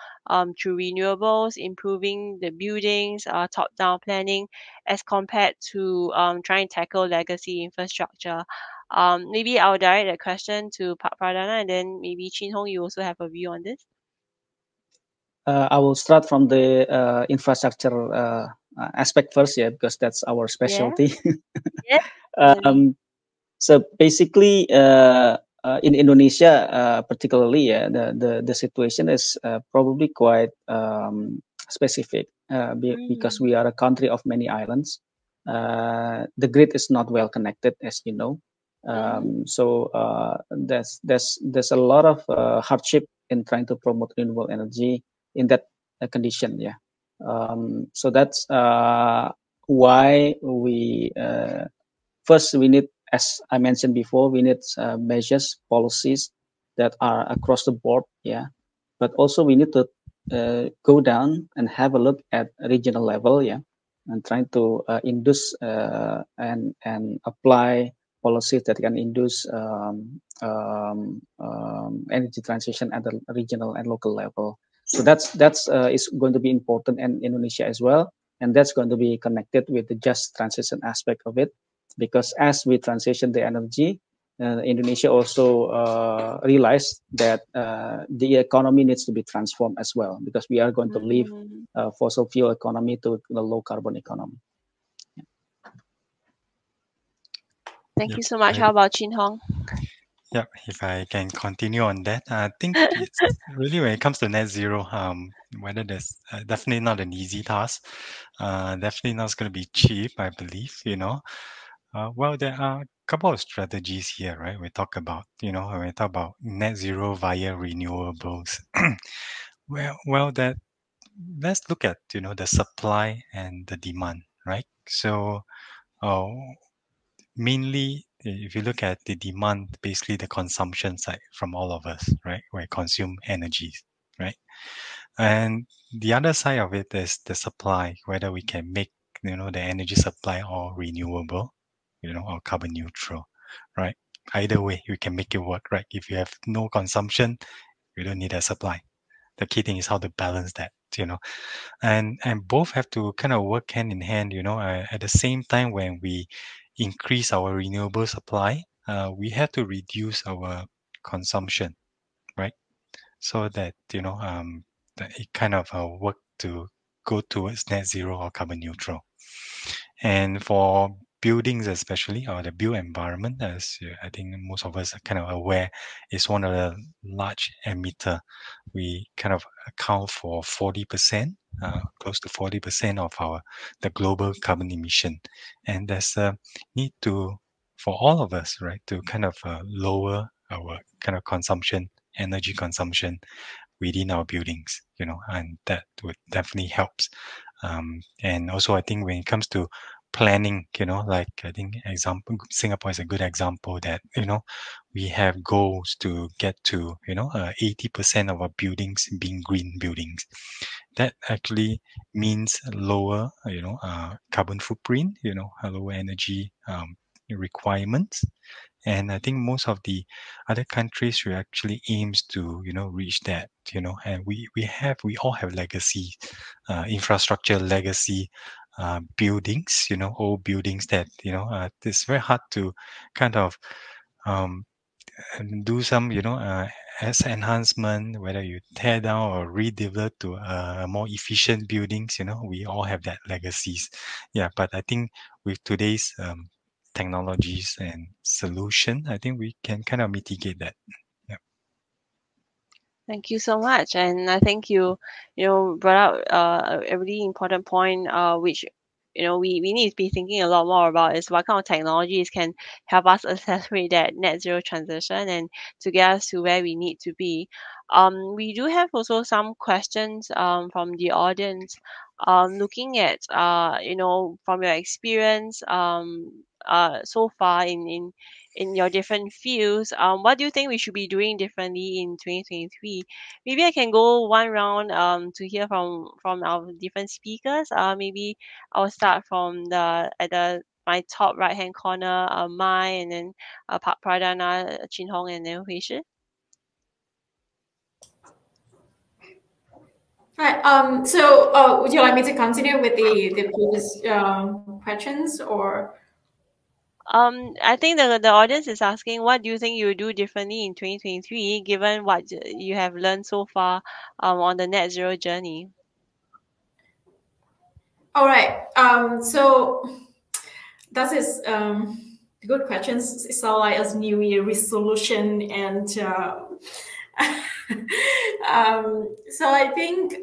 Speaker 11: through renewables, improving the buildings, top-down planning, as compared to trying to tackle legacy infrastructure? Maybe I'll direct that question to Pak Pradana, and then maybe Chin Hong, you also have a view on this.
Speaker 14: I will start from the infrastructure aspect first, because that's our specialty.
Speaker 11: Yeah.
Speaker 14: So basically, in Indonesia, particularly, the situation is probably quite specific because we are a country of many islands. The grid is not well connected, as you know. So there's a lot of hardship in trying to promote renewable energy in that condition. So that's why we first we need, as I mentioned before, we need measures, policies that are across the board. But also we need to go down and have a look at regional level. And trying to induce and apply policies that can induce energy transition at the regional and local level. So that's is going to be important in Indonesia as well, and that's going to be connected with the just transition aspect of it, because as we transition the energy, Indonesia also realized that the economy needs to be transformed as well, because we are going to leave fossil fuel economy to the low carbon economy.
Speaker 11: Thank you so much. How about Chin Hong?
Speaker 13: Yeah, if I can continue on that, I think it's really when it comes to net zero, whether there's definitely not an easy task, definitely not going to be cheap, I believe, well, there are a couple of strategies here, right? We talk about, when we talk about net zero via renewables. Let's look at, the supply and the demand, right? So, mainly, if you look at the demand, basically the consumption side from all of us, right? We consume energies, right? And the other side of it is the supply, whether we can make, the energy supply all renewable, or carbon neutral, right? Either way, you can make it work, right? If you have no consumption, you don't need a supply. The key thing is how to balance that, and both have to kind of work hand in hand, at the same time. When we increase our renewable supply, we have to reduce our consumption, right? So that, that it kind of work to go towards net zero or carbon neutral. And for buildings especially, or the built environment, as I think most of us are kind of aware, is one of the large emitter. We kind of account for 40%, close to 40% of the global carbon emission. And there's a need for all of us, right, to kind of lower our kind of energy consumption within our buildings, and that would definitely helps. And also I think when it comes to planning, like I think Singapore is a good example that, we have goals to get to, 80% of our buildings being green buildings. That actually means lower, carbon footprint, lower energy requirements. And I think most of the other countries will actually aims to, reach that, and we all have legacy, infrastructure legacy, buildings, old buildings that, it's very hard to kind of do some, as enhancement, whether you tear down or redevelop to more efficient buildings, we all have that legacies. But I think with today's technologies and solution, I think we can kind of mitigate that.
Speaker 11: Thank you so much. And I think you brought out a really important point, which we need to be thinking a lot more about is what kind of technologies can help us accelerate that net zero transition and to get us to where we need to be. We do have also some questions from the audience. Looking at from your experience so far in your different fields, what do you think we should be doing differently in 2023? Maybe I can go one round to hear from our different speakers. Maybe I'll start from my top right hand corner, Mai, and then Pak Pradana, Chin Hong, and then Hui Shi.
Speaker 15: Right. So would you like me to continue with the previous questions, or?
Speaker 11: I think the audience is asking, what do you think you will do differently in 2023, given what you have learned so far on the net zero journey?
Speaker 15: All right. So that is good questions. It's all like a New Year resolution, and so I think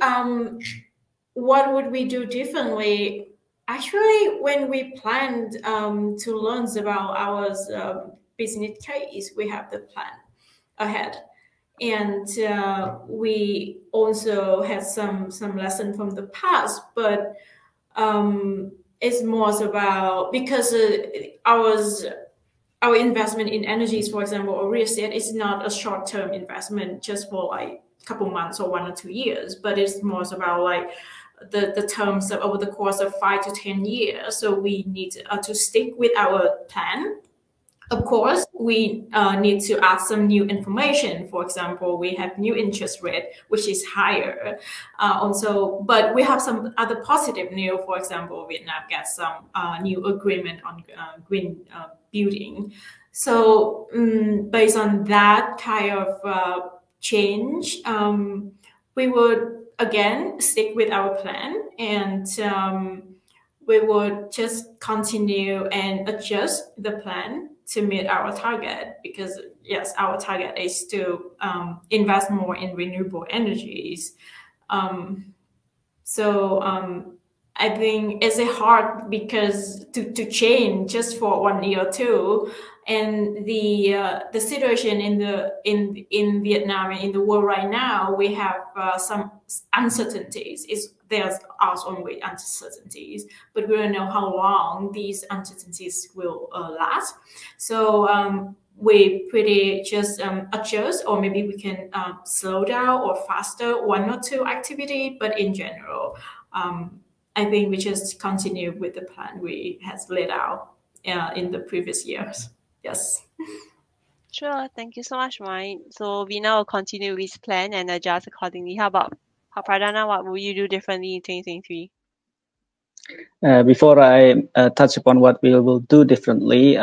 Speaker 15: what would we do differently? Actually, when we planned to learn about our business case, we have the plan ahead, and we also had some lesson from the past, but it's more about, because our investment in energies, for example, or real estate, is not a short-term investment just for like a couple months or 1 or 2 years, but it's more about like the terms of over the course of 5 to 10 years. So we need to stick with our plan. Of course, we need to add some new information. For example, we have new interest rate, which is higher. Also, but we have some other positive news. For example, Vietnam gets some new agreement on green building. So based on that kind of change, we would again stick with our plan, and we would just continue and adjust the plan to meet our target, because yes, our target is to invest more in renewable energies. I think it's hard because to change just for 1 year or 2, and the situation in Vietnam and in the world right now, we have some uncertainties. There's also uncertainties, but we don't know how long these uncertainties will last. So we pretty just adjust, or maybe we can slow down or faster 1 or 2 activity. But in general, I think we just continue with the plan we has laid out in the previous years. Yes.
Speaker 11: Sure. Thank you so much, Mai. So we now continue with plan and adjust accordingly. How about Pradana? What will you do differently in 2023?
Speaker 14: Before I touch upon what we will do differently,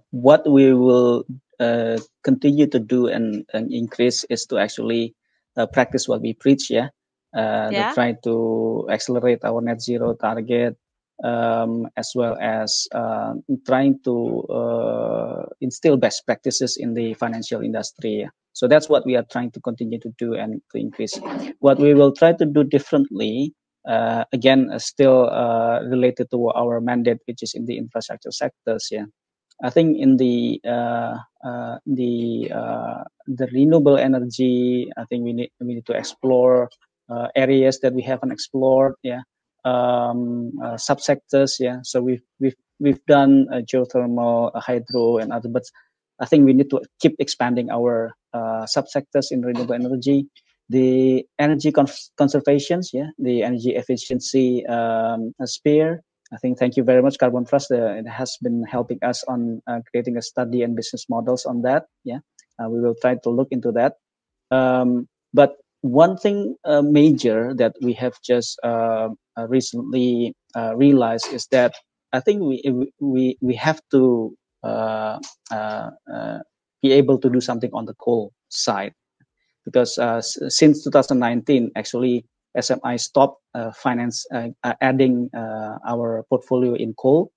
Speaker 14: what we will continue to do and increase is to actually practice what we preach. To try to accelerate our net zero target, as well as trying to instill best practices in the financial industry. So that's what we are trying to continue to do and to increase. What we will try to do differently, again, still related to our mandate, which is in the infrastructure sectors. I think in the renewable energy, I think we need to explore areas that we haven't explored. Subsectors. So we've done geothermal, hydro, and other, but I think we need to keep expanding our subsectors in renewable energy. The energy conservations, the energy efficiency sphere. I think, thank you very much, Carbon Trust. It has been helping us on creating a study and business models on that. We will try to look into that. But one thing major that we have just recently realized is that I think we have to be able to do something on the coal side, because since 2019, actually, SMI stopped adding our portfolio in coal,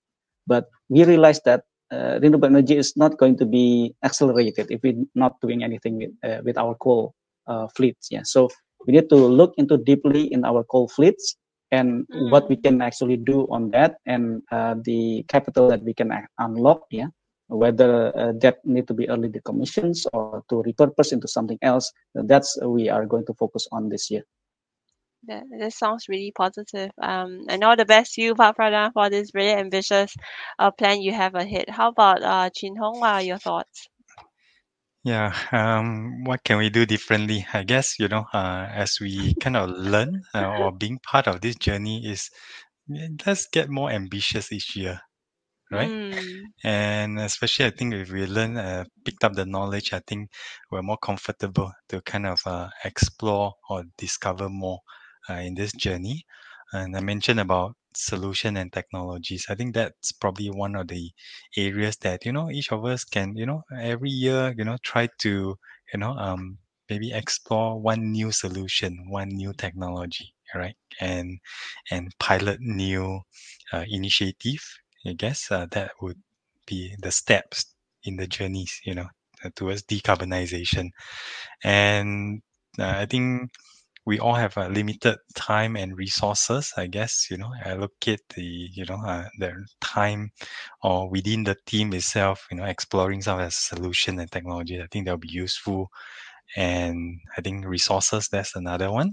Speaker 14: but we realized that renewable energy is not going to be accelerated if we're not doing anything with our coal fleets. So we need to look into deeply in our coal fleets and what we can actually do on that, and the capital that we can unlock, whether that need to be early decommissioned or to repurpose into something else. That's we are going to focus on this year.
Speaker 11: That sounds really positive. And all the best to you, Pak Pradana, for this really ambitious plan you have ahead. How about Chin Hong? What are your thoughts?
Speaker 13: Yeah, what can we do differently? I guess, as we kind of learn or being part of this journey is let's get more ambitious each year, right? And especially, I think if we picked up the knowledge, I think we're more comfortable to kind of explore or discover more in this journey. And I mentioned about solution and technologies. I think that's probably one of the areas that each of us can every year try to maybe explore one new solution, one new technology, right? And pilot new initiative. I guess that would be the steps in the journeys, towards decarbonization. And I think we all have a limited time and resources, I guess, allocate the time or within the team itself, exploring some of the solution and technology. I think that'll be useful. And I think resources, that's another one,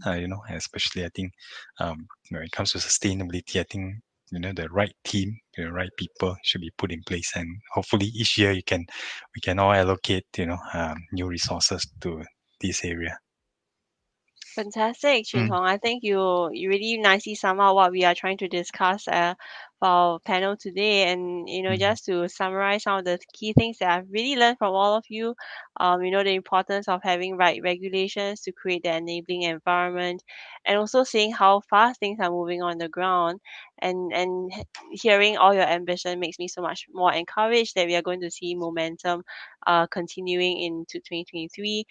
Speaker 13: especially I think when it comes to sustainability, I think, the right team, the right people should be put in place. And hopefully each year we can all allocate, new resources to this area.
Speaker 11: Fantastic, Chin Hong. I think you really nicely sum up what we are trying to discuss for our panel today. And just to summarize some of the key things that I've really learned from all of you, the importance of having right regulations to create the enabling environment, and also seeing how fast things are moving on the ground. And hearing all your ambition makes me so much more encouraged that we are going to see momentum continuing into 2023.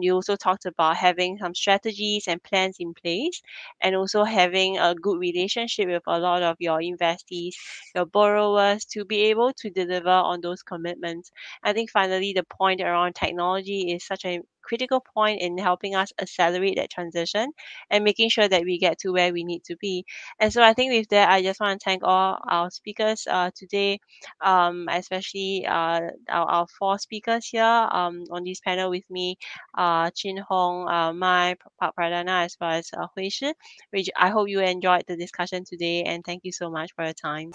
Speaker 11: You also talked about having some strategies and plans in place, and also having a good relationship with a lot of your investees, your borrowers, to be able to deliver on those commitments. I think finally the point around technology is such a critical point in helping us accelerate that transition and making sure that we get to where we need to be. And so I think with that, I just want to thank all our speakers today, especially our four speakers here on this panel with me, Chin Hong, Mai, Pak Pradana, as well as Hui Shi. Which I hope you enjoyed the discussion today, and thank you so much for your time.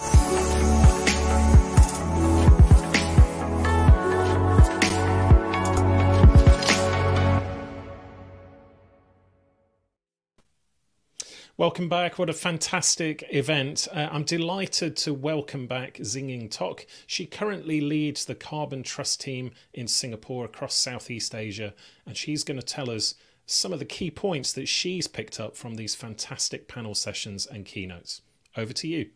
Speaker 1: Welcome back. What a fantastic event. I'm delighted to welcome back Xingying Tok. She currently leads the Carbon Trust team in Singapore across Southeast Asia, and she's going to tell us some of the key points that she's picked up from these fantastic panel sessions and keynotes. Over to you.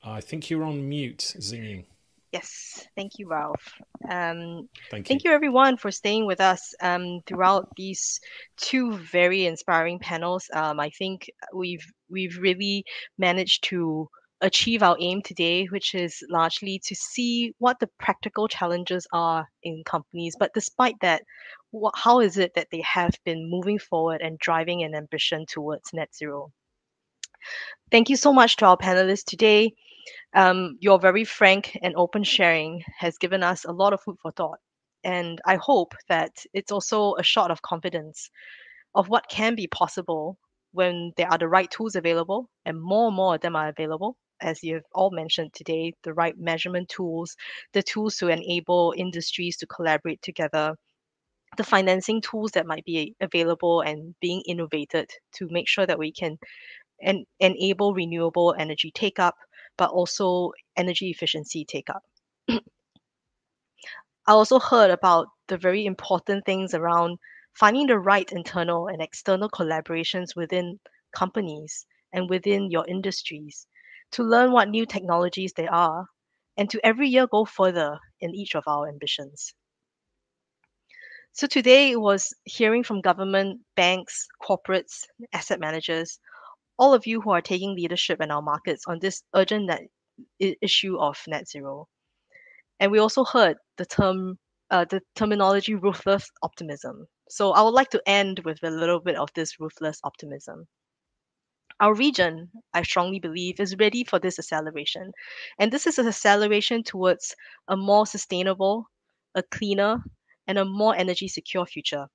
Speaker 1: I think you're on mute, Xingying.
Speaker 3: Yes, thank you, Ralph.
Speaker 1: Thank
Speaker 3: you everyone for staying with us throughout these two very inspiring panels. I think we've really managed to achieve our aim today, which is largely to see what the practical challenges are in companies. But despite that, how is it that they have been moving forward and driving an ambition towards net zero? Thank you so much to our panelists today. Your very frank and open sharing has given us a lot of food for thought. And I hope that it's also a shot of confidence of what can be possible when there are the right tools available, and more of them are available. As you've all mentioned today, the right measurement tools, the tools to enable industries to collaborate together, the financing tools that might be available and being innovated to make sure that we can enable renewable energy take up, but also energy efficiency take up. I also heard about the very important things around finding the right internal and external collaborations within companies and within your industries to learn what new technologies there are, and to every year go further in each of our ambitions. So today was hearing from government, banks, corporates, asset managers, all of you who are taking leadership in our markets on this urgent issue of net zero. And we also heard the terminology ruthless optimism. So I would like to end with a little bit of this ruthless optimism. Our region, I strongly believe, is ready for this acceleration. And this is an acceleration towards a more sustainable, a cleaner, and a more energy secure future.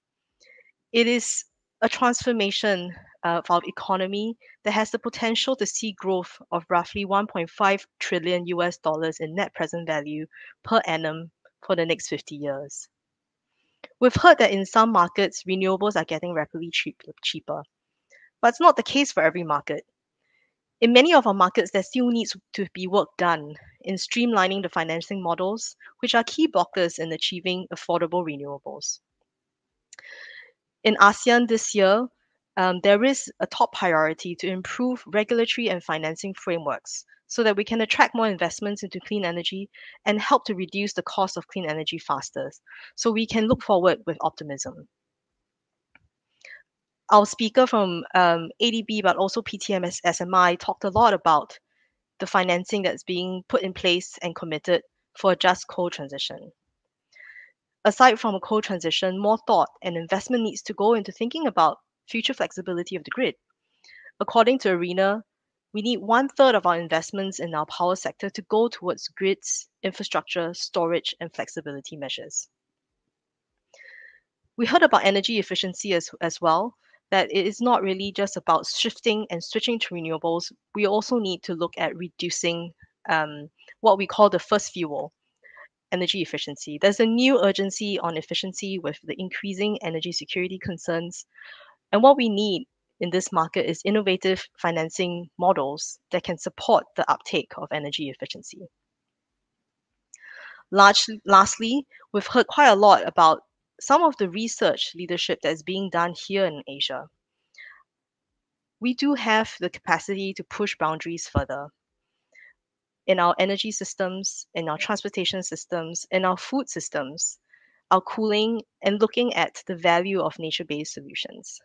Speaker 3: It is a transformation of our economy that has the potential to see growth of roughly 1.5 trillion US dollars in net present value per annum for the next 50 years. We've heard that in some markets, renewables are getting rapidly cheaper, but it's not the case for every market. In many of our markets, there still needs to be work done in streamlining the financing models, which are key blockers in achieving affordable renewables. In ASEAN this year, there is a top priority to improve regulatory and financing frameworks so that we can attract more investments into clean energy and help to reduce the cost of clean energy faster. So we can look forward with optimism. Our speaker from ADB, but also PTM SMI, talked a lot about the financing that's being put in place and committed for a just coal transition. Aside from a coal transition, more thought and investment needs to go into thinking about future flexibility of the grid. According to ARENA, we need 1/3 of our investments in our power sector to go towards grids, infrastructure, storage, and flexibility measures. We heard about energy efficiency as well, that it is not really just about shifting and switching to renewables. We also need to look at reducing what we call the first fuel, energy efficiency. There's a new urgency on efficiency with the increasing energy security concerns. And what we need in this market is innovative financing models that can support the uptake of energy efficiency. Lastly, we've heard quite a lot about some of the research leadership that is being done here in Asia. We do have the capacity to push boundaries further in our energy systems, in our transportation systems, in our food systems, our cooling, and looking at the value of nature-based solutions.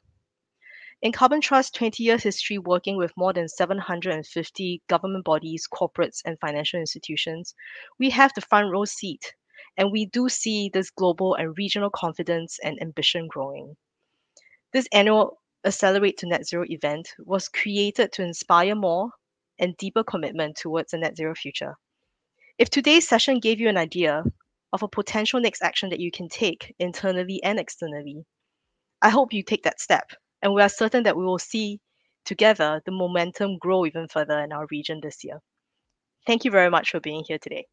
Speaker 3: In Carbon Trust's 20-year history working with more than 750 government bodies, corporates, and financial institutions, we have the front row seat, and we do see this global and regional confidence and ambition growing. This annual Accelerate to Net Zero event was created to inspire more and deeper commitment towards a net zero future. If today's session gave you an idea of a potential next action that you can take internally and externally, I hope you take that step, and we are certain that we will see together the momentum grow even further in our region this year. Thank you very much for being here today.